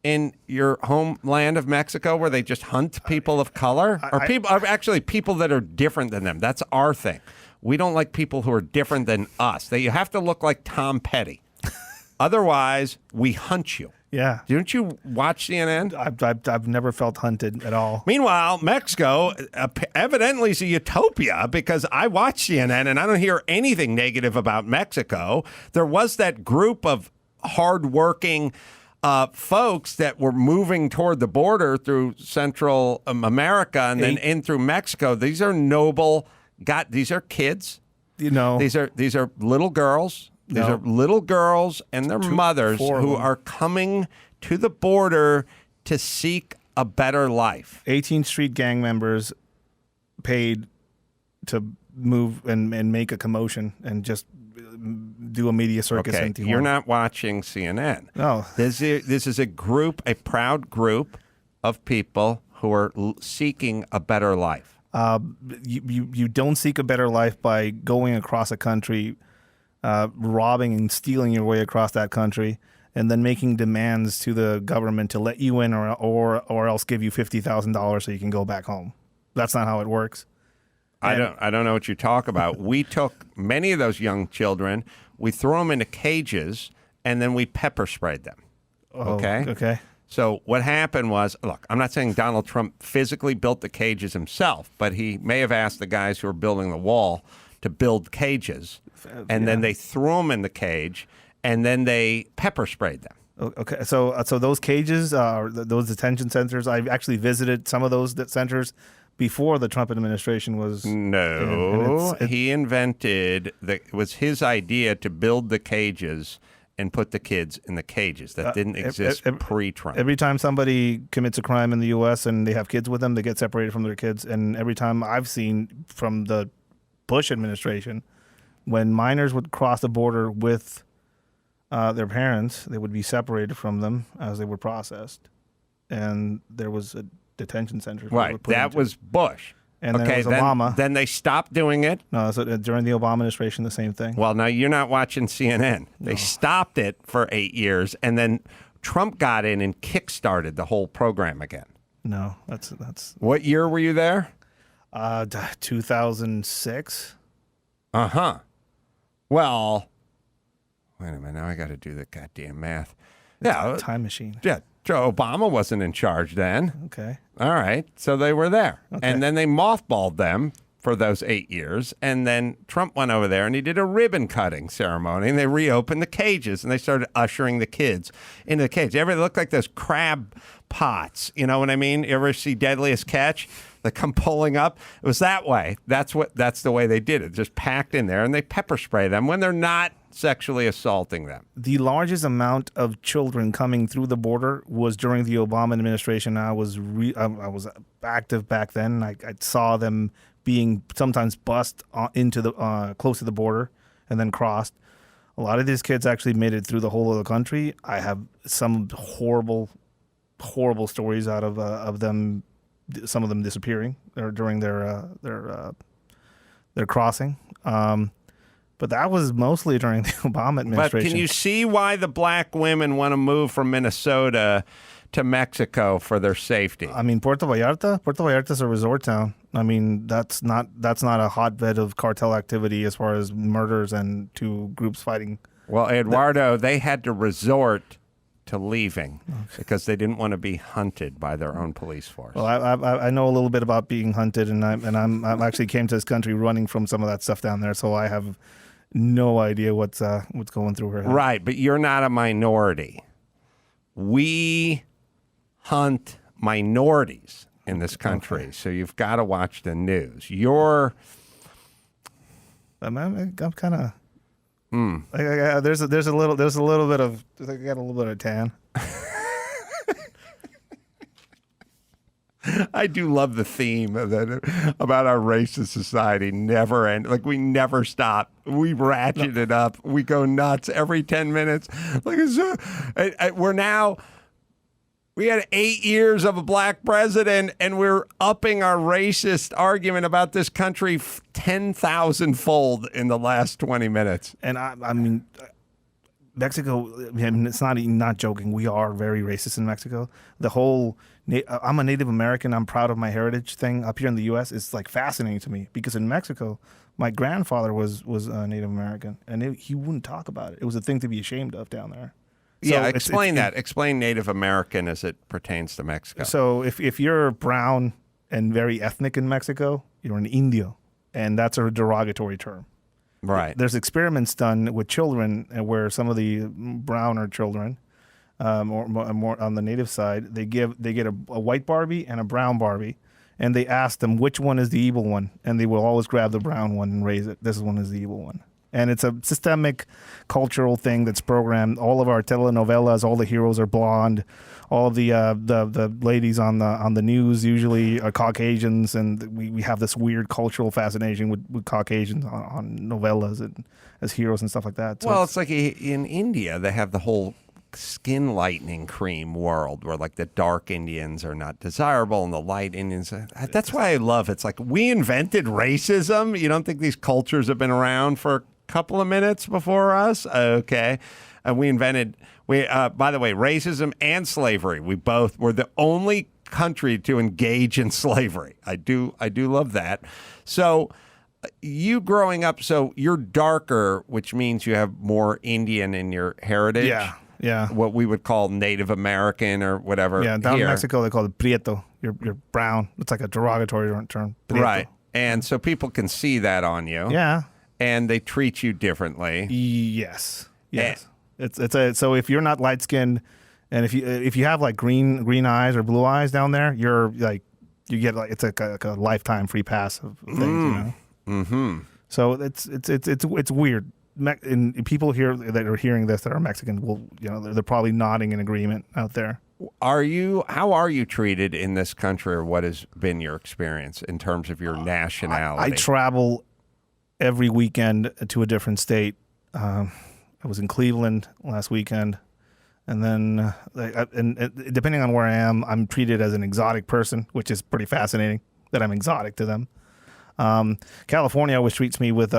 in your homeland of Mexico where they just hunt people of color? Or actually people that are different than them? That's our thing. We don't like people who are different than us. You have to look like Tom Petty. Otherwise, we hunt you. Yeah. Didn't you watch CNN? I've never felt hunted at all. Meanwhile, Mexico evidently is a utopia because I watch CNN and I don't hear anything negative about Mexico. There was that group of hardworking folks that were moving toward the border through Central America and then in through Mexico. These are noble. These are kids. These are little girls. These are little girls and their mothers who are coming to the border to seek a better life. 18th Street gang members paid to move and make a commotion and just do a media circus. Okay, in Tijuana. You're not watching CNN. No. This is a group, a proud group of people who are seeking a better life. You don't seek a better life by going across a country, robbing and stealing your way across that country, and then making demands to the government to let you in or else give you $50,000 so you can go back home. That's not how it works. I don't know what you talk about. We took many of those young children, we threw them into cages, and then we pepper sprayed them. Okay? Okay. So what happened was, look, I'm not saying Donald Trump physically built the cages himself, but he may have asked the guys who were building the wall to build cages, and then they threw them in the cage, and then they pepper sprayed them. Okay, so those cages, those detention centers, I actually visited some of those centers before the Trump administration was. No, he invented it was his idea to build the cages and put the kids in the cages. That didn't exist pre-Trump. Every time somebody commits a crime in the U.S. and they have kids with them, they get separated from their kids. And every time I've seen from the Bush administration, when minors would cross the border with their parents, they would be separated from them as they were processed. And there was a detention center. Right, that was Bush. And then it was Obama. Then they stopped doing it. No, so during the Obama administration, the same thing. Well, now you're not watching CNN. They stopped it for 8 years, and then Trump got in and kickstarted the whole program again. No, that's. What year were you there? 2006. Uh-huh. Well, wait a minute. Now I got to do the goddamn math. Yeah. Time machine. Yeah. Joe Obama wasn't in charge then. Okay. All right. So they were there. Okay. And then they mothballed them for those 8 years. And then Trump went over there and he did a ribbon cutting ceremony and they reopened the cages and they started ushering the kids into the cage. They look like those crab pots. You know what I mean? You ever see Deadliest Catch? They come pulling up. It was that way. That's the way they did it. Just packed in there and they pepper spray them when they're not sexually assaulting them. The largest amount of children coming through the border was during the Obama administration. I was active back then. I saw them being sometimes bussed into the close to the border and then crossed. A lot of these kids actually made it through the whole of the country. I have some horrible stories out of them. Some of them disappearing or during their crossing. But that was mostly during the Obama administration. But can you see why the black women want to move from Minnesota to Mexico for their safety? I mean, Puerto Vallarta is a resort town. I mean, that's not a hotbed of cartel activity as far as murders and two groups fighting. Well, Eduardo, they had to resort to leaving because they didn't want to be hunted by their own police force. Well, I know a little bit about being hunted, and I'm actually came to this country running from some of that stuff down there, so I have no idea what's going through her head. Right, but you're not a minority. We hunt minorities in this country, so you've got to watch the news. I'm kind of. There's a little bit of I got a little bit of tan. I do love the theme of that, about our racist society. Never end. Like, we never stop. We ratchet it up. We go nuts every 10 minutes. Like, we're now. We had 8 years of a black president, and we're upping our racist argument about this country 10,000-fold in the last 20 minutes. And I mean, Mexico, I mean, it's not joking. We are very racist in Mexico. The whole, I'm a Native American, I'm proud of my heritage thing up here in the U.S. is like fascinating to me because in Mexico, my grandfather was Native American, and he wouldn't talk about it. It was a thing to be ashamed of down there. So yeah, explain that. Explain Native American as it pertains to Mexico. So if you're brown and very ethnic in Mexico, you're an Indio, and that's a derogatory term. Right. There's experiments done with children where some of the browner children, more on the native side, they get a white Barbie and a brown Barbie, and they ask them which one is the evil one, and they will always grab the brown one and raise it. This one is the evil one. And it's a systemic cultural thing that's programmed. All of our telenovelas, all the heroes are blonde. All of the ladies on the news usually are Caucasians, and we have this weird cultural fascination with Caucasians on novellas and as heroes and stuff like that. So well, it's like in India, they have the whole skin lightening cream world where like the dark Indians are not desirable and the light Indians. That's why I love it. It's like we invented racism. You don't think these cultures have been around for couple of minutes before us? Okay. And we invented, by the way, racism and slavery. We both were the only country to engage in slavery. I do love that. So you growing up, so you're darker, which means you have more Indian in your heritage. Yeah. What we would call Native American or whatever. Yeah, down here. in Mexico, they call it prieto. You're brown. It's like a derogatory term. Prieto. Right. And so people can see that on you. Yeah. And they treat you differently. Yes. So if you're not light skinned, and if you have like green eyes or blue eyes down there, you're like you get like it's like a lifetime free pass of things. You know. Mm-hmm. So it's weird. And people here that are hearing this that are Mexican will they're probably nodding in agreement out there. How are you treated in this country, or what has been your experience in terms of your nationality? I travel every weekend to a different state. I was in Cleveland last weekend, and then and depending on where I am, I'm treated as an exotic person, which is pretty fascinating that I'm exotic to them. California always treats me with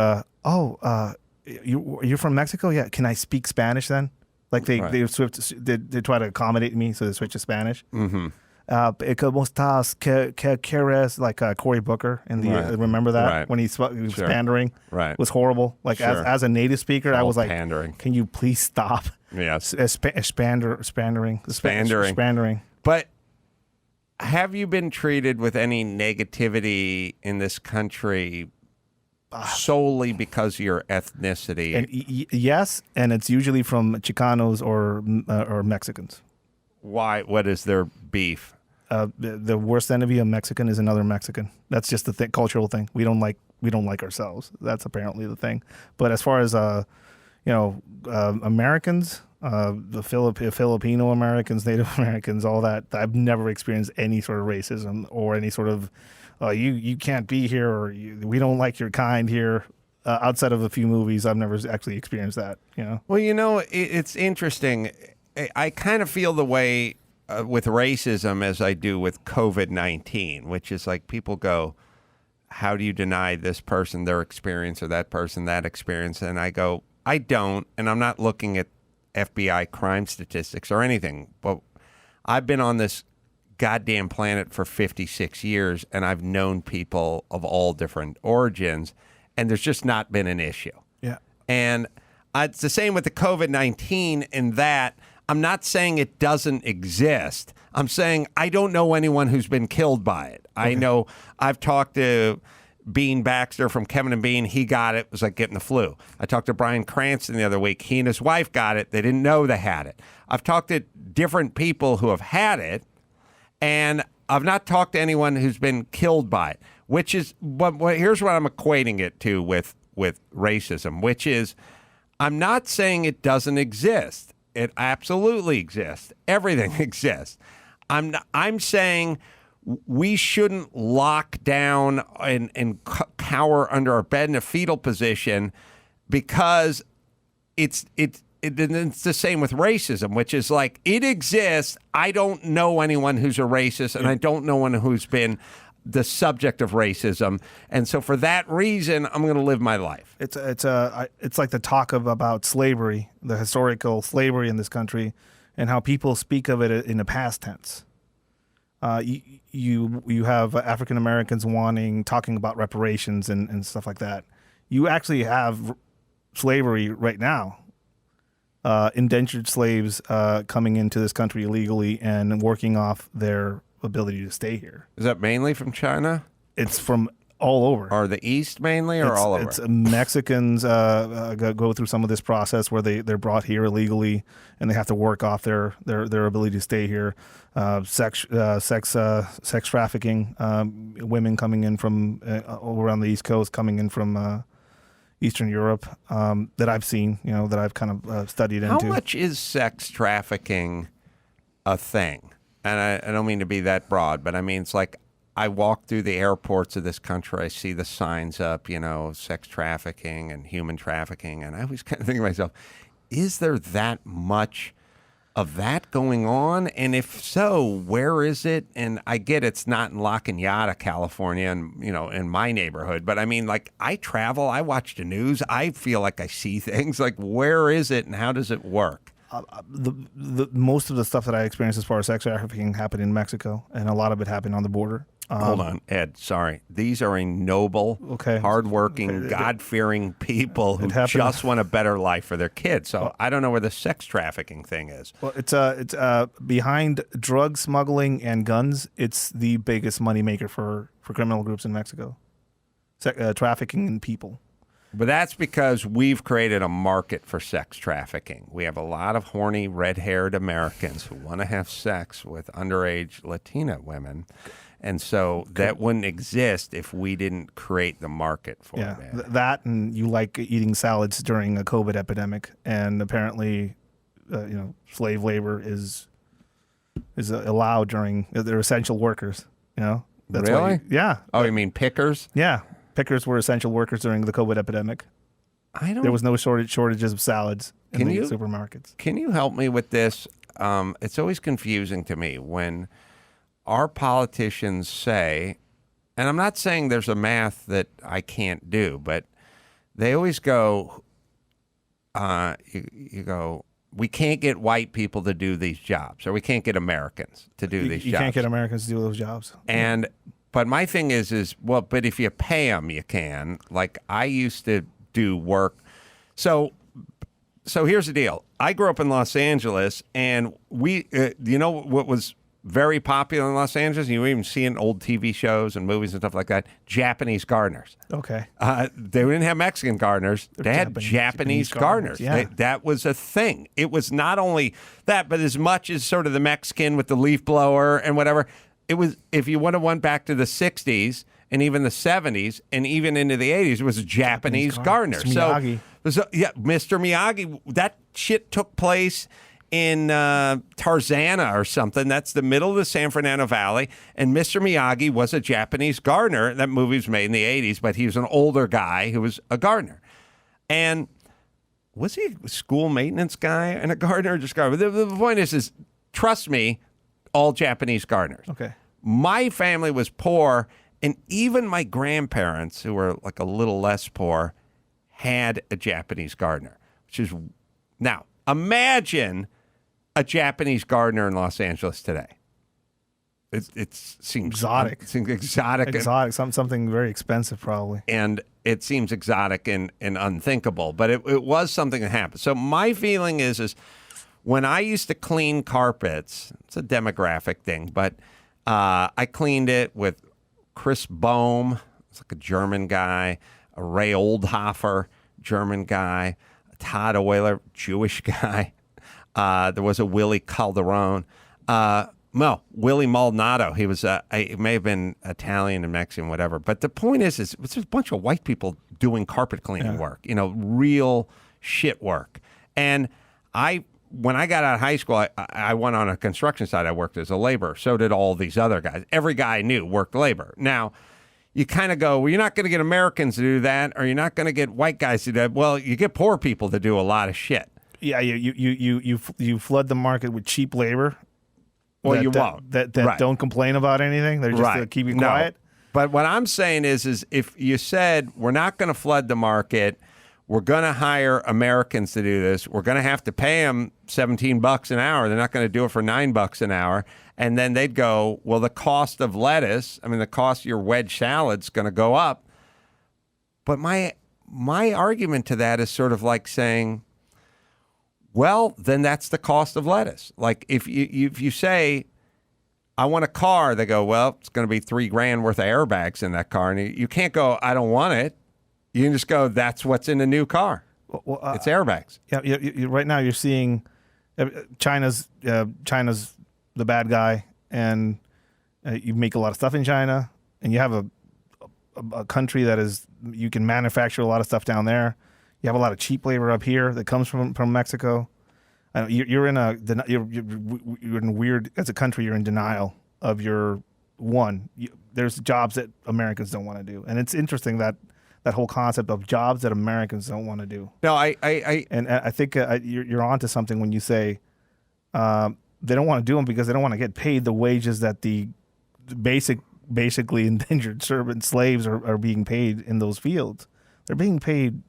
you're from Mexico? Yeah. Can I speak Spanish then? Like they try to accommodate me, so they switch to Spanish. Mm-hmm. ¿Cómo estás? ¿Qué quieres? Like Cory Booker in the remember that when he was pandering? Right, it was horrible. Like as a native speaker, I was like, pandering. Can you please stop? Yes, spandering. But have you been treated with any negativity in this country solely because of your ethnicity? And yes, and it's usually from Chicanos or Mexicans. Why? What is their beef? The worst enemy of Mexican is another Mexican. That's just the cultural thing. We don't like ourselves. That's apparently the thing. But as far as Americans, the Filipino Americans, Native Americans, all that, I've never experienced any sort of racism or any sort of you can't be here, or we don't like your kind here. Outside of a few movies, I've never actually experienced that. Well, it's interesting. I kind of feel the way with racism as I do with COVID-19, which is like people go, how do you deny this person their experience or that person that experience? And I go, I don't, and I'm not looking at FBI crime statistics or anything, but I've been on this goddamn planet for 56 years, and I've known people of all different origins, and there's just not been an issue. Yeah. And it's the same with the COVID-19 in that I'm not saying it doesn't exist. I'm saying I don't know anyone who's been killed by it. Okay. I know I've talked to Bean Baxter from Kevin and Bean. He got it. It was like getting the flu. I talked to Bryan Cranston the other week. He and his wife got it. They didn't know they had it. I've talked to different people who have had it, and I've not talked to anyone who's been killed by it, which is here's what I'm equating it to with racism, which is I'm not saying it doesn't exist. It absolutely exists. Everything exists. I'm saying we shouldn't lock down and cower under our bed in a fetal position because it's the same with racism, which is like, it exists. I don't know anyone who's a racist, and I don't know anyone who's been the subject of racism. And so for that reason, I'm going to live my life. It's like the talk about slavery, the historical slavery in this country, and how people speak of it in the past tense. You have African Americans talking about reparations and stuff like that. You actually have slavery right now. Indentured slaves coming into this country illegally and working off their ability to stay here. Is that mainly from China? It's from all over. Or the East mainly, or all over? It's Mexicans go through some of this process where they're brought here illegally and they have to work off their ability to stay here. Sex trafficking, women coming in from all around the East Coast, coming in from Eastern Europe, that I've seen, that I've kind of studied into. How much is sex trafficking a thing? And I don't mean to be that broad, but I mean, it's like I walk through the airports of this country, I see the signs up, sex trafficking and human trafficking, and I always kind of think to myself, is there that much of that going on? And if so, where is it? And I get it's not in La Cañada, California, and in my neighborhood, but I mean, like, I travel, I watch the news, I feel like I see things. Like, where is it and how does it work? The most of the stuff that I experienced as far as sex trafficking happened in Mexico, and a lot of it happened on the border. Hold on, Ed. Sorry. These are a noble, hardworking, God-fearing people who just want a better life for their kids. So I don't know where the sex trafficking thing is. Well, it's behind drug smuggling and guns. It's the biggest moneymaker for criminal groups in Mexico. Trafficking in people. But that's because we've created a market for sex trafficking. We have a lot of horny, red-haired Americans who want to have sex with underage Latina women. And so that wouldn't exist if we didn't create the market for it. That, and you like eating salads during a COVID epidemic. And apparently, slave labor is allowed during, they're essential workers, That's really? Yeah. Oh, you mean pickers? Yeah. Pickers were essential workers during the COVID epidemic. There was no shortages of salads in the supermarkets. Can you help me with this? It's always confusing to me when our politicians say, and I'm not saying there's a math that I can't do, but they always go, you go, we can't get white people to do these jobs, or we can't get Americans to do these jobs. You can't get Americans to do those jobs. But my thing is, well, but if you pay them, you can. Like, I used to do work. So here's the deal. I grew up in Los Angeles, and we, what was very popular in Los Angeles, you even see in old TV shows and movies and stuff like that, Japanese gardeners. Okay. They didn't have Mexican gardeners. They had Japanese gardeners. Yeah. That was a thing. It was not only that, but as much as sort of the Mexican with the leaf blower and whatever, it was, if you went back to the 60s and even the 70s and even into the 80s, it was a Japanese gardener. Miyagi. Mr. Miyagi, that shit took place in Tarzana or something. That's the middle of the San Fernando Valley. And Mr. Miyagi was a Japanese gardener. That movie was made in the 80s, but he was an older guy who was a gardener. And was he a school maintenance guy and a gardener? Just gardener? The point is, trust me, all Japanese gardeners. Okay. My family was poor, and even my grandparents, who were like a little less poor, had a Japanese gardener, which is, now, imagine a Japanese gardener in Los Angeles today. It seems exotic. It seems exotic. Exotic, something very expensive probably. And it seems exotic and unthinkable, but it was something that happened. So my feeling is when I used to clean carpets, it's a demographic thing, but I cleaned it with Chris Bohm, it's like a German guy, a Ray Oldhofer, German guy, a Todd Euler, Jewish guy. There was a Willie Calderon. Willie Maldonado. He was, he may have been Italian and Mexican, whatever. But the point is there's a bunch of white people doing carpet cleaning work, real shit work. And I when I got out of high school, I went on a construction site. I worked as a laborer. So did all these other guys. Every guy I knew worked labor. Now, you kind of go, well, you're not going to get Americans to do that, or you're not going to get white guys to do that. Well, you get poor people to do a lot of shit. Yeah, you flood the market with cheap labor. Well, you won't. That Right. don't complain about anything. They're just to keep you quiet. But what I'm saying is if you said we're not going to flood the market, we're going to hire Americans to do this, we're going to have to pay them $17 an hour. They're not going to do it for $9 an hour. And then they'd go, well, the cost of lettuce, the cost of your wedge salad's going to go up. But my argument to that is sort of like saying, well, then that's the cost of lettuce. Like if you say, I want a car, they go, well, it's going to be $3,000 worth of airbags in that car. And you can't go, I don't want it. You can just go, that's what's in the new car. Well, it's airbags. Yeah, right now you're seeing China's the bad guy, and you make a lot of stuff in China, and you have a country that is, you can manufacture a lot of stuff down there. You have a lot of cheap labor up here that comes from Mexico. You're in weird, as a country, you're in denial of your there's jobs that Americans don't want to do. And it's interesting that whole concept of jobs that Americans don't want to do. No, I think you're onto something when you say they don't want to do them because they don't want to get paid the wages that the basically indentured servant slaves are being paid in those fields. They're being paid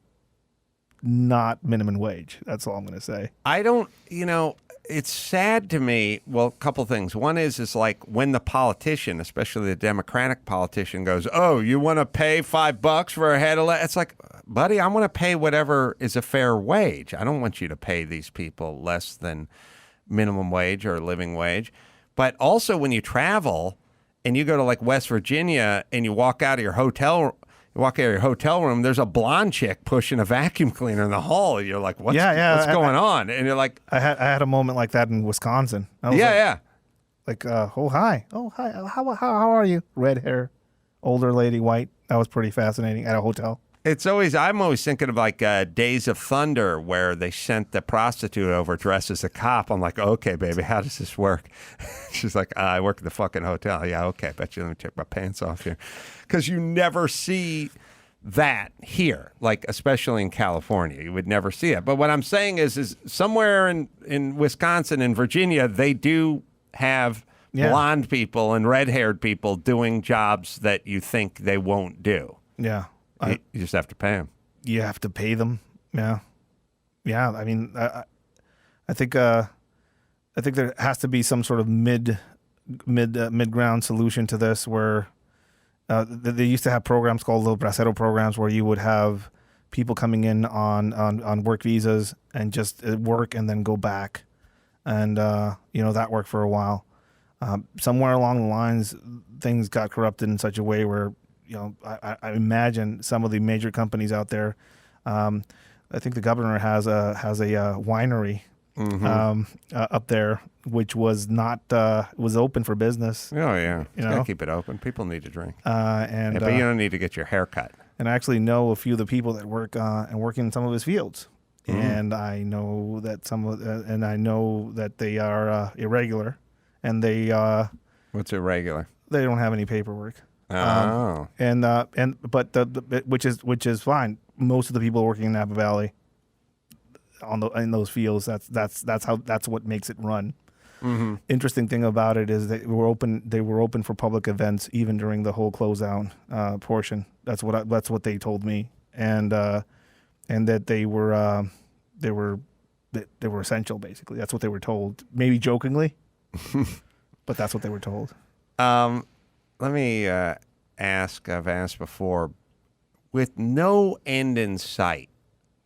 not minimum wage. That's all I'm going to say. I don't, it's sad to me. Well, a couple things. One is like when the politician, especially the Democratic politician, goes, oh, you want to pay $5 for a head of lettuce? It's like, buddy, I want to pay whatever is a fair wage. I don't want you to pay these people less than minimum wage or living wage. But also when you travel and you go to like West Virginia and you walk out of your hotel room, there's a blonde chick pushing a vacuum cleaner in the hall. You're like, what's going on? And you're like, I had a moment like that in Wisconsin. I was like, oh hi, how are you? Red hair, older lady, white. That was pretty fascinating at a hotel. I'm always thinking of like Days of Thunder, where they sent the prostitute over dressed as a cop. I'm like, okay, baby, how does this work? She's like, I work at the fucking hotel. Yeah, okay, bet you let me take my pants off here. Because you never see that here, like especially in California. You would never see it. But what I'm saying is somewhere in Wisconsin and Virginia, they do have blonde people and red-haired people doing jobs that you think they won't do. Yeah. You just have to pay them. You have to pay them. Yeah. Yeah. I mean, I think there has to be some sort of mid-ground solution to this where they used to have programs called little bracero programs where you would have people coming in on work visas and just work and then go back. And, that worked for a while. Somewhere along the lines, things got corrupted in such a way where, I imagine some of the major companies out there. I think the governor has a winery up there, which was not was open for business. Oh yeah, gotta keep it open. People need to drink, but you don't need to get your hair cut. And I actually know a few of the people that work in some of his fields, and I know that they are irregular, and they what's irregular? They don't have any paperwork. Oh. Which is fine. Most of the people working in Napa Valley in those fields, that's what makes it run. Mm-hmm. Interesting thing about it is they were open for public events even during the whole close down portion. That's what they told me, and that they were essential basically. That's what they were told. Maybe jokingly, but that's what they were told. Let me ask, I've asked before, with no end in sight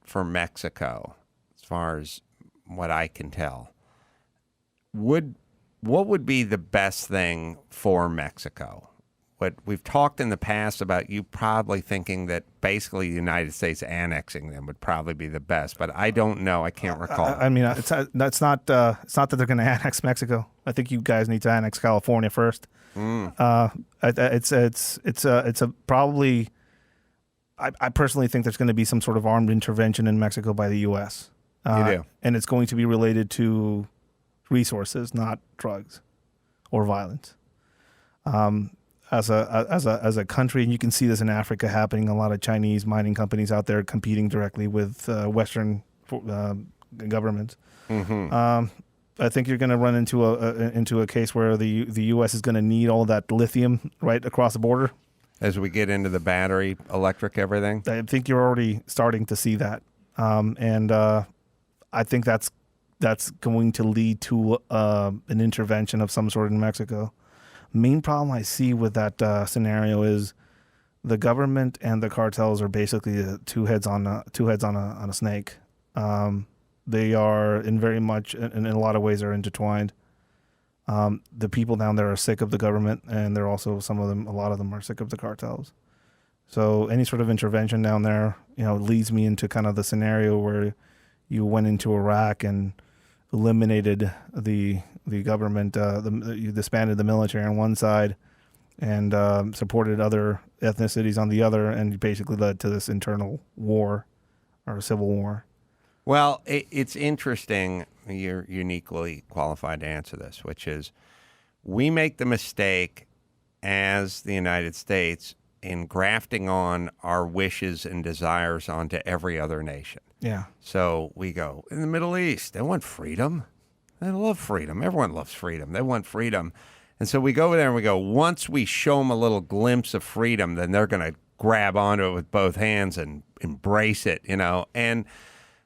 for Mexico, as far as what I can tell, what would be the best thing for Mexico? What we've talked in the past about you probably thinking that basically the United States annexing them would probably be the best, but I don't know. I can't recall. I mean, it's not that they're going to annex Mexico. I think you guys need to annex California first. It's probably. I personally think there's going to be some sort of armed intervention in Mexico by the U.S. You do. And it's going to be related to resources, not drugs or violence. As a country, and you can see this in Africa happening, a lot of Chinese mining companies out there competing directly with Western governments. I think you're going to run into a case where the U.S. is going to need all that lithium right across the border. As we get into the battery, electric, everything? I think you're already starting to see that. And I think that's going to lead to an intervention of some sort in Mexico. Main problem I see with that scenario is the government and the cartels are basically two heads on a snake. They are in a lot of ways are intertwined. The people down there are sick of the government, and they're also a lot of them are sick of the cartels. So any sort of intervention down there, leads me into kind of the scenario where you went into Iraq and eliminated the government, you disbanded the military on one side and supported other ethnicities on the other, and basically led to this internal war or civil war. Well, it's interesting. You're uniquely qualified to answer this, which is we make the mistake as the United States in grafting on our wishes and desires onto every other nation. Yeah. So we go, in the Middle East, they want freedom. They love freedom. Everyone loves freedom. They want freedom. And so we go over there and we go, once we show them a little glimpse of freedom, then they're going to grab onto it with both hands and embrace it, And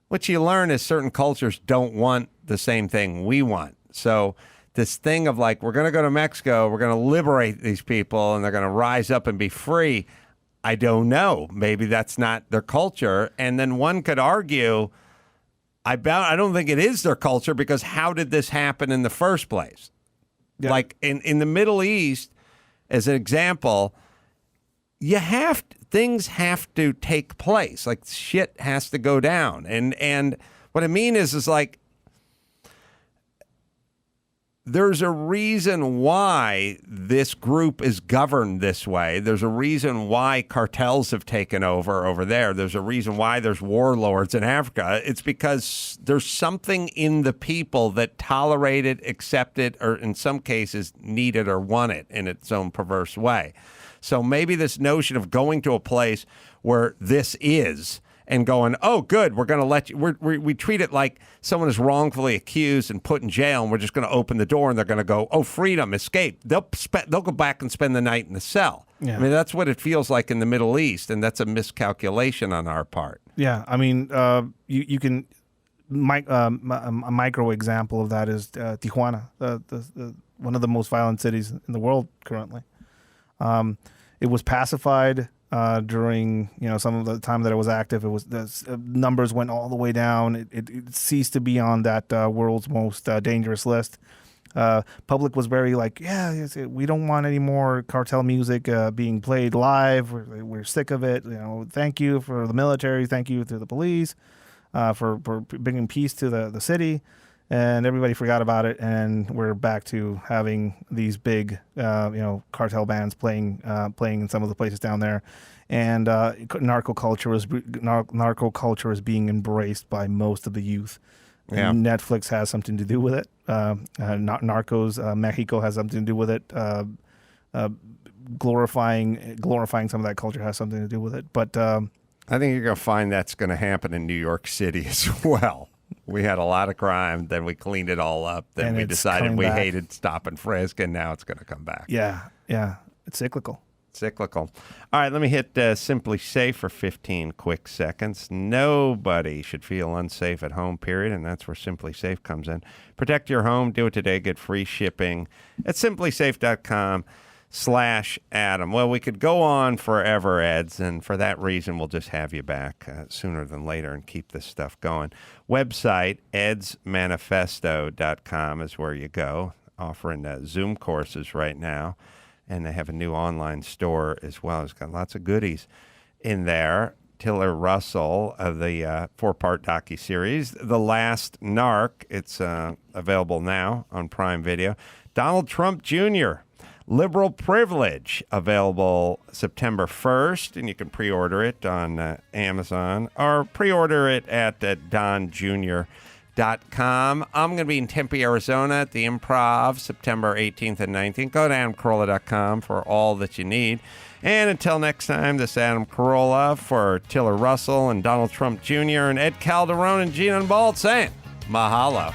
what you learn is certain cultures don't want the same thing we want. So this thing of like, we're going to go to Mexico, we're going to liberate these people, and they're going to rise up and be free. I don't know. Maybe that's not their culture. And then one could argue, I don't think it is their culture, because how did this happen in the first place? Yeah. Like in the Middle East, as an example, things have to take place. Like shit has to go down. And what I mean is like, there's a reason why this group is governed this way. There's a reason why cartels have taken over there. There's a reason why there's warlords in Africa. It's because there's something in the people that tolerate it, accept it, or in some cases need it or want it in its own perverse way. So maybe this notion of going to a place where this is and going, oh, good, we're going to let you, we treat it like someone is wrongfully accused and put in jail, and we're just going to open the door and they're going to go, oh, freedom, escape. They'll go back and spend the night in the cell. Yeah. I mean, that's what it feels like in the Middle East, and that's a miscalculation on our part. Yeah, I mean, you can, a micro example of that is Tijuana, the one of the most violent cities in the world currently. It was pacified during some of the time that it was active. It was the numbers went all the way down. It ceased to be on that world's most dangerous list. Public was very like, we don't want any more cartel music being played live. We're sick of it. Thank you for the military. Thank you to the police for bringing peace to the city. And everybody forgot about it, and we're back to having these big, cartel bands playing in some of the places down there, and narco culture is being embraced by most of the youth. Yeah. And Netflix has something to do with it. Narcos, Mexico has something to do with it. Glorifying some of that culture has something to do with it. But I think you're going to find that's going to happen in New York City as well. We had a lot of crime, then we cleaned it all up, then we decided we hated stop and frisk, and now it's going to come back. Yeah, it's cyclical. All right, let me hit Simply Safe for 15 quick seconds. Nobody should feel unsafe at home, period, and that's where Simply Safe comes in. Protect your home. Do it today. Get free shipping at simplysafe.com/Adam. Well, we could go on forever, Eds, and for that reason, we'll just have you back sooner than later and keep this stuff going. Website, edsmanifesto.com is where you go, offering Zoom courses right now, and they have a new online store as well. It's got lots of goodies in there. Tiller Russell of the 4-part docuseries, The Last Narc. It's available now on Prime Video. Donald Trump Jr., Liberal Privilege, available September 1st, and you can pre-order it on Amazon or pre-order it at donjr.com. I'm going to be in Tempe, Arizona at the Improv September 18th and 19th. Go to AdamCarolla.com for all that you need. And until next time, this is Adam Carolla for Tiller Russell and Donald Trump Jr. and Ed Calderon and Gene Unbald saying mahalo.